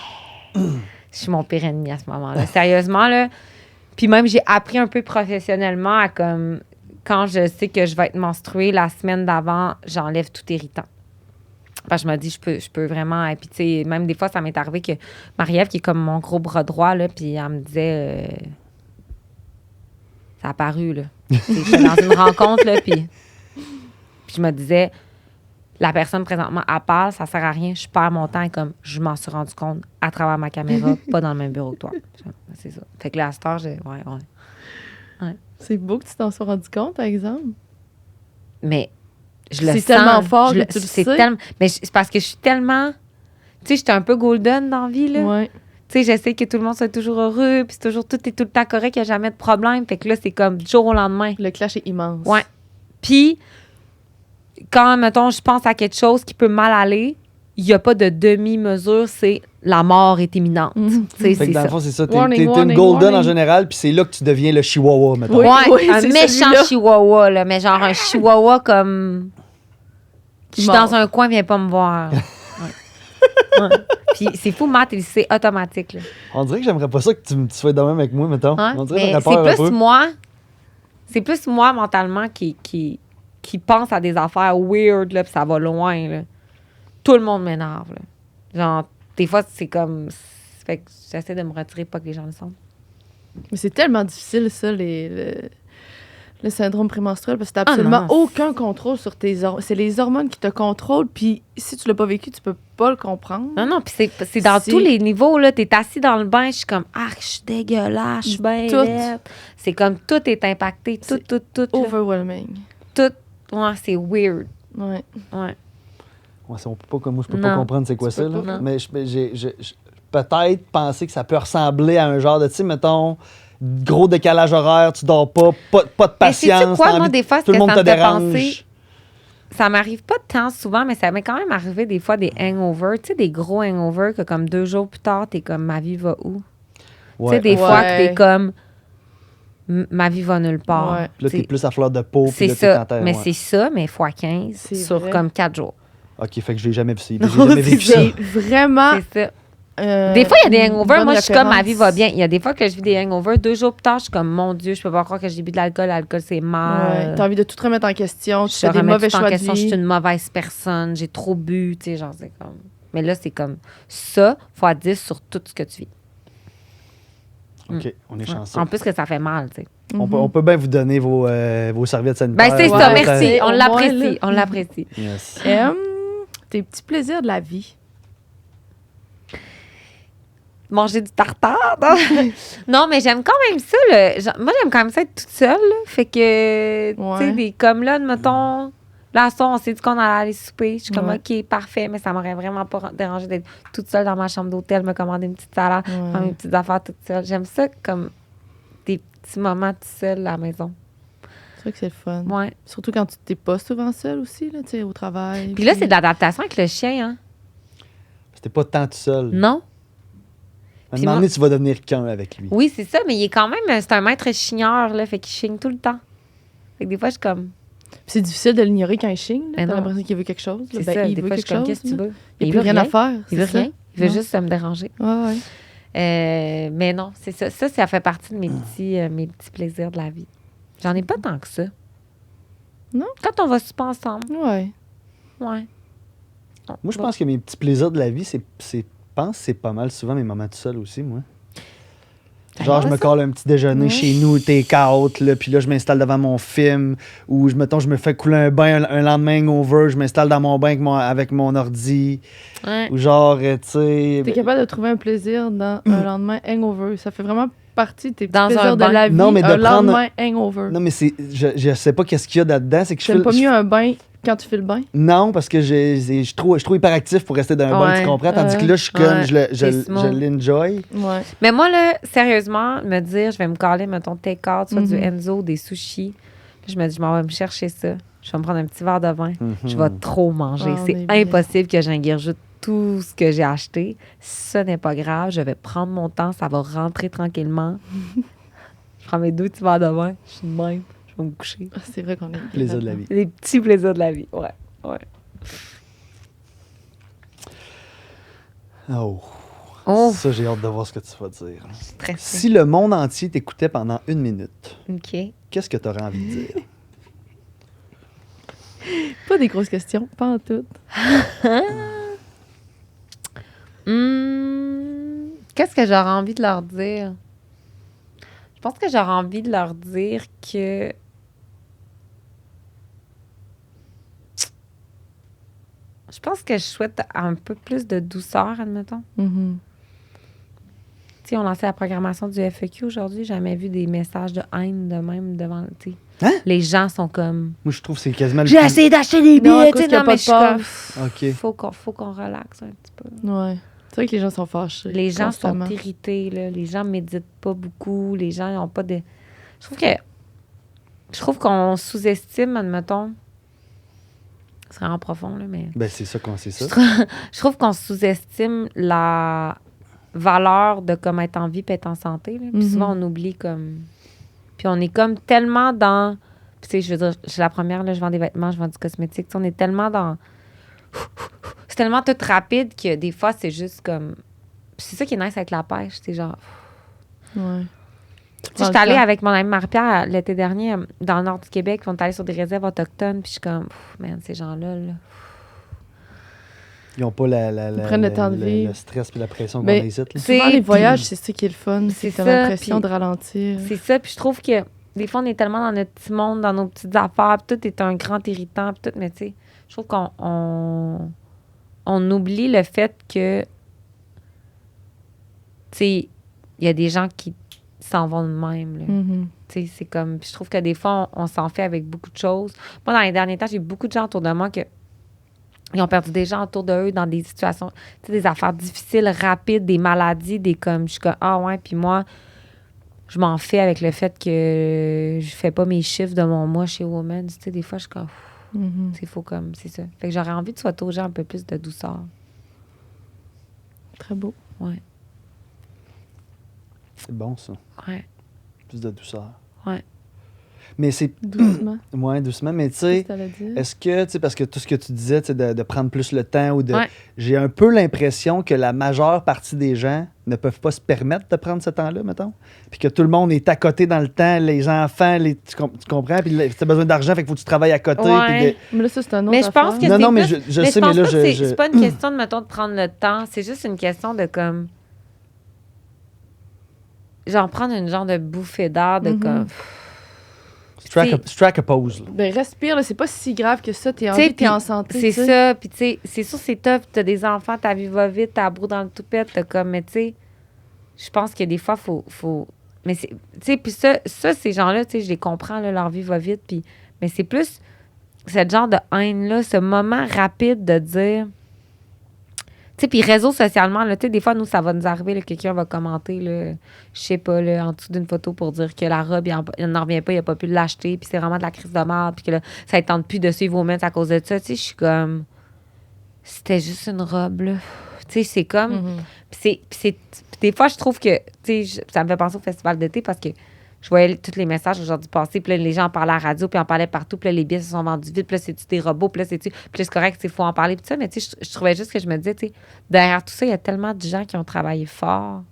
Je suis mon pire ennemi à ce moment-là. Sérieusement, là. Puis même, j'ai appris un peu professionnellement à comme, quand je sais que je vais être menstruée, la semaine d'avant, j'enlève tout irritant. Parce que je me dis, je peux vraiment. Et puis, tu sais, même des fois, ça m'est arrivé que Marie-Ève, qui est comme mon gros bras droit, là, puis elle me disait. Ça a paru, là. J'étais dans une rencontre, là, puis je me disais, la personne présentement, elle parle, ça sert à rien, je perds mon temps et comme, je m'en suis rendu compte à travers ma caméra, pas dans le même bureau que toi. C'est ça. Fait que là, à cette heure, ouais. C'est beau que tu t'en sois rendu compte, par exemple. Mais je le C'est sens. tellement fort je que tu le sais. Mais c'est parce que je suis tellement. Tu sais, j'étais un peu golden dans la vie, là. Ouais. Tu sais, j'essaie que tout le monde soit toujours heureux, puis tout est tout le temps correct, il n'y a jamais de problème. Fait que là, c'est comme du jour au lendemain. Le clash est immense. Ouais. Puis, quand, mettons, je pense à quelque chose qui peut mal aller, il n'y a pas de demi-mesure, c'est la mort est imminente. Mhm. Tu sais, Fait que c'est dans ça. le fond, c'est ça. T'es Warning, une warning, golden en warning. général, puis c'est là que tu deviens le chihuahua, mettons. Oui. Ouais, un c'est méchant celui-là. chihuahua, là, mais genre un chihuahua comme. Je suis Mort. dans un coin, viens pas me voir. Ouais. Ouais. Puis c'est fou, Matt, c'est automatique. Là. On dirait que j'aimerais pas ça que tu sois de même avec moi, mettons. Hein? On dirait Mais que c'est j'aurais peur un plus peu. moi. C'est plus moi, mentalement, qui pense à des affaires weird, là, puis ça va loin, là. Tout le monde m'énerve, là. Genre, des fois, c'est comme... Fait que j'essaie de me retirer, pas que les gens le sentent. Mais c'est tellement difficile, ça, le syndrome prémenstruel, parce que t'as absolument aucun contrôle sur tes hormones. C'est les hormones qui te contrôlent, puis si tu l'as pas vécu, tu peux pas le comprendre. Non, puis c'est dans tous les niveaux, là. T'es assis dans le bain, je suis comme, je suis dégueulasse, je suis bien laide. C'est comme, tout est impacté, tout. Overwhelming. Tout, ouais, c'est weird. Ouais. Ouais. Ouais, on peut pas, moi, je peux pas comprendre c'est quoi ça, là. pas, Mais j'ai peut-être pensé que ça peut ressembler à un genre de, tu sais, mettons, gros décalage horaire, tu dors pas de patience. Mais sais-tu quoi, moi, des fois, ce tout que le monde ça te me fait dérange. penser, ça m'arrive pas tant souvent, mais ça m'est quand même arrivé des fois des hangovers, tu sais, des gros hangovers que comme 2 jours plus tard, t'es comme, ma vie va où? Tu sais, des fois que t'es comme, ma vie va nulle part. Ouais. Puis là, t'es plus à fleur de peau. C'est là, ça, t'es en mais ouais. c'est ça, mais fois 15 C'est sur vrai. comme 4 jours. OK, fait que je l'ai jamais vu. Non, J'ai jamais vécu ça. c'est vraiment... C'est ça. Des fois, il y a des hangovers. bonne Moi, je suis comme, ma référence. vie va bien. Il y a des fois que je vis des hangovers. 2 jours plus tard, je suis comme, mon Dieu, je peux pas croire que j'ai bu de l'alcool. L'alcool, c'est Ouais, mal. t'as envie de tout remettre en question, tu Je fais des remets mauvais tout en choix de question. Je suis vie. une mauvaise personne. J'ai trop bu. Tu sais, genre, c'est comme. Mais là, c'est comme ça, fois 10 sur tout ce que tu vis. OK, on est chanceux. En plus que ça fait mal, tu sais. On peut bien vous donner vos serviettes sanitaires. Ben, c'est Ouais, ça, ouais. merci. Au On moins, l'apprécie. là. On l'apprécie. Yes. Tes petits plaisirs de la vie. Manger du tartare. Non, mais j'aime quand même ça. Moi, j'aime quand même ça être toute seule. Là. Fait que, tu sais, comme là, mettons, là, ça, on s'est dit qu'on allait aller souper. Je suis comme, OK, parfait, mais ça m'aurait vraiment pas dérangé d'être toute seule dans ma chambre d'hôtel, me commander une petite salade, faire mes petites affaires toute seule. J'aime ça comme des petits moments tout seul à la maison. C'est vrai que c'est le fun. Ouais. Surtout quand tu t'es pas souvent seule aussi, là, tu sais, au travail. Puis là, c'est de l'adaptation avec le chien, hein? C'était pas tant tout seul. Non? À un moment donné, tu vas devenir qu'un avec lui. Oui, c'est ça, mais il est quand même, c'est un maître chigneur, là, fait qu'il chigne tout le temps. Fait que des fois, je suis comme. Puis c'est difficile de l'ignorer quand il chigne. Ben T'as non. l'impression qu'il veut quelque chose. Là. C'est Ben, ça, il des veut fois, je suis quelque comme, chose. qu'est-ce que tu veux? Il veut rien à faire. Il veut c'est rien. ça. Il veut Non. juste me déranger. Ouais. Mais non, c'est ça. Ça fait partie de mes petits plaisirs de la vie. J'en ai pas tant que ça. Non? Quand on va super ensemble. Ouais. Ouais. Moi, je pense que mes petits plaisirs de la vie, je pense que c'est pas mal souvent mes moments tout seul aussi, moi. Genre, je me colle un petit déjeuner chez nous, take-out, là, puis là, je m'installe devant mon film, ou je me fais couler un bain un lendemain over, je m'installe dans mon bain avec mon ordi, Ouais. ou genre, tu sais... T'es capable de trouver un plaisir dans un lendemain hangover. Ça fait vraiment partie de tes petits Dans un plaisirs de bain. la vie. Non, mais de un prendre- lendemain hangover. Non, mais je sais pas qu'est-ce qu'il y a là-dedans, c'est que T'aimes pas mieux un bain quand tu fais le bain? Non, parce que je suis trop hyperactif pour rester dans un bain, Ouais. tu comprends? Tandis que là, je suis comme, Ouais. je C'est smooth. l'enjoy. Ouais. Mais moi, là, sérieusement, me dire, je vais me caler, mettons, take-out, soit du Mhm. Enzo, des sushis. Puis je me dis, je m'en vais me chercher ça. Je vais me prendre un petit verre de vin. Mhm. Je vais trop manger. Ah, on C'est est bien. impossible que j'ingurgite tout ce que j'ai acheté. Ce n'est pas grave. Je vais prendre mon temps. Ça va rentrer tranquillement. Je prends mes 2 petits verres de vin. Je suis de même. Je vais me coucher. Ah, c'est vrai qu'on est Plaisir de la vie. Les petits plaisirs de la vie. Ouais. Oh. Oh, Ça, j'ai hâte de voir ce que tu vas dire. très Si le monde entier t'écoutait pendant 1 minute, OK. qu'est-ce que tu aurais envie de dire? Pas des grosses questions, pas en tout. Qu'est-ce que j'aurais envie de leur dire? Je pense que j'aurais envie de leur dire que... Je pense que je souhaite un peu plus de douceur, admettons. Mhm. Tu sais, on lançait la programmation du FAQ aujourd'hui. J'ai jamais vu des messages de haine de même devant... tu sais. Hein? Les gens sont comme... Moi, je trouve que c'est quasiment le J'ai plus- essayé d'acheter des Non, à billets, cause tu sais, qu'il y a non, pas mais de je suis comme... OK. Faut qu'on relaxe un petit peu. Ouais. C'est vrai que les gens sont fâchés. Les gens constamment. sont irrités, là. Les gens méditent pas beaucoup. Les gens n'ont pas de... Je trouve qu'on sous-estime, admettons... C'est vraiment profond, là, mais... Ben, c'est ça qu'on sait ça. Je trouve qu'on sous-estime la valeur de comme être en vie et être en santé. Là. Puis Mhm. souvent, on oublie comme... Puis on est comme tellement dans... Puis tu sais, je veux dire, je suis la première, là, je vends des vêtements, je vends du cosmétique. Tu sais, on est tellement dans... C'est tellement tout rapide que des fois, c'est juste comme... Puis c'est ça qui est nice avec la pêche, c'est genre... Ouais. Je suis allée avec mon amie Marie-Pierre l'été dernier dans le nord du Québec, puis on est allé sur des réserves autochtones, puis je suis comme, man, ces gens-là, là. Ils n'ont pas prennent le temps de vivre. le stress et la pression qu'on a Ben, ici. Là. Souvent, les voyages, c'est ça qui est le fun. C'est C'est ça, l'impression puis- de ralentir. C'est ça, puis je trouve que des fois, on est tellement dans notre petit monde, dans nos petites affaires, puis tout est un grand irritant, puis tout, mais tu sais, je trouve on oublie le fait que, tu sais, il y a des gens qui s'en vont de même, là. Mhm. Tu sais, c'est comme, je trouve que des fois, on s'en fait avec beaucoup de choses. Moi, dans les derniers temps, j'ai eu beaucoup de gens autour de moi ils ont perdu des gens autour d'eux dans des situations, tu sais, des affaires difficiles, rapides, des maladies, des comme, je suis comme, ah ouais, puis moi, je m'en fais avec le fait que je fais pas mes chiffres de mon mois chez Women. Tu sais, des fois, je suis comme, Mhm. c'est faux comme, c'est ça. Fait que j'aurais envie de souhaiter aux gens un peu plus de douceur. Très beau. Ouais, C'est bon, ça. ouais, Plus de douceur. ouais. Mais c'est. Doucement. Ouais, doucement. Mais tu Qu'est-ce sais, que t'allais dire? est-ce que, tu sais, parce que tout ce que tu disais, tu sais, de prendre plus le temps ou de. Ouais. J'ai un peu l'impression que la majeure partie des gens ne peuvent pas se permettre de prendre ce temps-là, mettons. Puis que tout le monde est à côté dans le temps, les enfants, tu comprends? Puis tu as besoin d'argent, fait qu'il faut que tu travailles à côté. Ouais. Puis Mais là, ça, c'est un autre Mais je pense affaire. que Non, c'est non, mais plus- je sais, pense mais là, pas que je- c'est pas une question de, mettons, de prendre le temps. C'est juste une question de, comme... Genre, prendre une genre de bouffée d'air, de Mhm. comme... strike a pose. Là. Ben, respire, là, c'est pas si grave que ça. T'es en Tu sais, vie, t'es en santé. C'est tu sais. ça. Puis, tu sais, c'est sûr, c'est tough. T'as des enfants, ta vie va vite, t'as la broue dans le toupette, t'as comme... Mais, tu sais, je pense que des fois, faut... Mais, c'est... Tu sais, puis ça, ces gens-là, tu sais, je les comprends, là, leur vie va vite, puis... Mais c'est plus ce genre de haine-là, ce moment rapide de dire... Tu sais, puis réseau socialement, là, tu sais, des fois, nous, ça va nous arriver, là, quelqu'un va commenter, là, je sais pas, là, en dessous d'une photo pour dire que la robe, il n'en revient pas, il a pas pu l'acheter, puis c'est vraiment de la crise de merde, puis que là, ça ne tente plus de suivre vos mètres à cause de ça. Tu sais, je suis comme... C'était juste une robe, là. Tu sais, c'est comme... Mhm. Puis des fois, je trouve que, tu sais, ça me fait penser au festival d'été parce que je voyais tous les messages aujourd'hui passés, puis là, les gens en parlaient à la radio, puis en parlaient partout, puis là, les billets se sont vendus vite, puis là, c'est-tu des robots, puis là, c'est-tu... Puis là, c'est correct, il faut en parler, puis ça, mais tu sais, je trouvais juste que je me disais, tu sais, derrière tout ça, il y a tellement de gens qui ont travaillé fort.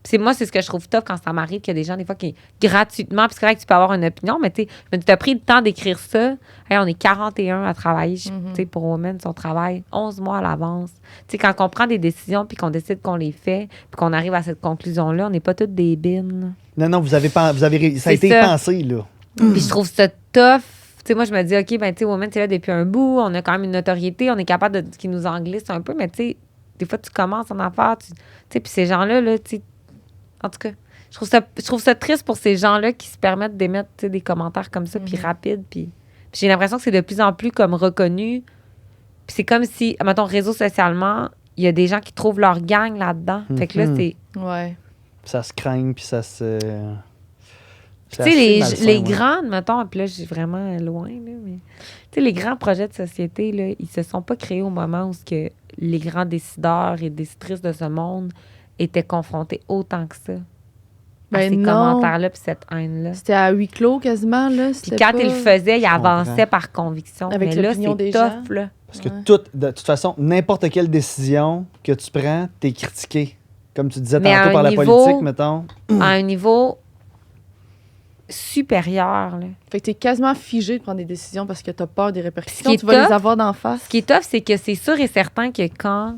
Puis moi, c'est ce que je trouve tough quand ça m'arrive, qu'il y a des gens, des fois, qui, gratuitement, puis c'est correct que tu peux avoir une opinion, mais tu sais, je me dis, t'as pris le temps d'écrire ça. Hey, on est 41 à travailler, tu sais, pour Women, on travaille 11 mois à l'avance. Tu sais, quand on prend des décisions, puis qu'on décide qu'on les fait, puis qu'on arrive à cette conclusion-là, on n'est pas toutes des bines. Non, ça a C'est été ça. pensé, là. Puis je trouve ça tough. Tu sais, moi, je me dis, OK, ben, tu sais, Women, c'est là depuis un bout, on a quand même une notoriété, on est capable de qu'ils nous en glissent un peu, mais tu sais, des fois, tu commences en affaires, tu sais, puis ces gens-là, là, tu sais, en tout cas, je trouve ça triste pour ces gens-là qui se permettent d'émettre, tu sais, des commentaires comme ça, puis rapides, puis j'ai l'impression que c'est de plus en plus comme reconnu. Puis c'est comme si, mettons, réseau socialement, il y a des gens qui trouvent leur gang là-dedans. Fait que là, c'est... Ouais. Ça se craigne, puis ça se. Tu sais, les grandes, mettons, puis là, j'ai vraiment loin, là, mais... Tu sais, les grands projets de société, là, ils se sont pas créés au moment où que les grands décideurs et décidtrices de ce monde étaient confrontés autant que ça à Ben ces non. commentaires-là puis cette haine-là. C'était à huis clos quasiment, là. Puis C'était quand pas- il le faisait, il avançait comprends. par conviction. Avec mais là, l'opinion c'est des tough, gens. là. Parce que Ouais. de toute façon, n'importe quelle décision que tu prends, t'es critiqué. Comme tu disais Mais à tantôt un par la niveau- politique, mettons. À un niveau supérieur, là. Fait que t'es quasiment figé de prendre des décisions parce que t'as peur des Ce répercussions. qui est Tu vas tough- les avoir d'en face. Ce qui est tough, c'est que c'est sûr et certain que quand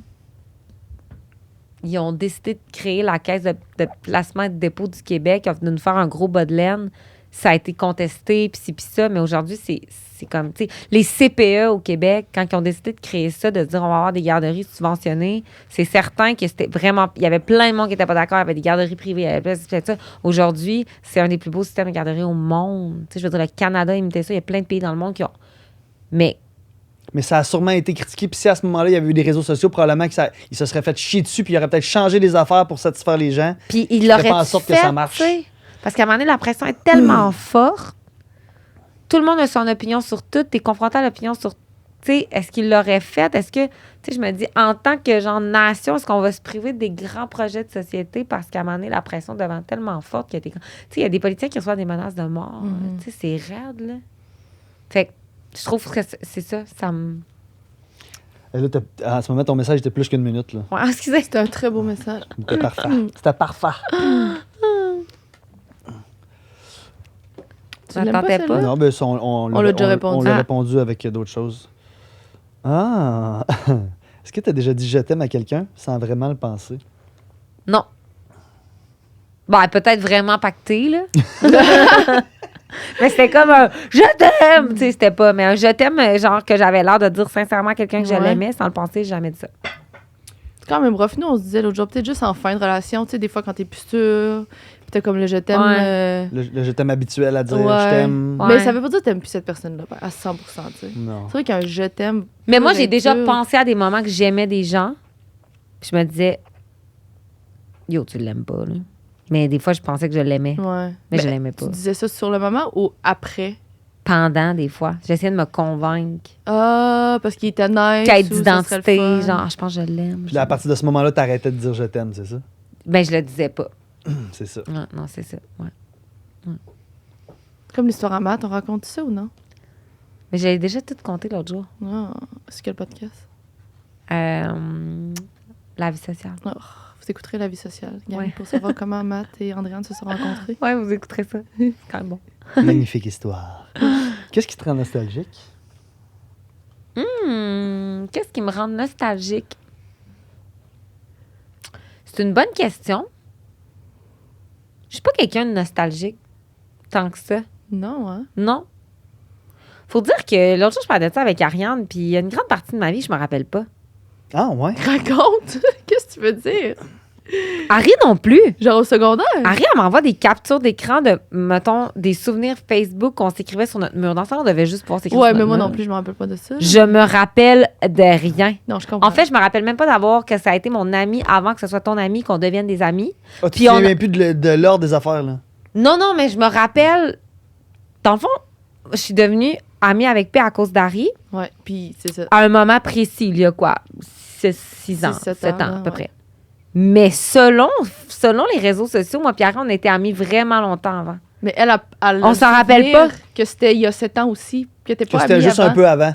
ils ont décidé de créer la caisse de placement et de dépôt du Québec, de nous faire un gros bas de laine, ça a été contesté, puis ci, puis ça. Mais aujourd'hui, c'est comme, tu sais, les CPE au Québec, quand ils ont décidé de créer ça, de dire on va avoir des garderies subventionnées, c'est certain que c'était vraiment... Il y avait plein de monde qui n'était pas d'accord, il y avait des garderies privées, il y avait plein de ça. Aujourd'hui, c'est un des plus beaux systèmes de garderies au monde. Tu sais, je veux dire, le Canada imitait ça. Il y a plein de pays dans le monde qui ont... Mais Mais ça a sûrement été critiqué. Puis si à ce moment-là, il y avait eu des réseaux sociaux, probablement qu'ils se seraient fait chier dessus, puis il aurait peut-être changé les affaires pour satisfaire les gens. puis il ferait l'aurait pas en sorte que fait, ça marche. tu sais. Parce qu'à un moment donné, la pression est tellement forte. Tout le monde a son opinion sur tout. T'es confronté à l'opinion sur... Tu sais, est-ce qu'il l'aurait fait? Est-ce que... Tu sais, je me dis, en tant que genre nation, est-ce qu'on va se priver des grands projets de société parce qu'à un moment donné, la pression devient tellement forte qu'il y a des... Tu sais, il y a des politiciens qui reçoivent des menaces de mort. Mhm. Tu sais, c'est raide, là. Fait que je trouve que c'est ça. Ça me... Et là, à ce moment, ton message était plus qu'une minute. Là. Ouais, excusez. C'était un très beau message. C'était parfait. C'était parfait. Tu l'aimes pas, tentais celle-là? pas? Non, ben, ça, on l'a déjà répondu. On l'a Ah. répondu avec d'autres choses. Ah! Est-ce que tu as déjà dit je t'aime à quelqu'un sans vraiment le penser? Non. Bon, peut-être vraiment pacté, là. Mais c'était comme un « je t'aime », tu sais, c'était pas... Mais un « je t'aime », genre que j'avais l'air de dire sincèrement à quelqu'un que je Ouais. l'aimais, sans le penser, j'ai jamais dit ça. C'est quand même rough. Nous, on se disait l'autre jour, peut-être juste en fin de relation, tu sais, des fois quand t'es plus sûr, puis t'as comme le je t'aime. Ouais. Le je t'aime habituel à dire Ouais. je t'aime. Ouais. Mais ça veut pas dire que t'aimes plus cette personne-là à 100%, tu sais. Non. C'est vrai qu'un je t'aime. Mais moi, pur j'ai et déjà dur- pensé à des moments que j'aimais des gens, puis je me disais « Yo, tu l'aimes pas, là. » Mais des fois, je pensais que je l'aimais, Ouais. mais je l'aimais pas. Tu disais ça sur le moment ou après? Pendant, des fois. J'essayais de me convaincre Ah, parce qu'il était nice. qu'à être ou ça serait le d'identité, fun. genre, je pense que je l'aime. Puis là, à partir de ce moment-là, t'arrêtais de dire je t'aime, c'est ça? Ben, je le disais pas. C'est ça. Non, non, c'est ça, ouais. Comme l'histoire à Matt, on raconte ça ou non? Mais j'avais déjà tout compté l'autre jour. Ah, c'est quel podcast? La vie sociale. Oh, vous écouterez La vie sociale, gang, Ouais. pour savoir comment Matt et Andréane se sont rencontrés. Ouais, vous écouterez ça. C'est quand même bon. Magnifique histoire. Qu'est-ce qui te rend nostalgique? Qu'est-ce qui me rend nostalgique? C'est une bonne question. Je suis pas quelqu'un de nostalgique tant que ça. Non, hein? Non. Faut dire que l'autre jour, je parlais de ça avec Ariane, puis il y a une grande partie de ma vie, je me rappelle pas. Ah, ouais. Raconte! Qu'est-ce que tu veux dire? Harry non plus. Genre au secondaire? Harry, elle m'envoie des captures d'écran de, mettons, des souvenirs Facebook qu'on s'écrivait sur notre mur. Dans ça, on devait juste pouvoir s'écrire Ouais, sur mais notre moi mur. non plus, je me rappelle pas de ça. Je me rappelle de rien. Non, je comprends. En fait, je me rappelle même pas d'avoir que ça a été mon ami avant que ce soit ton ami, qu'on devienne des amis. Ah, tu Puis te on souviens a- même plus de l'ordre des affaires, là. Non, non, mais je me rappelle. Dans le fond, je suis devenue amie avec P à cause d'Harry Ouais, puis c'est ça. à un moment précis, il y a quoi? 6 ans, 6, 7 7 ans, ans, à peu ouais. près. Mais selon les réseaux sociaux, moi et Harry, on était amis vraiment longtemps avant. Mais elle a On s'en rappelle pas. que c'était il y a 7 ans aussi, que t'es Que pas c'était amie juste avant. un peu avant.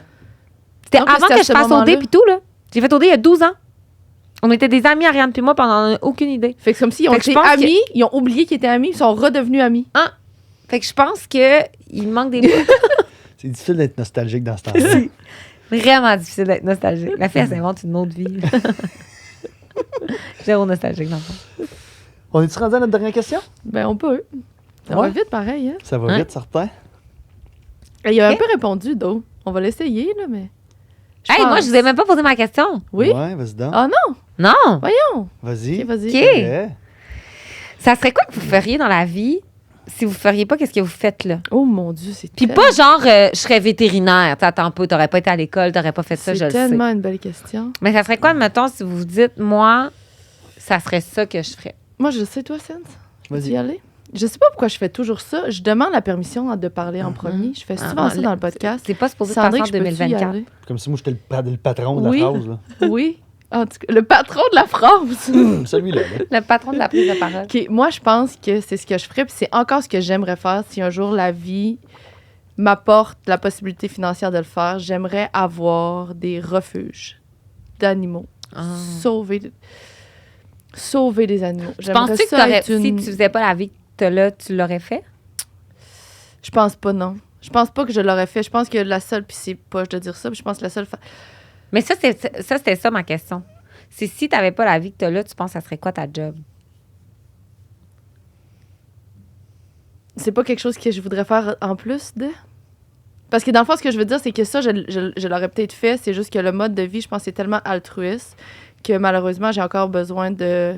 C'était Donc, avant c'était à que je ce fasse OD moment-là. puis tout, là. J'ai fait OD il y a 12 ans. On était des amis, Ariane puis moi, pendant aucune idée. Fait que c'est comme s'ils ont Fait que je été pense amis, ils ont oublié qu'ils étaient amis, ils sont redevenus amis. Fait que je pense qu'il manque des C'est difficile d'être nostalgique dans ce temps-là. Vraiment difficile d'être nostalgique. La fille, elle s'invente une autre vie. Zéro nostalgique, dans le fond. On est-tu rendu à notre dernière question? Ben, on peut. Ça Ouais. va vite, pareil, hein? Ça va Ouais. vite, certain. Et il a un Ok. peu répondu, Do. On va l'essayer, là, mais... Hey, pense. moi, je vous ai même pas posé ma question. Oui? Ouais, vas-y donc. Ah non! Non. Voyons! Vas-y. Ok, vas-y. Ok. Ouais. Ça serait quoi que vous feriez dans la vie si vous feriez pas qu'est-ce que vous faites là? Oh mon Dieu, c'est Puis pas genre, je serais vétérinaire. T'attends pas, t'aurais pas été à l'école, t'aurais pas fait ça, je C'est le sais. tellement une belle question. Mais ça serait quoi, mettons, si vous vous dites, moi, ça serait ça que je ferais? Moi, je sais, toi, Sense. Tu y Vas-y. aller? Je sais pas pourquoi je fais toujours ça. Je demande la permission de parler en premier. Je fais souvent ça dans le podcast. C'est pas supposé se Sandrine, passer en je peux-tu y 2024. aller? Comme si moi, j'étais le patron de Oui. la phrase, là. Oui. En tout cas, le patron de la phrase. Celui-là, là. Le patron de la prise de parole. OK, moi, je pense que c'est ce que je ferais. Puis c'est encore ce que j'aimerais faire si un jour la vie m'apporte la possibilité financière de le faire. J'aimerais avoir des refuges d'animaux. Ah. Sauver des animaux. Penses-tu que ça t'aurais- être une- si tu faisais pas la vie que t'as là, tu l'aurais fait? Je pense pas, non. Je pense pas que je l'aurais fait. Je pense que la seule, puis c'est poche de dire ça, puis je pense que la seule... Mais ça, c'était ça ma question. C'est si tu n'avais pas la vie que tu as là, tu penses que ça serait quoi ta job? C'est pas quelque chose que je voudrais faire en plus de... Parce que dans le fond, ce que je veux dire, c'est que ça, je l'aurais peut-être fait. C'est juste que le mode de vie, je pense, c'est tellement altruiste que malheureusement, j'ai encore besoin de...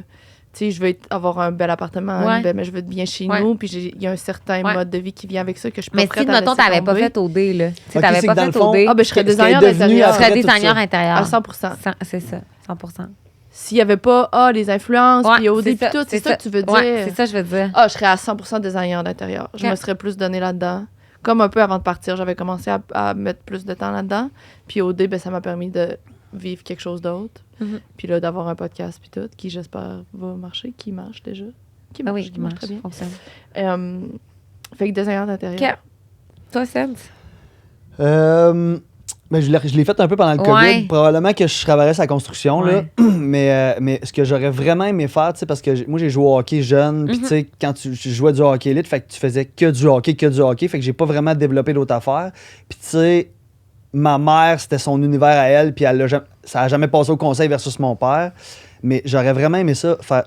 Tu sais, je veux avoir un bel appartement, Ouais. mais je veux être bien chez Ouais. nous. Puis il y a un certain Ouais. mode de vie qui vient avec ça que je suis pas Mais prête si, à mettons, laisser tu n'avais pas tomber. fait OD, là. Si tu Ok, n'avais c'est pas que dans fait le fond- OD, Ah, ben je serais Ce qu'elle est designer devenue d'intérieur. tu serais après tout designer ça. intérieur. À 100%. C'est ça, 100%. S'il y avait pas, les influences, Ouais, puis OD, c'est puis ça, tout, c'est ça que tu veux dire. Ouais, c'est ça que je veux dire. Ah, je serais à 100% designer d'intérieur. Je Ok. me serais plus donné là-dedans. Comme un peu avant de partir, j'avais commencé à mettre plus de temps là-dedans. Puis OD, ben, ça m'a permis de vivre quelque chose d'autre. Mhm. Puis là, d'avoir un podcast, puis tout, qui, j'espère, va marcher, qui marche déjà. Qui Ah marche, oui, qui marche très bien. fonctionne. Fait que designer d'intérieur. OK. Toi, Seb? Ben, je l'ai fait un peu pendant le COVID. Ouais. Probablement que je travaillerais sur la construction, là. Mais ce que j'aurais vraiment aimé faire, tu sais, parce que moi, j'ai joué au hockey jeune. Puis, tu sais, quand tu jouais du hockey élite, fait que tu faisais que du hockey. Fait que j'ai pas vraiment développé d'autres affaires. Puis, tu sais, ma mère, c'était son univers à elle. Puis, ça a jamais passé au conseil versus mon père. Mais j'aurais vraiment aimé ça, faire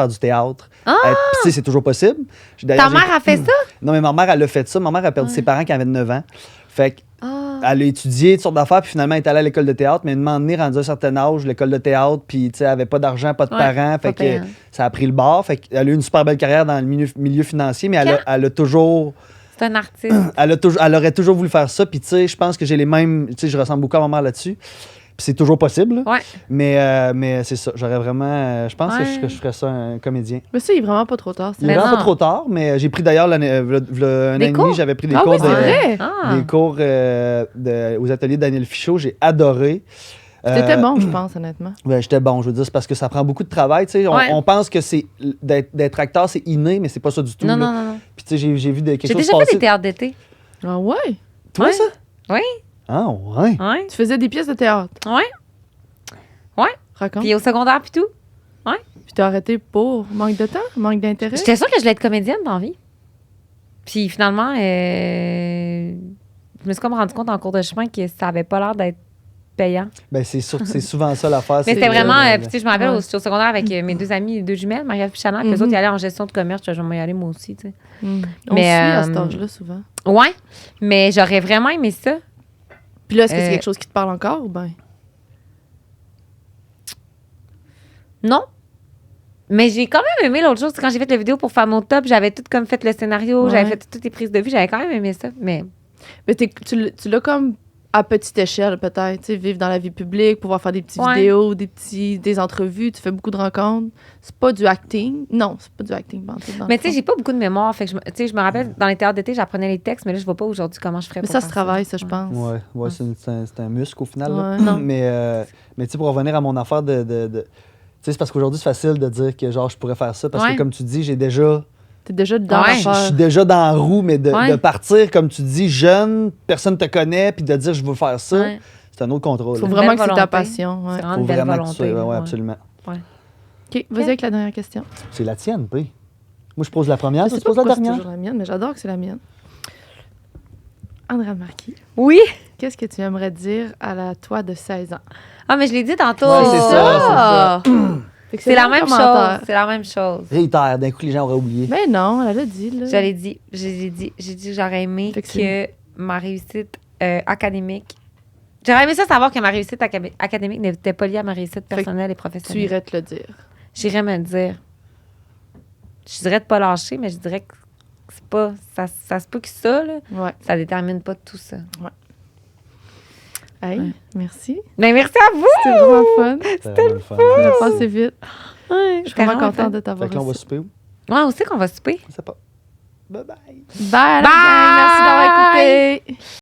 du théâtre. Ah! Puis, tu sais, c'est toujours possible. Ta mère a fait ça? Non, mais ma mère, elle a fait ça. Ma mère a perdu ses parents quand elle avait 9 ans. Fait que Ah. elle a étudié toutes sortes d'affaires, puis finalement, elle est allée à l'école de théâtre. Mais une moment donné, rendue à un certain âge, l'école de théâtre, puis tu sais, elle avait pas d'argent, pas de parents. Fait que ça a pris le bord. Fait qu'elle a eu une super belle carrière dans le milieu financier, mais elle a toujours. C'est un artiste. Elle aurait toujours voulu faire ça. Puis tu sais, je pense que j'ai les mêmes. Tu sais, je ressemble beaucoup à ma mère là-dessus. Puis c'est toujours possible. Là. Ouais. Mais c'est ça. J'aurais vraiment. Je pense que je ferais ça un comédien. Mais ça, il est vraiment pas trop tard. Il est vraiment pas trop tard, mais j'ai pris d'ailleurs un an et demi, j'avais pris des cours oui, c'est vrai? des cours aux ateliers de Daniel Fichot. J'ai adoré. T'étais bon, je pense, honnêtement. Ben, j'étais bon, je veux dire, c'est parce que ça prend beaucoup de travail. Tu sais. On pense que c'est d'être acteur, c'est inné, mais c'est pas ça du tout. Non. Puis tu sais, j'ai vu quelque chose J'ai déjà fait des théâtres d'été. Ah ouais? Toi, Ouais. ça? Oui. Ah ouais. Ouais. Tu faisais des pièces de théâtre. Ouais. Raconte. Puis au secondaire, puis tout. Puis t'as arrêté pour manque de temps, manque d'intérêt? J'étais sûre que je voulais être comédienne dans la vie. Puis finalement, je me suis comme rendu compte en cours de chemin que ça avait pas l'air d'être payant. Ben, c'est souvent ça l'affaire. Mais c'était vraiment, tu sais, je me rappelle Ouais. au secondaire avec mes deux amies, les deux jumelles, Marie-Ève et Chana, puis eux autres, ils allaient en gestion de commerce. Je vais y aller moi aussi, tu sais. On Mais, suit à cet âge-là, souvent. Ouais, mais j'aurais vraiment aimé ça. Puis là, est-ce que c'est quelque chose qui te parle encore ou bien? Non. Mais j'ai quand même aimé l'autre chose. Quand j'ai fait la vidéo pour faire mon top, j'avais tout comme fait le scénario, Ouais. j'avais fait toutes les prises de vue, j'avais quand même aimé ça. Mais Mais tu l'as comme à petite échelle, peut-être. Tu sais, vivre dans la vie publique, pouvoir faire des petites Ouais. vidéos, des entrevues, tu fais beaucoup de rencontres. C'est pas du acting. Non, c'est pas du acting. mais tu sais, j'ai pas beaucoup de mémoire. Fait que je me rappelle, dans les théâtres d'été, j'apprenais les textes, mais là, je vois pas aujourd'hui comment je ferais Mais pour ça faire se travaille, ça, je pense. Ouais, c'est un muscle au final. là. Ouais. Non. Mais tu sais, pour revenir à mon affaire tu sais, c'est parce qu'aujourd'hui, c'est facile de dire que genre je pourrais faire ça. Parce Ouais. que comme tu dis, j'ai déjà. T'es déjà dedans. Ouais. l'affaire. Je suis déjà dans la roue, mais Ouais. de partir, comme tu dis, jeune, personne te connaît, puis de dire je veux faire ça, Ouais. c'est un autre contrôle. Faut là. vraiment Belle que c'est ta volonté. passion. Ouais. C'est vraiment Faut une belle vraiment que volonté. tu sois- ouais, ouais. absolument. OK, vas-y avec la dernière question. C'est la tienne, P. Moi, je pose la première, Je toi, sais tu pas poses la pourquoi c'est dernière. toujours la mienne, mais j'adore que c'est la mienne. Andrea Marquis, Oui. qu'est-ce que tu aimerais dire à la toi de 16 ans? Ah, mais je l'ai dit tantôt. Ouais, c'est ça, Fait que C'est la le même commentaire. chose. C'est la même chose. Réitère, d'un coup, les gens auraient oublié. Mais non, elle l'a dit, là. Je l'ai dit. J'ai dit que j'aurais aimé Fait que ma réussite académique. J'aurais aimé ça savoir que ma réussite académique n'était pas liée à ma réussite que personnelle et Tu professionnelle. irais te le dire. J'irais me le dire. Je dirais de pas lâcher, mais je dirais que c'est pas. Ça se peut que ça, là, Ouais. ça détermine pas tout ça. Hey, Ouais. merci. Mais merci à vous! C'était vraiment fun. C'était le fun. Ça a passé vite. Ouais, Je suis vraiment contente de t'avoir Fait que là, on va reçu. souper où? Ouais, on sait qu'on va souper. Je sais pas. Bye bye. Bye, la gang. Merci d'avoir écouté.